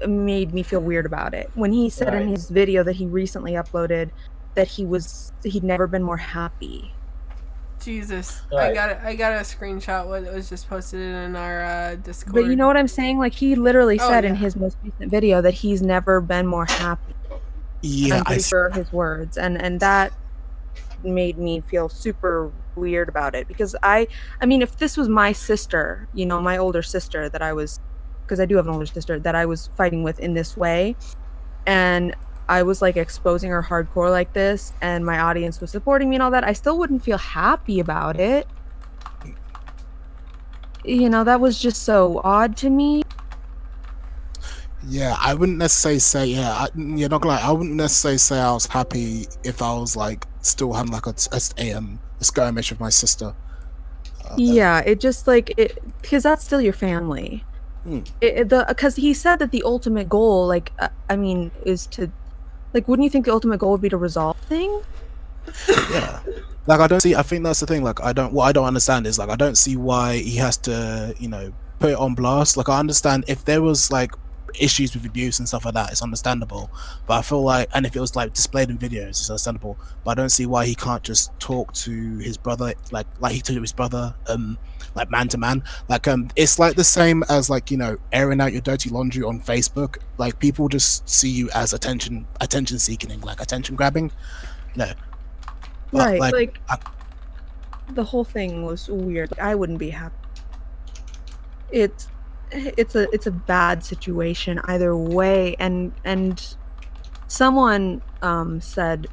C: made me feel weird about it. When he said in his video that he recently uploaded that he'd never been more happy.
A: Jesus, I got a screenshot what was just posted in our Discord.
C: But you know what I'm saying? Like he literally said in his most recent video that he's never been more happy.
J: Yeah,
C: I'm pretty sure his words, and that made me feel super weird about it, because I mean, if this was my sister, you know, my older sister that I was, because I do have an older sister that I was fighting with in this way, and I was like exposing her hardcore like this, and my audience was supporting me and all that, I still wouldn't feel happy about it. You know, that was just so odd to me.
J: Yeah, I wouldn't necessarily say, you're not gonna lie, I wouldn't necessarily say I was happy if I was like still having like a skirmish with my sister.
C: Yeah, it just like it, because that's still your family. Because he said that the ultimate goal, like, I mean, is to, like, wouldn't you think the ultimate goal would be to resolve things?
J: Yeah. Like, I think that's the thing, like, what I don't understand is, like, I don't see why he has to, you know, put it on blast. Like, I understand if there was, like, issues with abuse and stuff like that, it's understandable, but I feel like, and if it was like displayed in videos, it's understandable, but I don't see why he can't just talk to his brother like he talked to his brother, like man to man. Like it's like the same as, like, you know, airing out your dirty laundry on Facebook. Like people just see you as attention seeking and like attention grabbing, you know. But,
C: right, the whole thing was weird. Like, I wouldn't be happy. It's a bad situation either way, and someone said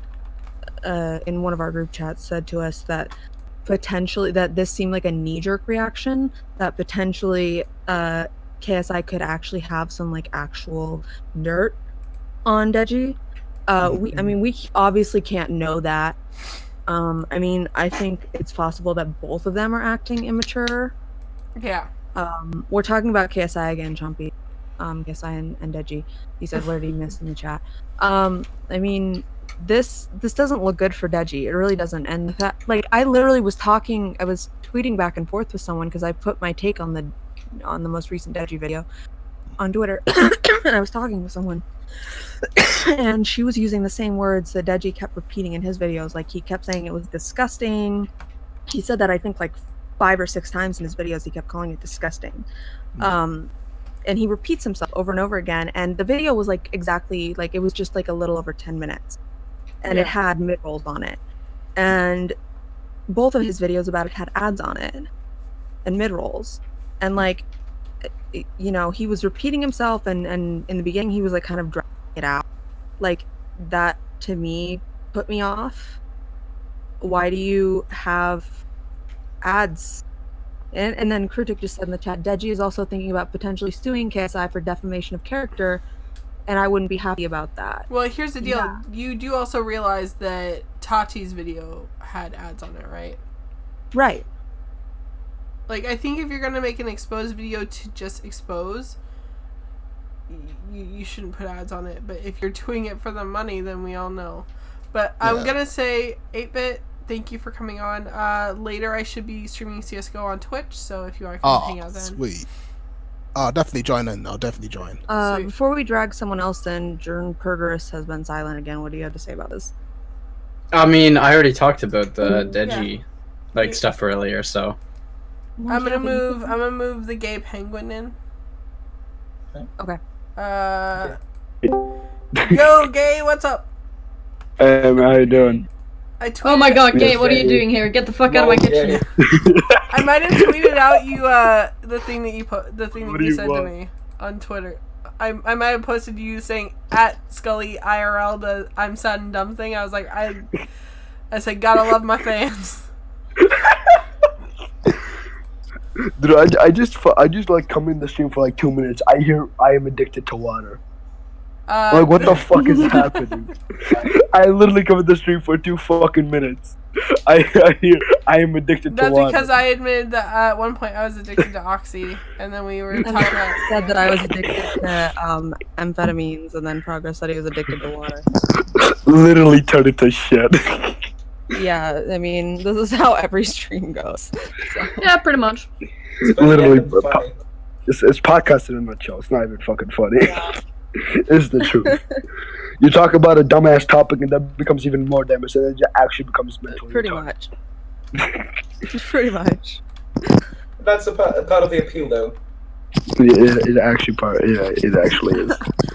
C: in one of our group chats, said to us that potentially that this seemed like a knee-jerk reaction, that potentially KSI could actually have some like actual dirt on Deji. We obviously can't know that. I think it's possible that both of them are acting immature.
A: Yeah.
C: We're talking about KSI again, Chompy. KSI and Deji. He said, "What did he miss in the chat?" This doesn't look good for Deji. It really doesn't. And the fact, I literally was tweeting back and forth with someone because I put my take on the most recent Deji video on Twitter, and I was talking with someone, and she was using the same words that Deji kept repeating in his videos. Like, he kept saying it was disgusting. He said that I think 5 or 6 times in his videos. He kept calling it disgusting. And he repeats himself over and over again. And the video was exactly it was just a little over 10 minutes. And it had mid-rolls on it. And both of his videos about it had ads on it. And mid-rolls. And he was repeating himself, and in the beginning he was kind of dragging it out. That to me put me off. Why do you have ads? And then Krutik just said in the chat, Deji is also thinking about potentially suing KSI for defamation of character, and I wouldn't be happy about that.
A: Well, here's the deal. Yeah. You do also realize that Tati's video had ads on it, right?
C: Right.
A: I think if you're going to make an expose video to just expose, you shouldn't put ads on it. But if you're doing it for the money, then we all know. But yeah. I'm going to say, 8-Bit, thank you for coming on. Later, I should be streaming CSGO on Twitch, so if you want to come hang out then.
J: Sweet. I'll definitely join in.
C: Before we drag someone else in, Jern Pergurus has been silent again. What do you have to say about this?
D: I already talked about the Deji stuff earlier, so...
A: I'm gonna move the gay penguin in.
C: Okay.
A: Yo, gay, what's up?
K: How you doing?
B: Oh my god, gay, what are you doing here? Get the fuck out of my kitchen.
A: I might have tweeted out you the thing that you said to me on Twitter. I might have posted you saying @Scully IRL the I'm sad and dumb thing. I was I said gotta love my fans.
K: Dude, I just come in the stream for 2 minutes. I hear I am addicted to water. What the fuck is happening? I literally come in the stream for 2 fucking minutes. I hear I am addicted to water.
A: That's because I admitted that at one point I was addicted to Oxy, and then we were talking about...
C: said that I was addicted to amphetamines, and then Progress said he was addicted to water.
K: Literally turned into shit.
C: Yeah, this is how every stream goes. So.
B: Yeah, pretty much.
K: Literally, it's podcasting in a nutshell. It's not even fucking funny. Yeah. It's the truth. You talk about a dumbass topic and that becomes even more damage, and it actually becomes mentally
C: Pretty much. Pretty much.
F: That's a part of the appeal, though.
K: Yeah, it actually is.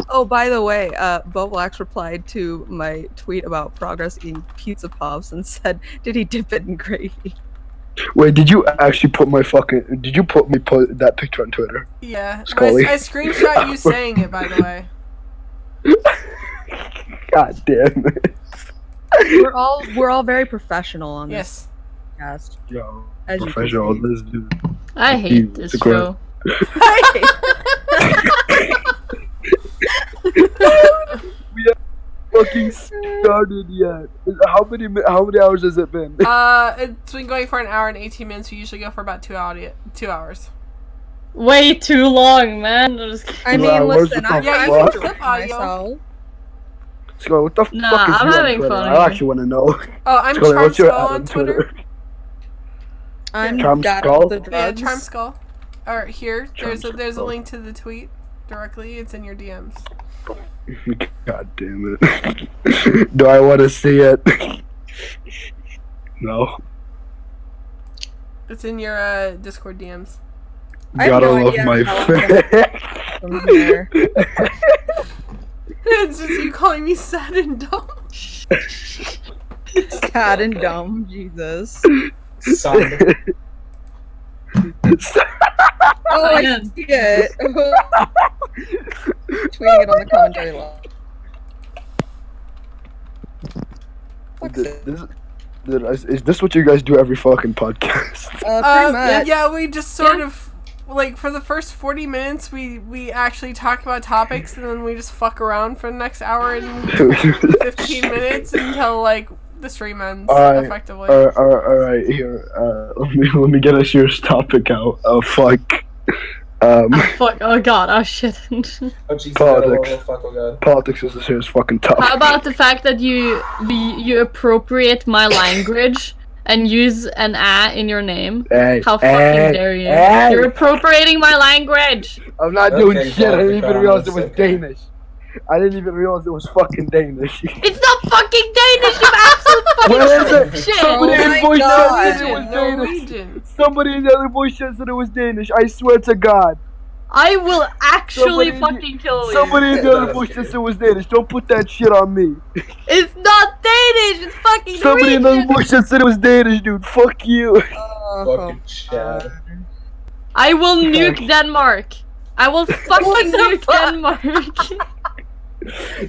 C: Oh, by the way, Boblax replied to my tweet about Progress eating pizza puffs and said, "Did he dip it in gravy?"
K: Wait, did you actually put that picture on Twitter?
A: Yeah, I screenshot you saying it, by the way.
K: God damn it!
C: We're all very professional on this.
A: Yes.
K: Yo, professional. This dude.
B: I hate this show.
K: We haven't fucking started yet. How many hours has it been?
A: It's been going for 1 hour and 18 minutes. We usually go for about 2 hours.
B: Way too long, man.
C: Listen, I'm
A: you can clip audio.
K: Scully, what the fuck is
B: I'm having fun.
K: I actually want to know.
A: Oh, I'm
K: Scully,
A: Charm Skull on Twitter.
C: I'm
K: Charm Skull?
A: Yeah, Charm Skull. Alright, here. There's a link to the tweet directly. It's in your DMs.
K: God damn it. Do I want to see it? No.
A: It's in your Discord DMs.
K: Gotta love my face.
A: It's just you calling me sad and dumb.
C: Sad and dumb, Jesus. Oh, I see it. Tweeting it on the commentary log.
K: Is this what you guys do every fucking podcast?
C: Pretty much.
A: Yeah, we just sort of like for the first 40 minutes we actually talk about topics, and then we just fuck around for the next hour and 15 minutes until like the stream ends. Effectively.
K: Alright, here. Let me get a serious topic out. Fuck.
B: Fuck. Oh god. Oh shit.
F: Oh Jesus.
K: Politics.
F: Oh, fuck, oh god.
K: Politics is a serious fucking topic.
B: How about the fact that you appropriate my language and use an "a" in your name?
K: Hey,
B: How fucking dare you?
K: hey.
B: You're appropriating my language.
K: I'm not doing
F: Okay,
K: shit. I didn't even
F: fine,
K: realize it was
F: okay.
K: Danish. I didn't even realize it was fucking Danish.
B: It's not fucking Danish, you absolute
K: What is
B: fucking
K: it?
B: shit.
K: Somebody in
C: my
K: voice
C: God.
K: said it was Danish.
A: Norwegian.
K: Somebody in the other voice said that it was Danish. I swear to God.
B: I will actually
K: Somebody-
B: fucking kill you.
K: Somebody in the other voice said it was Danish. Don't put that shit on me.
B: It's not Danish. It's fucking
K: Somebody in the other
B: Norwegian.
K: voice said it was Danish, dude. Fuck you.
F: Fucking Chad.
B: I will nuke Denmark. I will fucking nuke Denmark.
K: I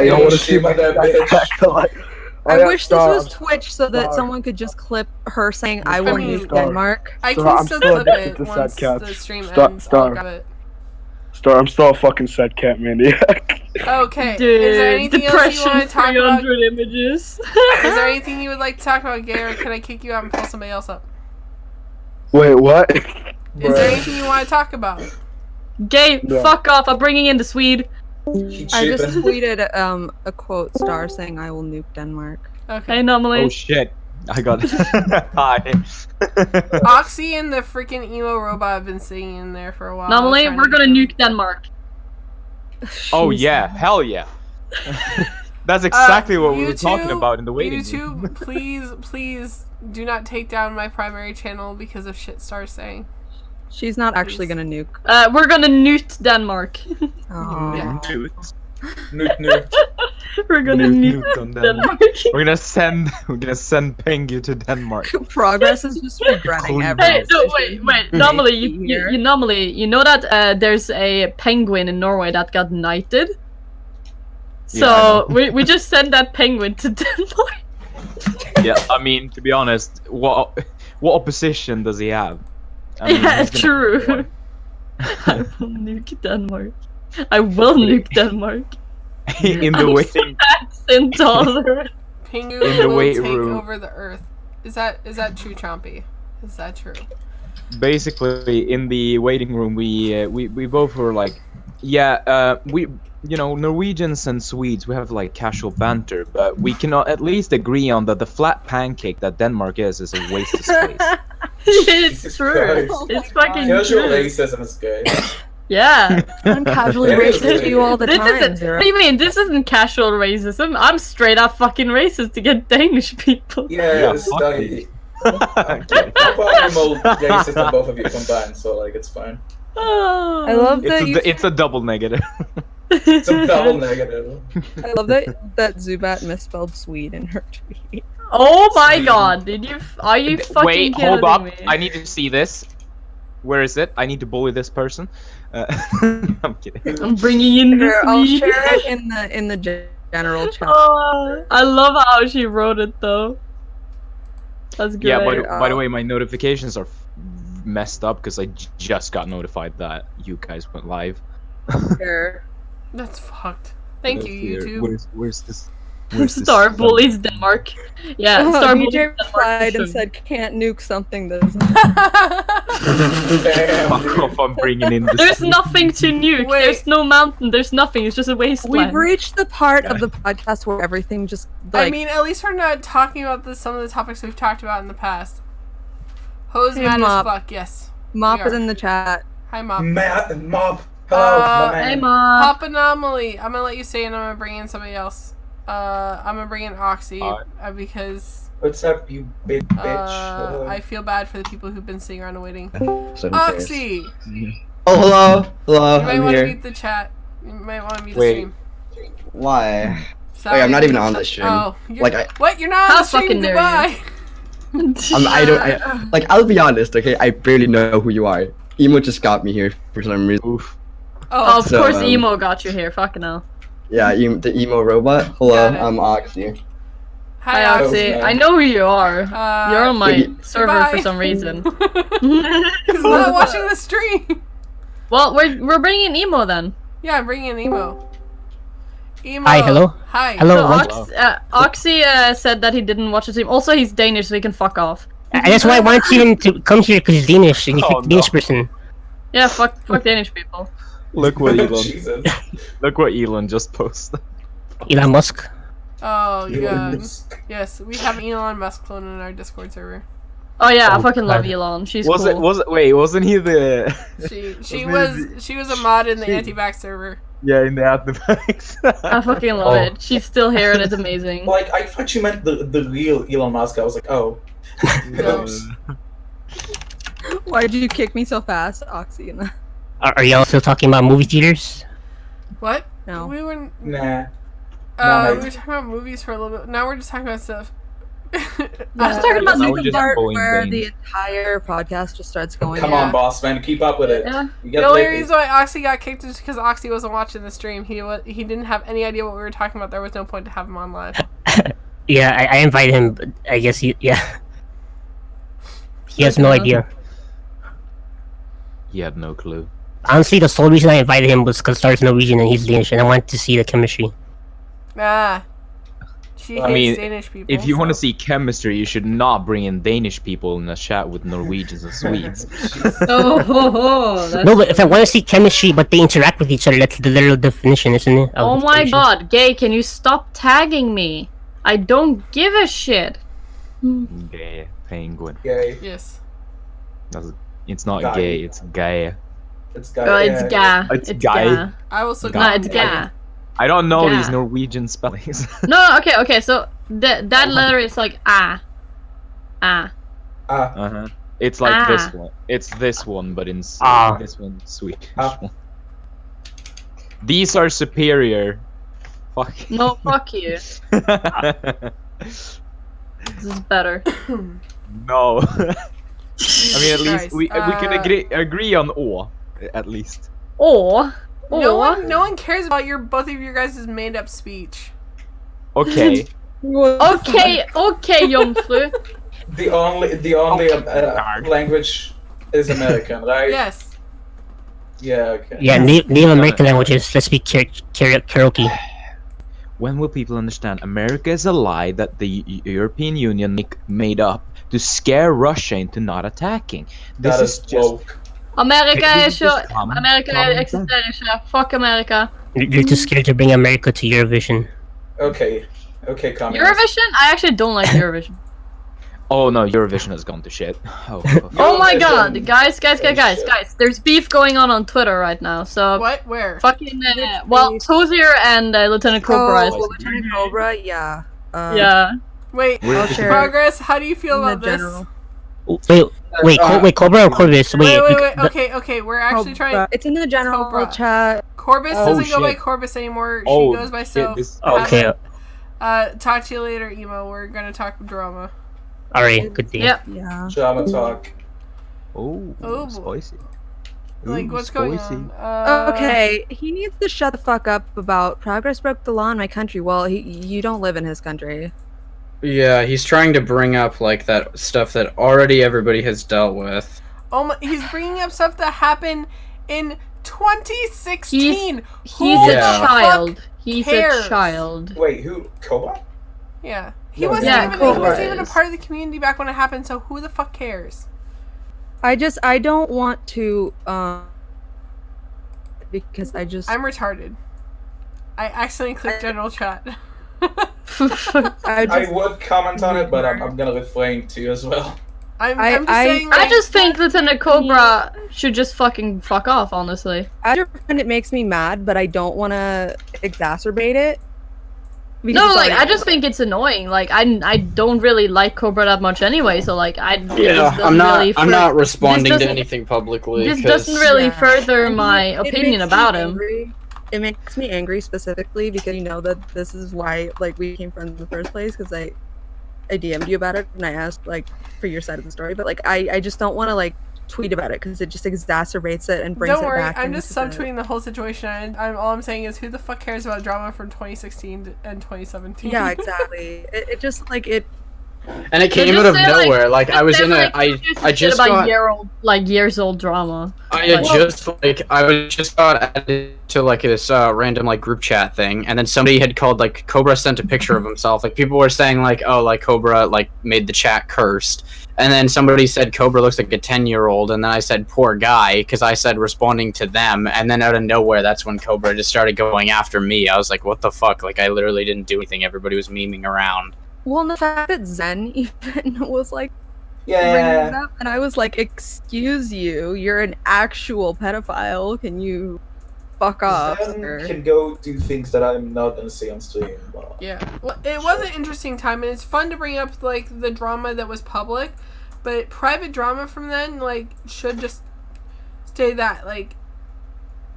K: don't want to see my
F: that
K: dad
F: bitch.
K: back to life.
C: I
K: yeah,
C: wish
K: Star,
C: this was Twitch so that
K: Star.
C: someone could just clip her saying "I will
A: mean,
C: nuke
K: Star.
C: Denmark."
A: I
K: So
A: can
K: I'm
A: still
K: still
A: clip
K: addicted
A: it
K: to
A: once
K: sad
A: the
K: cats.
A: stream
K: Star-
A: ends.
K: Star.
A: I'll grab it.
K: Star, I'm still a fucking sad cat maniac.
A: Okay.
B: Dude,
A: is there anything else you
B: depression
A: want to talk about?
B: 300 images.
A: Is there anything you would like to talk about, Gay, or can I kick you out and pull somebody else up?
K: Wait, what?
A: Is there anything you want to talk about?
B: Gay,
K: No.
B: fuck off. I'm bringing in the Swede.
F: He
C: I just
F: cheaping.
C: tweeted a quote Star saying "I will nuke Denmark."
A: Okay.
B: Hey, Anomaly.
L: Oh shit. I got Hi.
A: Oxy and the freaking emo robot have been sitting in there for a while.
B: Anomaly,
A: trying
B: we're
A: to
B: gonna
A: get
B: nuke Denmark.
L: Oh yeah, hell yeah. That's exactly what we were
A: YouTube,
L: talking about in the waiting
A: YouTube,
L: room.
A: please do not take down my primary channel because of shit Star's saying.
C: She's not actually gonna nuke.
B: We're gonna nuke Denmark.
C: Aw.
A: Yeah.
L: Dude.
F: Nuke.
B: We're gonna
L: Nuke
B: nuke
L: on
B: Denmark.
L: We're gonna send Pengu to Denmark.
C: Progress is just regretting
L: Hey,
C: every
B: Hey, no,
C: decision
B: wait.
C: they
B: Normally,
C: make here.
B: you normally, you know that there's a penguin in Norway that got knighted.
L: Yeah, I
B: So we just send that penguin to Denmark.
L: Yeah, I mean, to be honest, what opposition does he have? I mean,
B: Yeah,
L: he's gonna-
B: true. I will nuke Denmark. I will nuke Denmark.
L: in the
B: I'm
L: waiting.
B: That's intolerant.
A: Pingu
L: In the
A: will
L: weight
A: take
L: room.
A: over the earth. Is that true, Chompy? Is that true?
L: Basically, in the waiting room, we both were like, yeah, we. You know, Norwegians and Swedes, we have like casual banter, but we can at least agree on that the flat pancake that Denmark is a waste of space.
B: It's
F: Jesus
B: true.
F: Christ.
B: It's fucking
F: Casual
B: true.
F: racism is good.
B: Yeah.
C: I'm casually
F: It is
C: racist
F: really
C: to you all the
B: This
C: time.
B: isn't.
C: Zero.
B: What do you mean? This isn't casual racism. I'm straight up fucking racist to get Danish people.
F: Yeah,
L: fuck
F: study.
L: Okay.
F: I'm probably more racist than both of you combined, so like it's fine.
B: Oh.
C: I love that you.
L: It's a double negative.
F: It's a double negative.
C: I love that Zubat misspelled Swede in her tweet.
B: Oh my god! Are you fucking
L: Wait,
B: kidding
L: hold up.
B: me?
L: I need to see this. Where is it? I need to bully this person. I'm kidding.
B: I'm bringing in the
C: Here, I'll
B: Swede.
C: share it in the general chat.
B: Oh, I love how she wrote it though. That's great.
L: Yeah, by the way, my notifications are messed up because I just got notified that you guys went live.
C: Here.
A: That's fucked. Thank you, YouTube.
L: Where's this?
B: Star bullies Denmark. Yeah, Star bullies
C: BJ
B: Denmark.
C: replied
B: for
C: and
B: sure.
C: said, "Can't nuke something that
L: Fuck off! I'm bringing in.
B: There's nothing to nuke.
A: Wait.
B: There's no mountain. There's nothing. It's just a wasteland.
C: We've reached the part of the podcast where everything just like
A: I mean, at least we're not talking about some of the topics we've talked about in the past. Hose
C: Hey,
A: mad as
C: Mop.
A: fuck, yes.
C: Mop
A: we
C: is
A: are.
C: in the chat.
A: Hi, Mop.
F: Mob. Hello, my man.
B: Hey, Mom.
A: Pop Anomaly. I'm gonna let you say it and I'm gonna bring in somebody else. I'm gonna bring in Oxy because
F: What's up, you big bitch?
A: I feel bad for the people who've been sitting around and waiting.
M: So who cares?
A: Oxy!
M: Oh, hello. Hello,
A: You might
M: I'm
A: want to
M: here.
A: mute the chat. You might want to mute the
M: Wait.
A: stream.
M: Why?
A: Sorry.
M: I'm not even on the stream.
A: Oh, you're,
M: Like,
A: what? You're not
B: How
A: on the stream?
B: fucking dare
A: Goodbye.
M: like, I'll be honest, okay? I barely know who you are. Emo just got me here for some reason.
L: Oof.
B: Oh, of
M: So,
B: course, emo got you here. Fucking hell.
M: Yeah, the emo robot. Hello,
A: Got it.
M: I'm Oxy.
B: Hi,
A: Oxy.
B: Oxy. I know who you are. You're on my server
A: goodbye.
B: for some reason.
A: He's not watching the stream.
B: Well, we're bringing Emo then.
A: Yeah, I'm bringing in Emo. Emo.
N: Hi, hello.
A: Hi.
N: Hello.
B: So
N: what-
B: Oxy said that he didn't watch the stream. Also, he's Danish, so he can fuck off.
N: That's why I wanted him to come here because he's Danish and he's a Danish person.
B: Yeah, fuck Danish people.
L: Look what Elon.
F: Jesus.
L: Look what Elon just posted.
N: Elon Musk.
A: Oh, yeah. Yes, we have Elon Musk clone in our Discord server.
B: Oh yeah, I
L: Oh,
B: fucking love
L: God.
B: Elon. She's
L: Was
B: cool.
L: wasn't he the
A: She was a mod in the anti-vax server.
L: Yeah, in the Athletics.
B: I fucking love it. She's still here and it's amazing.
F: Like, I thought you meant the real Elon Musk. I was like, oh. Oops.
C: Why did you kick me so fast, Oxy?
N: Are y'all still talking about movie theaters?
A: What?
C: No.
A: We were.
F: Nah.
A: We were talking about movies for a little bit. Now we're just talking about stuff.
C: I was talking about
L: Now we're
C: the
L: just
C: part
L: going
C: where
L: vain.
C: the entire podcast just starts going.
F: Come on, boss man, keep up with it.
B: Yeah.
F: You
A: The
F: get
A: only
F: lippy.
A: reason why Oxy got kicked is because Oxy wasn't watching the stream. He didn't have any idea what we were talking about. There was no point to have him on live.
N: Yeah, I invited him, but I guess he has no idea.
L: He had no clue.
N: Honestly, the sole reason I invited him was because Star's Norwegian and he's Danish, and I wanted to see the chemistry.
A: Ah. She hates
L: I mean,
A: Danish people.
L: if you want to
A: so-
L: see chemistry, you should not bring in Danish people in a chat with Norwegians and Swedes.
B: That's
N: No, but if I want to see chemistry, but they interact with each other, that's the literal definition, isn't it?
B: Oh
N: of
B: my
N: chemistry.
B: god, Gay, can you stop tagging me? I don't give a shit.
L: Gay penguin.
F: Gay.
A: Yes.
L: It's not
F: Guy.
L: gay, it's gay.
F: It's
B: Oh, it's ga.
L: It's guy.
B: ga.
A: I will still
L: Guy.
B: No, it's ga.
L: I don't know
B: Yeah.
L: these Norwegian spellings.
B: No, okay, so that letter is like ah. Ah.
L: Uh-huh. It's like
B: Ah.
L: this one. It's this one, but in
N: Ah.
L: this one Swedish. These are superior. Fuck.
B: No, fuck you. This is better.
L: No. I mean, at least
A: Christ.
L: we can agree on O, at least.
B: Or
A: No one cares about both of your guys' made up speech.
L: Okay.
B: Okay, Jomfru.
F: The only language is American, right?
A: Yes.
F: Yeah. Okay.
N: Yeah, Native American languages. Let's speak karaoke.
L: When will people understand America is a lie that the European Union made up to scare Russia into not attacking? This
F: That
L: is
F: is
L: just
F: woke.
B: Amerika
L: This
B: är
L: is just common-
B: Amerika
L: common
B: existerar inte. Fuck America.
N: You're too scared to bring America to Eurovision.
F: Okay. Okay, communist.
B: Eurovision? I actually don't like Eurovision.
L: Oh no, Eurovision has gone to shit. Oh,
B: Oh my god,
F: Eurovision
B: guys,
F: is shit.
B: there's beef going on Twitter right now, so...
A: What? Where?
B: Fucking, well, Tozier and Lieutenant Cobra.
C: Oh, Lieutenant Cobra, yeah.
B: Yeah.
A: Wait,
N: I'll share it.
A: Progress, how do you feel
C: In the
A: about this?
C: general.
N: Wait, Cobra or Corvus?
A: Wait, okay, we're actually trying...
C: It's in the general
A: Cobra.
C: chat.
A: Corbus
L: Oh,
A: doesn't go by
L: shit.
A: Corbus anymore,
L: Oh,
A: she goes by
L: shit,
A: Soph.
L: this-
N: Okay,
A: Talk to you later, Emo, we're gonna talk drama.
N: alright, good day.
B: Yep.
C: Yeah.
F: Drama talk.
L: Oh,
A: Oh, boy.
L: spicy.
A: Like,
L: Ooh,
A: what's going
L: spicy.
A: on?
C: Okay, he needs to shut the fuck up about progress broke the law in my country. Well, you don't live in his country.
D: Yeah, he's trying to bring up like that stuff that already everybody has dealt with.
A: Oh my, he's bringing up stuff that happened in 2016.
B: He's
A: Who
B: a
A: the
B: child.
A: fuck
B: He's
A: cares?
B: a child.
F: Wait, who? Cobra?
A: Yeah. He
F: No,
A: wasn't
B: yeah,
A: even
B: Cobra
A: he wasn't even a
B: is.
A: part of the community back when it happened, so who the fuck cares?
C: I don't want to because
A: I'm retarded. I accidentally clicked general chat.
F: I would comment on it, but I'm gonna refrain to as well.
A: I'm just saying.
B: I
A: like,
B: just think Lieutenant Cobra should just fucking fuck off, honestly.
C: I understand it makes me mad, but I don't want to exacerbate it.
B: No,
C: Because,
B: like I just think it's annoying. Like I don't really like Cobra that much anyway, so like
D: Yeah, I'm not responding to anything publicly.
B: This
D: 'cause-
B: doesn't really
C: Yeah.
B: further my
C: It
B: opinion
C: makes
B: about
C: me
B: him.
C: angry. It makes me angry specifically because you know that this is why like we became friends in the first place because I DM'd you about it and I asked like for your side of the story, but like I just don't want to like tweet about it because it just exacerbates it and brings
A: Don't worry,
C: it back.
A: I'm just
C: into the-
A: subtweeting the whole situation. All I'm saying is, who the fuck cares about drama from 2016 and 2017?
C: Yeah, exactly. It just like it.
D: And it came out of nowhere. Like I was in a, I just got
B: years old drama.
D: I had I was just got added to like this random like group chat thing, and then somebody had called like Cobra sent a picture of himself. Like people were saying like, oh, like Cobra like made the chat cursed, and then somebody said Cobra looks like a 10-year-old, and then I said poor guy because I said responding to them, and then out of nowhere that's when Cobra just started going after me. I was like, what the fuck? Like I literally didn't do anything. Everybody was memeing around.
C: Well, and the fact that Zen even was like,
F: Yeah.
C: bringing it up, and I was like, excuse you, you're an actual pedophile. Can you fuck off?
F: Zen
C: sir?"
F: can go do things that I'm not gonna say on stream. But...
A: Yeah. Well, it was an interesting time, and it's fun to bring up like the drama that was public, but private drama from then like should just stay that. Like,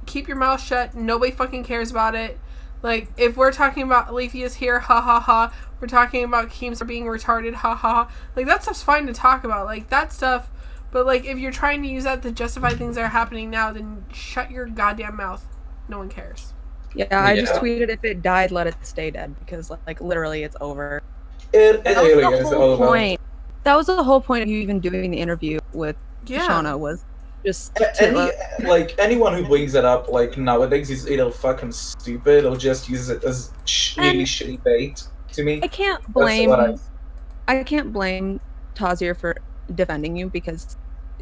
A: keep your mouth shut. Nobody fucking cares about it. Like, if we're talking about Leafy is here, ha ha ha. We're talking about Keems being retarded, ha ha ha. Like, that stuff's fine to talk about. Like, that stuff. But, like, if you're trying to use that to justify things that are happening now, then shut your goddamn mouth. No one cares.
C: Yeah, I just tweeted if it died, let it stay dead, because like literally it's over.
F: It
C: That was
F: really
C: the
F: is
C: whole
F: over.
C: point. That was the whole point of you even doing the interview with Shauna was just to,
F: Like anyone who brings it up, like nowadays, is either fucking stupid or just uses it as really shitty bait. To me,
C: I can't
F: That's
C: blame
F: what
C: I can't blame Tazier for defending you because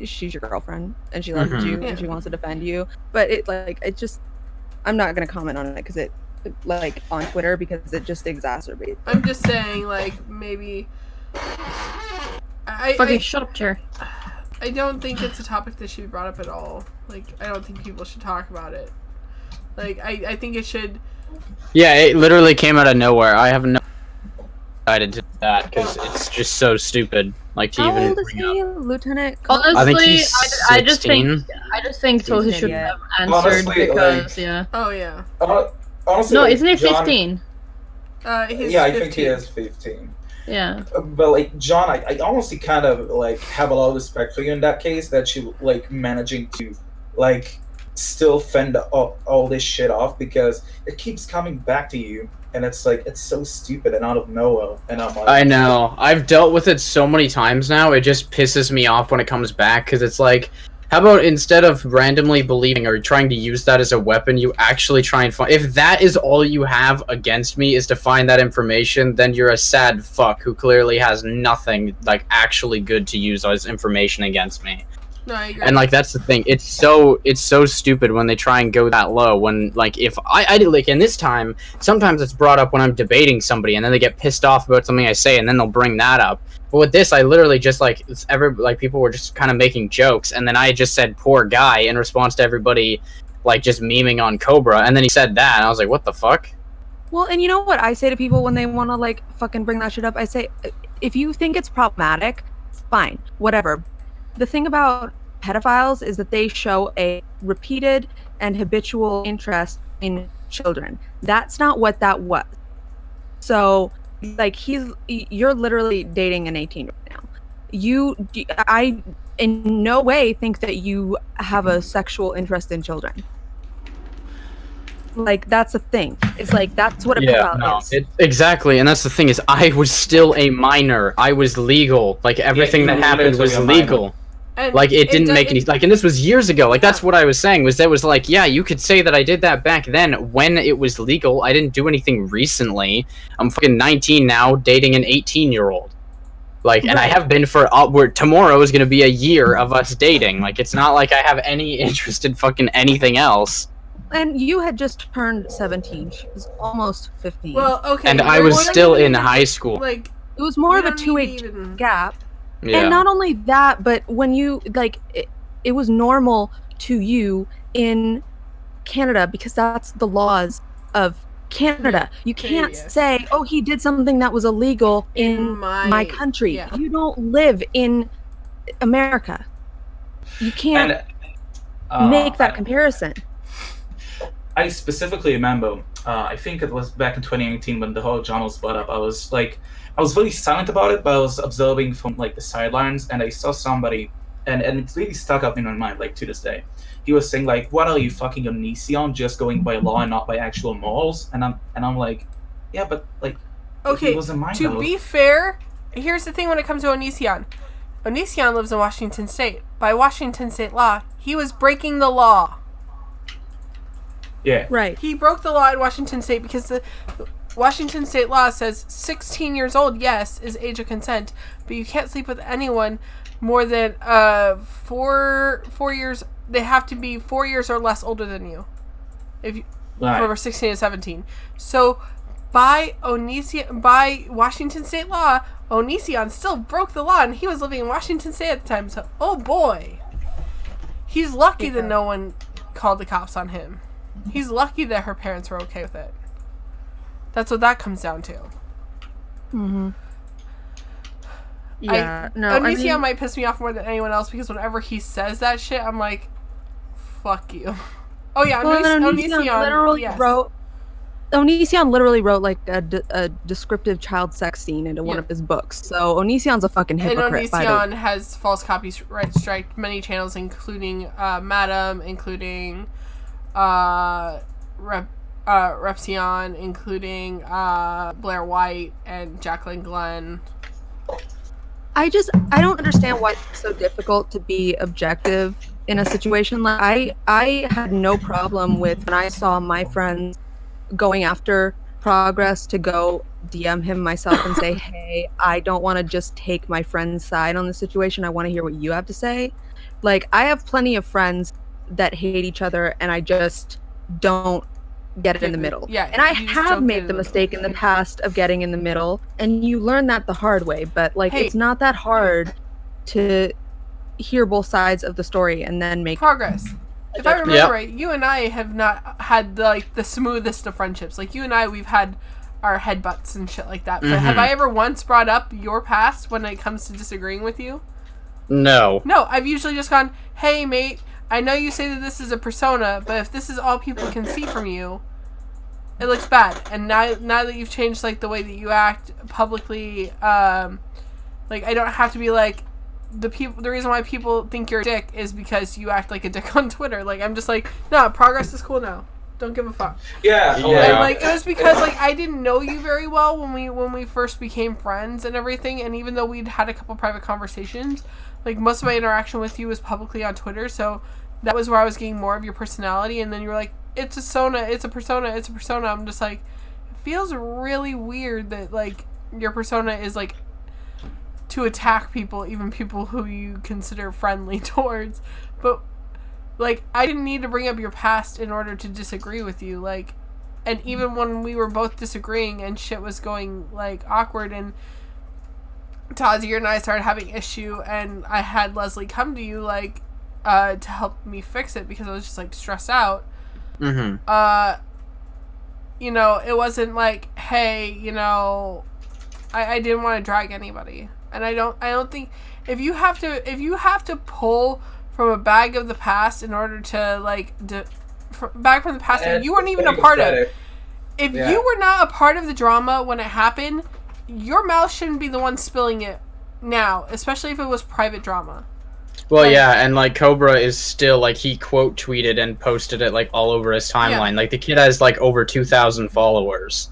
C: she's your girlfriend and she loves
D: Mhm.
C: you
A: Yeah.
C: and she wants to defend you. But it just I'm not gonna comment on it because it like on Twitter because it just exacerbates.
A: I'm just saying, like, maybe.
B: Fucking shut up, chair.
A: I don't think it's a topic that should be brought up at all. Like, I don't think people should talk about it. Like, I think it should.
D: Yeah, it literally came out of nowhere. I have no decided to do that because it's just so stupid. Like to
C: How
D: even
C: old is
D: bring
C: he,
D: up.
C: Lieutenant?
B: Honestly,
D: I think he's
B: I just think
D: 16.
B: Tozy
C: He's an
B: should
C: idiot.
B: have answered
F: Honestly,
B: because
F: like-
B: yeah.
A: Oh, yeah.
F: Honestly,
B: No,
F: like,
B: isn't he
F: John-
B: 15?
A: He's
F: Yeah, I
A: 15.
F: think he is 15.
B: Yeah.
F: But like John, I honestly kind of like have a lot of respect for you in that case that you like managing to like still fend all this shit off because it keeps coming back to you and it's like it's so stupid and out of nowhere and I'm like
D: I know. I've dealt with it so many times now. It just pisses me off when it comes back because it's like, how about instead of randomly believing or trying to use that as a weapon, you actually try and find. If that is all you have against me is to find that information, then you're a sad fuck who clearly has nothing like actually good to use as information against me.
A: No, I agree.
D: And like that's the thing. It's so stupid when they try and go that low. When like if I like in this time, sometimes it's brought up when I'm debating somebody, and then they get pissed off about something I say, and then they'll bring that up. But with this, I literally just like people were just kind of making jokes, and then I just said "poor guy" in response to everybody like just memeing on Cobra, and then he said that, and I was like, what the fuck?
C: Well, and you know what I say to people when they want to like fucking bring that shit up? I say, if you think it's problematic, fine, whatever. The thing about pedophiles is that they show a repeated and habitual interest in children. That's not what that was. So, like, you're literally dating an 18 right now. I in no way think that you have a sexual interest in children. Like, that's a thing. It's like, that's what a pedophile is.
D: Exactly, and that's the thing is, I was still a minor. I was legal. Like everything that happened was legal.
A: And
D: Like it didn't
A: does-
D: make any like, and this was years ago. Like that's what I was saying was that was like, yeah, you could say that I did that back then when it was legal. I didn't do anything recently. I'm fucking 19 now, dating an 18-year-old. Like, and I have been for tomorrow is gonna be a year of us dating. Like, it's not like I have any interest in fucking anything else.
C: And you had just turned 17. She was almost 15.
A: Well, okay.
D: And I was still in high school.
A: Like,
C: it was more
A: we
C: of a
A: don't need
C: 2-age
A: to even-
C: gap.
D: Yeah.
C: And not only that, but when you like it was normal to you in Canada because that's the laws of Canada. You can't say, "Oh, he did something that was illegal in my country."
A: yeah.
C: You don't live in America. You can't make that comparison.
F: I specifically remember, I think it was back in 2018 when the whole John was brought up. I was really silent about it, but I was observing from like the sidelines, and I saw somebody and it's really stuck up in my mind, like, to this day. He was saying, like, what are you, fucking Onision, just going by law and not by actual morals? And I'm like, yeah, but, like,
A: Okay,
F: he was a mind
A: to be fair, here's the thing when it comes to Onision. Onision lives in Washington State. By Washington State law, he was breaking the law.
F: Yeah.
C: Right.
A: He broke the law in Washington State because the Washington State law says 16 years old, yes, is age of consent, but you can't sleep with anyone more than 4 years. They have to be 4 years or less older than you. If you for 16 to 17. So by Washington State law, Onision still broke the law, and he was living in Washington State at the time. So, oh boy, he's lucky that no one called the cops on him. He's lucky that her parents were okay with it. That's what that comes down to.
C: Mm-hmm. Yeah,
A: Onision might piss me off more than anyone else because whenever he says that shit, I'm like, fuck you. Oh yeah, Onision
C: literally
A: yes.
C: wrote. Onision literally wrote like a descriptive child sex scene into one of his books. So Onision's a fucking hypocrite.
A: And Onision has false copyright striked many channels, including Madam, including Repsion, including Blair White and Jacqueline Glenn.
C: I don't understand why it's so difficult to be objective in a situation like I had no problem with when I saw my friends going after Progress to go DM him myself and say, hey, I don't want to just take my friend's side on the situation. I want to hear what you have to say. Like, I have plenty of friends that hate each other, and I just don't get it in the middle.
A: Yeah,
C: and I have made the mistake in the past of getting in the middle, and you learn that the hard way. But, like, it's not that hard to hear both sides of the story and then make
A: Progress. If I remember right, you and I have not had the smoothest of friendships. Like, you and I, we've had our headbutts and shit like that. But have I ever once brought up your past when it comes to disagreeing with you?
D: No.
A: No, I've usually just gone, hey, mate, I know you say that this is a persona, but if this is all people can see from you, it looks bad. And now that you've changed, like, the way that you act publicly, like, I don't have to be like, the reason why people think you're a dick is because you act like a dick on Twitter. Like, I'm just like, no, Progress is cool now. Don't give a fuck.
F: Yeah.
A: And, like, it was because, like, I didn't know you very well when we first became friends and everything, and even though we'd had a couple private conversations, like, most of my interaction with you was publicly on Twitter, so that was where I was getting more of your personality, and then you were like, it's a persona. I'm just like, it feels really weird that, like, your persona is, like, to attack people, even people who you consider friendly towards. But, like, I didn't need to bring up your past in order to disagree with you. Like, and even when we were both disagreeing and shit was going, like, awkward, and Tazi and I started having issue, and I had Leslie come to you, like, to help me fix it because I was just, like, stressed out.
D: Mm-hmm.
A: You know, it wasn't like, hey, you know, I didn't want to drag anybody. And I don't think if you have to pull from a bag of the past in order to, like, bag from the past that you weren't even a part of. If you were not a part of the drama when it happened, your mouth shouldn't be the one spilling it now, especially if it was private drama.
D: Well, yeah, and, like, Cobra is still, like, he quote tweeted and posted it, like, all over his timeline. Like, the kid has, like, over 2,000 followers.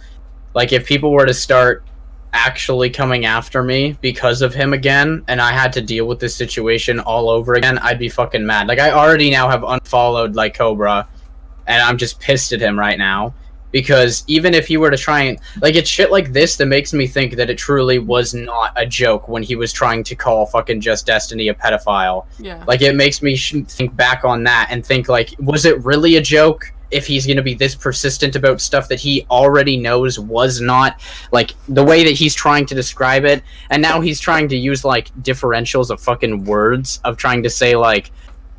D: Like, if people were to start actually coming after me because of him again, and I had to deal with this situation all over again, I'd be fucking mad. Like, I already now have unfollowed, like, Cobra, and I'm just pissed at him right now, because even if he were to try and, like, it's shit like this that makes me think that it truly was not a joke when he was trying to call fucking Just Destiny a pedophile.
A: Yeah.
D: Like, it makes me think back on that and think, like, was it really a joke? If he's going to be this persistent about stuff that he already knows was not, like, the way that he's trying to describe it, and now he's trying to use, like, differentials of fucking words, of trying to say, like,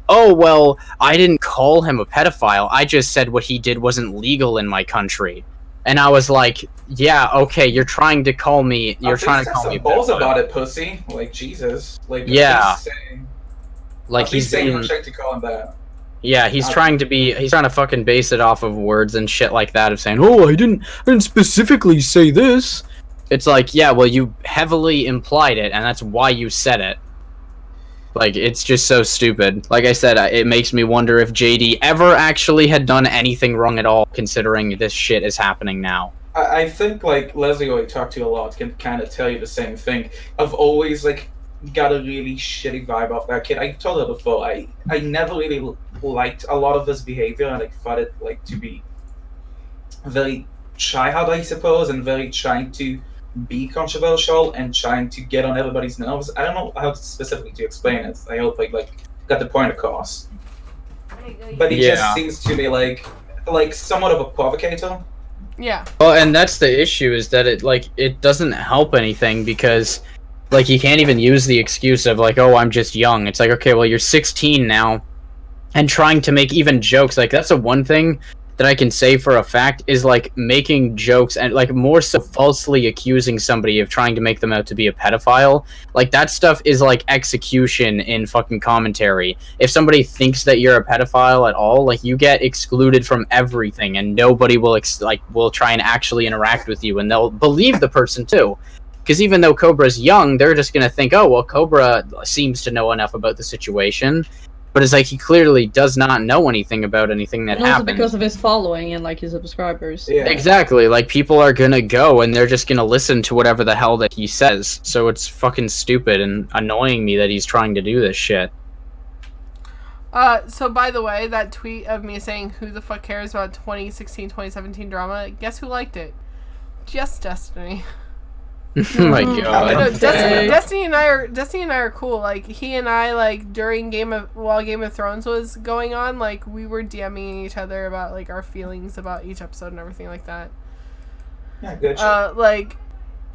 D: oh, well, I didn't call him a pedophile, I just said what he did wasn't legal in my country. And I was like, yeah, okay, you're trying to call me,
F: balls about it, pussy. Like, Jesus. Like,
D: yeah. Like,
F: he's saying
D: being...
F: to call him that.
D: Yeah, he's trying to fucking base it off of words and shit like that, of saying, oh, I didn't specifically say this. It's like, yeah, well, you heavily implied it, and that's why you said it. Like, it's just so stupid. Like I said, it makes me wonder if JD ever actually had done anything wrong at all, considering this shit is happening now.
F: I think, like, Leslie, who I talk to a lot, can kind of tell you the same thing. I've always, like, got a really shitty vibe off that kid. I told her before, I never really liked a lot of his behavior, and I thought it, like, to be very try-hard, I suppose, and very trying to be controversial and trying to get on everybody's nerves. I don't know how specifically to explain it. I hope I, like, got the point across. But he just seems to be, like somewhat of a provocator.
A: Yeah.
D: Well, and that's the issue, is that it doesn't help anything, because like you can't even use the excuse of like, oh, I'm just young. It's like, okay, well, you're 16 now, and trying to make even jokes, like that's the one thing that I can say for a fact is like making jokes and like more so falsely accusing somebody of trying to make them out to be a pedophile. Like that stuff is like execution in fucking commentary. If somebody thinks that you're a pedophile at all, like you get excluded from everything, and nobody will will try and actually interact with you, and they'll believe the person too. Because even though Cobra's young, they're just gonna think, oh well, Cobra seems to know enough about the situation. But it's like he clearly does not know anything about anything that
B: And also
D: happened.
B: because of his following and like his subscribers.
F: Yeah.
D: Exactly, like people are gonna go and they're just gonna listen to whatever the hell that he says. So it's fucking stupid and annoying me that he's trying to do this shit.
A: So by the way, that tweet of me saying who the fuck cares about 2016-2017 drama, guess who liked it? Just Destiny.
D: Oh my god.
A: No, Destiny and I are cool. Like he and I, like while Game of Thrones was going on, like we were DMing each other about like our feelings about each episode and everything like that.
F: Yeah, good.
A: Like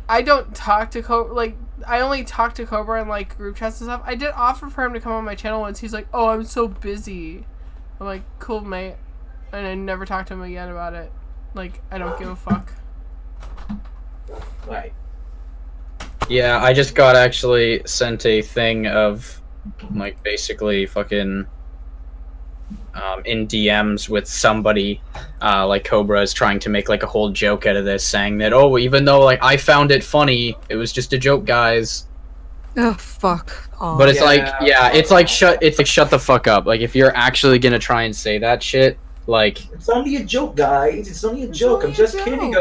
A: I don't talk to Cobra. Like I only talk to Cobra in like group chats and stuff. I did offer for him to come on my channel once. He's like, "Oh, I'm so busy." I'm like, "Cool, mate," and I never talked to him again about it. Like I don't give a fuck.
F: Right.
D: Yeah, I just got actually sent a thing of, like, basically fucking, in DMs with somebody, like Cobra is trying to make, like, a whole joke out of this, saying that, oh, even though, like, I found it funny, it was just a joke, guys.
C: Oh, fuck. Oh.
D: But it's it's like, shut the fuck up. Like, if you're actually gonna try and say that shit, like...
F: It's only a joke, guys. It's only a joke. I'm just kidding.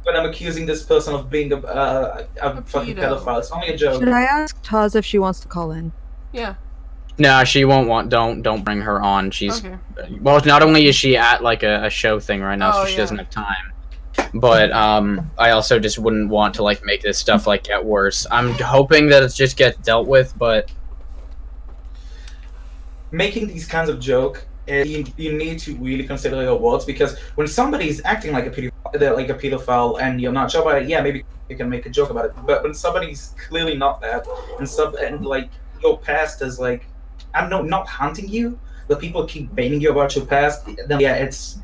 F: When I'm accusing this person of being a fucking pedophile. It's only a joke.
C: Should I ask Taz if she wants to call in?
A: Yeah.
D: Nah, she won't want. Don't bring her on. She's
A: okay.
D: Well. Not only is she at like a show thing right now, so she
A: yeah.
D: doesn't have time. But I also just wouldn't want to like make this stuff like get worse. I'm hoping that it just gets dealt with, but
F: making these kinds of joke, you need to really consider your words, because when somebody's acting like a pedophile and you're not sure about it, yeah, maybe you can make a joke about it. But when somebody's clearly not that, and like your past is like, I don't know, not hunting you, but people keep baiting you about your past, then yeah, it's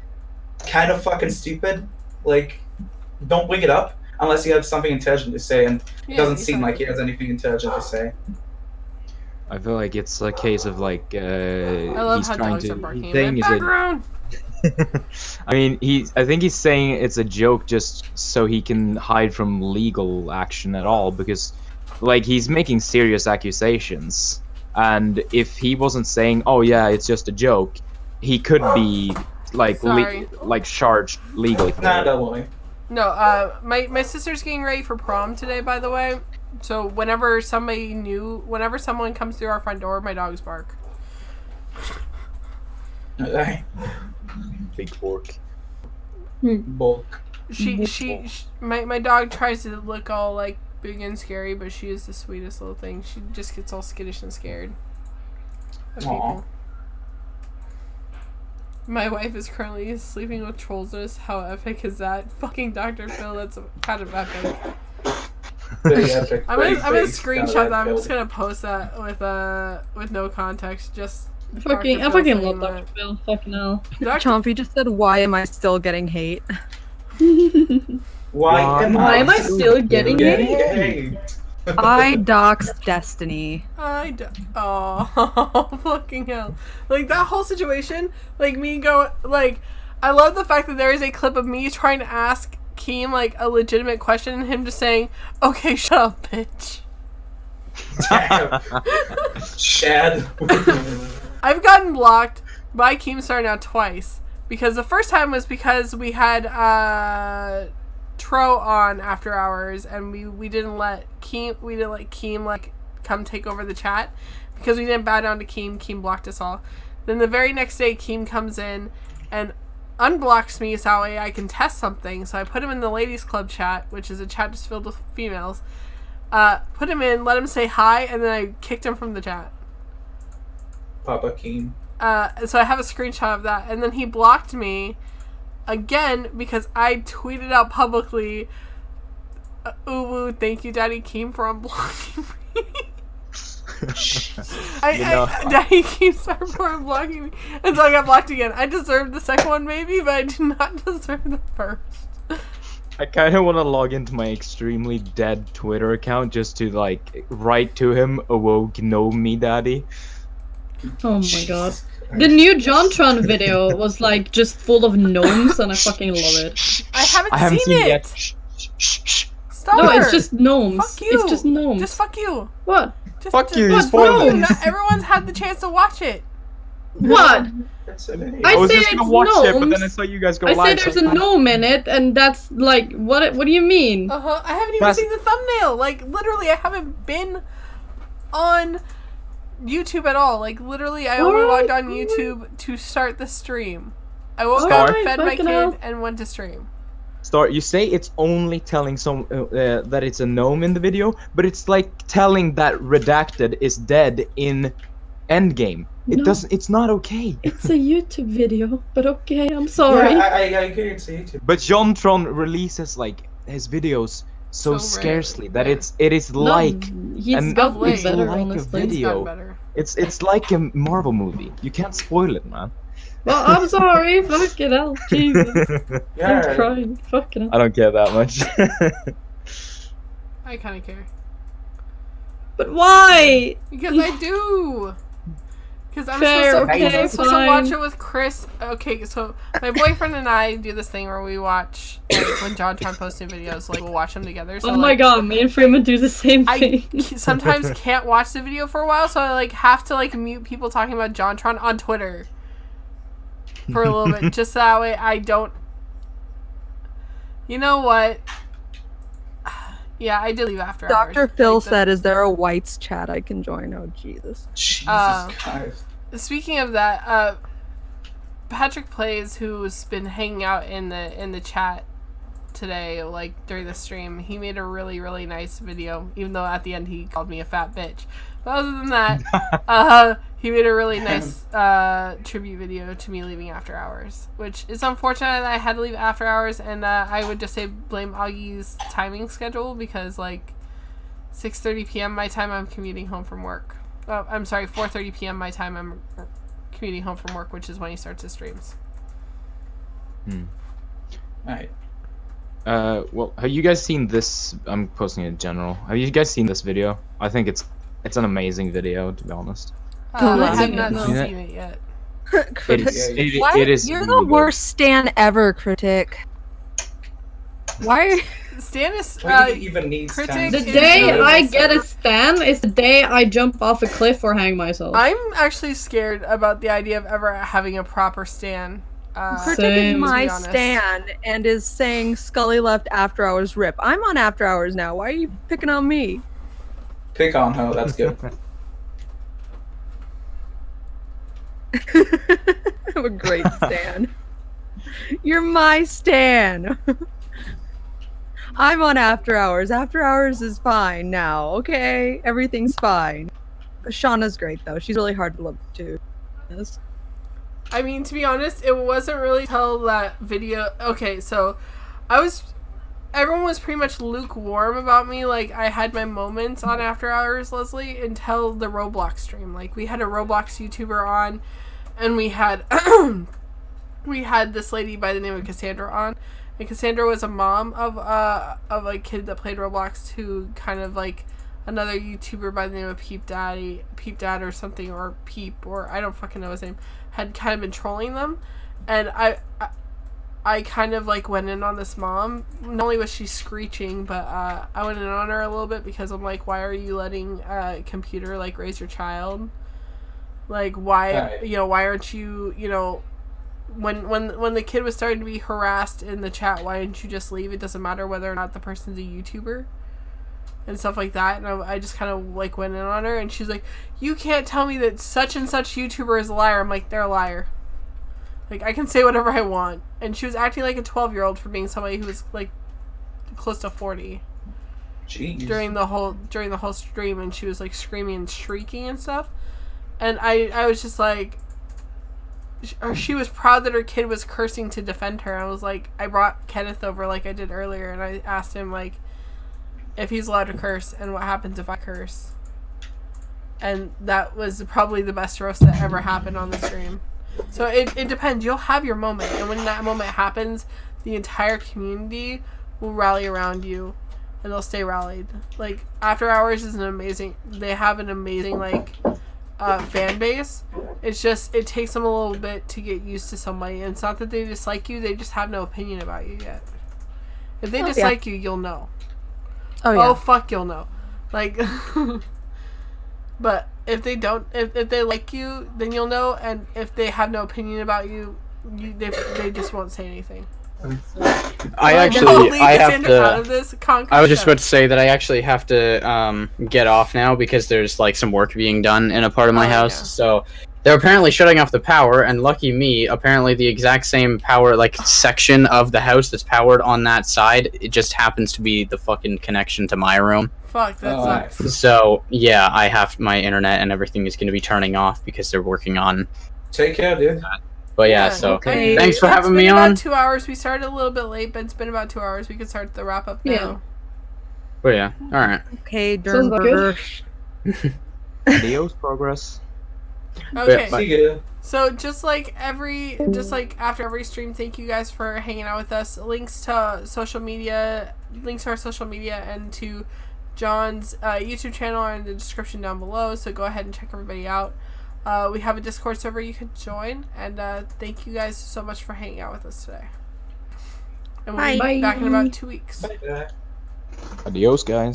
F: kind of fucking stupid. Like, don't bring it up unless you have something intelligent to say, and it doesn't seem like he has anything intelligent to say.
L: I feel like it's a case of like
A: I love
L: he's
A: how
L: trying
A: dogs
L: to.
A: are barking
L: He's
A: in
L: saying
A: my
L: is that
A: background.
L: I mean, I think he's saying it's a joke just so he can hide from legal action at all, because, like, he's making serious accusations, and if he wasn't saying, "Oh yeah, it's just a joke," he could be like charged legally.
F: Nah, don't worry.
A: No, my sister's getting ready for prom today, by the way. So whenever someone comes through our front door, my dogs bark.
L: Big fork.
F: Bulk.
A: My dog tries to look all like big and scary, but she is the sweetest little thing. She just gets all skittish and scared of people. My wife is currently sleeping with trolls. How epic is that? Fucking Dr. Phil, that's kind of epic.
F: Very epic.
A: I'm gonna screenshot that. I'm just gonna post that with no context. Just
B: I fucking love Dr. Phil. Fucking hell.
C: Chompy just said, "Why am I still getting hate?"
F: Why am I
B: still getting
F: hate?
C: I doxed Destiny.
A: Oh, fucking hell. Like, that whole situation, like, I love the fact that there is a clip of me trying to ask Keem, like, a legitimate question and him just saying, "Okay, shut up, bitch."
F: Damn. Chad.
A: I've gotten blocked by Keemstar now twice. Because the first time was because we had Tro on after hours, and we didn't let Keem like come take over the chat because we didn't bow down to Keem. Keem blocked us all. Then the very next day, Keem comes in and unblocks me so that way I can test something. So I put him in the ladies club chat, which is a chat just filled with females. Put him in, let him say hi, and then I kicked him from the chat.
F: Papa Keem.
A: So I have a screenshot of that, and then he blocked me again because I tweeted out publicly, "Uwu, thank you, Daddy Keem, for unblocking me." Daddy Keem started for unblocking me, and so I got blocked again. I deserved the second one maybe, but I did not deserve the first.
L: I kind of want to log into my extremely dead Twitter account just to like write to him, "Awoke, know me, Daddy."
B: Oh my god. The new JonTron video was like just full of gnomes and I fucking love it.
A: I haven't seen it yet. Stop.
B: No, it's just gnomes.
A: Fuck you.
B: It's just gnomes.
A: Just fuck you.
B: What?
L: Fuck you, you
A: What?
L: spoiled it.
A: Not everyone's had the chance to watch it.
B: What?
L: I was
B: say
L: just gonna
B: it's
L: watch it, but
B: gnomes.
L: then I saw you guys go
B: I
L: live.
B: say there's a gnome in it, and that's like, what do you mean?
A: I haven't even seen the thumbnail. Like, literally, I haven't been on YouTube at all. Like, literally, I only logged on YouTube to start the stream. I woke up, fed my kid, and went to stream.
L: You say it's only telling some that it's a gnome in the video, but it's like telling that Redacted is dead in Endgame. It doesn't. It's not okay.
B: It's a YouTube video, but okay, I'm sorry.
F: Yeah, I agree, it's a YouTube.
L: But JonTron releases like his videos so scarcely that it is like
B: he's gotten
L: it's
B: better,
L: like
B: honestly.
L: a video. It's like a Marvel movie. You can't spoil it, man.
B: Well, I'm sorry. Fucking hell, Jesus. I'm crying. Fucking hell.
L: I don't care that much.
A: I kind of care.
B: But why?
A: Because I do. Because I'm
B: Fair,
A: supposed to
B: fine.
A: watch it with Chris. Okay, so my boyfriend and I do this thing where we watch, like, when JonTron posts new videos, like, we'll watch them together. So,
B: Oh my
A: like,
B: god, me and Freeman do the same thing.
A: I sometimes can't watch the video for a while, so I, like, have to, like, mute people talking about JonTron on Twitter for a little bit, just so that way I don't... You know what? Yeah, I did leave after hours.
C: Dr. Phil said, "Is there a whites chat I can join?" Oh, Jesus.
F: Jesus Christ.
A: Speaking of that, Patrick Plays, who's been hanging out in the chat today, like during the stream, he made a really, really nice video, even though at the end he called me a fat bitch. But other than that, he made a really nice tribute video to me leaving after hours, which is unfortunate that I had to leave after hours, and I would just say blame Augie's timing schedule, because like 6:30 p.m. my time, I'm commuting home from work. Oh, I'm sorry, 4:30 p.m. my time, I'm commuting home from work, which is when he starts his streams.
F: Alright.
L: Well, have you guys seen this? I'm posting it in general. Have you guys seen this video? I think it's an amazing video, to be honest.
A: I have not seen it yet.
C: What?
L: It is
C: You're
L: really
C: the
L: good.
C: worst Stan ever, Critic. Why?
A: Stan is
F: Why do you even need
A: Critic
F: stands?
B: The
A: is
B: day
A: really
B: I
A: nice.
B: get a stan is the day I jump off a cliff or hang myself.
A: I'm actually scared about the idea of ever having a proper stan.
C: Critic is
B: Same.
C: my
A: To be honest.
C: stan and is saying Scully left after hours rip. I'm on after hours now. Why are you picking on me?
F: Pick on her, that's good.
C: I'm a great stan. You're my stan. I'm on after hours. After hours is fine now, okay? Everything's fine. Shauna's great though. She's really hard to love too. Yes.
A: I mean, to be honest, it wasn't really till that video. Okay, so everyone was pretty much lukewarm about me. Like, I had my moments on After Hours, Leslie, until the Roblox stream. Like, we had a Roblox YouTuber on, and we had this lady by the name of Cassandra on. And Cassandra was a mom of a kid that played Roblox, who kind of like another YouTuber by the name of Peep Dad or something, or Peep, or I don't fucking know his name, had kind of been trolling them. And I kind of like went in on this mom. Not only was she screeching, but I went in on her a little bit because I'm like, why are you letting a computer like raise your child? Like, why, you know, why aren't you, you know, when the kid was starting to be harassed in the chat, why didn't you just leave? It doesn't matter whether or not the person's a YouTuber and stuff like that. And I just kind of like went in on her, and she's like, you can't tell me that such and such YouTuber is a liar. I'm like, they're a liar. Like, I can say whatever I want. And she was acting like a 12-year-old for being somebody who was like close to 40.
F: Jeez.
A: During the whole stream, and she was like screaming and shrieking and stuff. And I was just like, she was proud that her kid was cursing to defend her. I was like, I brought Kenneth over like I did earlier, and I asked him like if he's allowed to curse and what happens if I curse. And that was probably the best roast that ever happened on the stream. So it depends. You'll have your moment, and when that moment happens, the entire community will rally around you, and they'll stay rallied. Like, After Hours is they have an amazing like fan base. It's just, it takes them a little bit to get used to somebody, and it's not that they dislike you, they just have no opinion about you yet. If they dislike you, you'll know. Oh fuck, you'll know. Like, but if they don't, if they like you, then you'll know, and if they have no opinion about you, they just won't say anything.
D: I was just about to say that I actually have to get off now because there's like some work being done in a part of my house. Yeah. So they're apparently shutting off the power, and lucky me, apparently the exact same power like section of the house that's powered on that side, it just happens to be the fucking connection to my room.
A: Fuck, that sucks.
D: So yeah, I have my internet and everything is going to be turning off because they're working on.
F: Take care, dude.
D: But yeah, so thanks for having me on.
A: It's been about 2 hours. We started a little bit late, but it's been about 2 hours. We can start the wrap up now.
B: Yeah.
D: Oh yeah, all right.
C: Okay, Dernberger.
L: Adios, progress.
A: Okay.
F: See ya.
A: So just like after every stream, thank you guys for hanging out with us. Links to our social media, and to John's YouTube channel are in the description down below. So go ahead and check everybody out. We have a Discord server you can join, and thank you guys so much for hanging out with us today. And we'll be back in about 2 weeks.
F: Bye.
L: Adios, guys.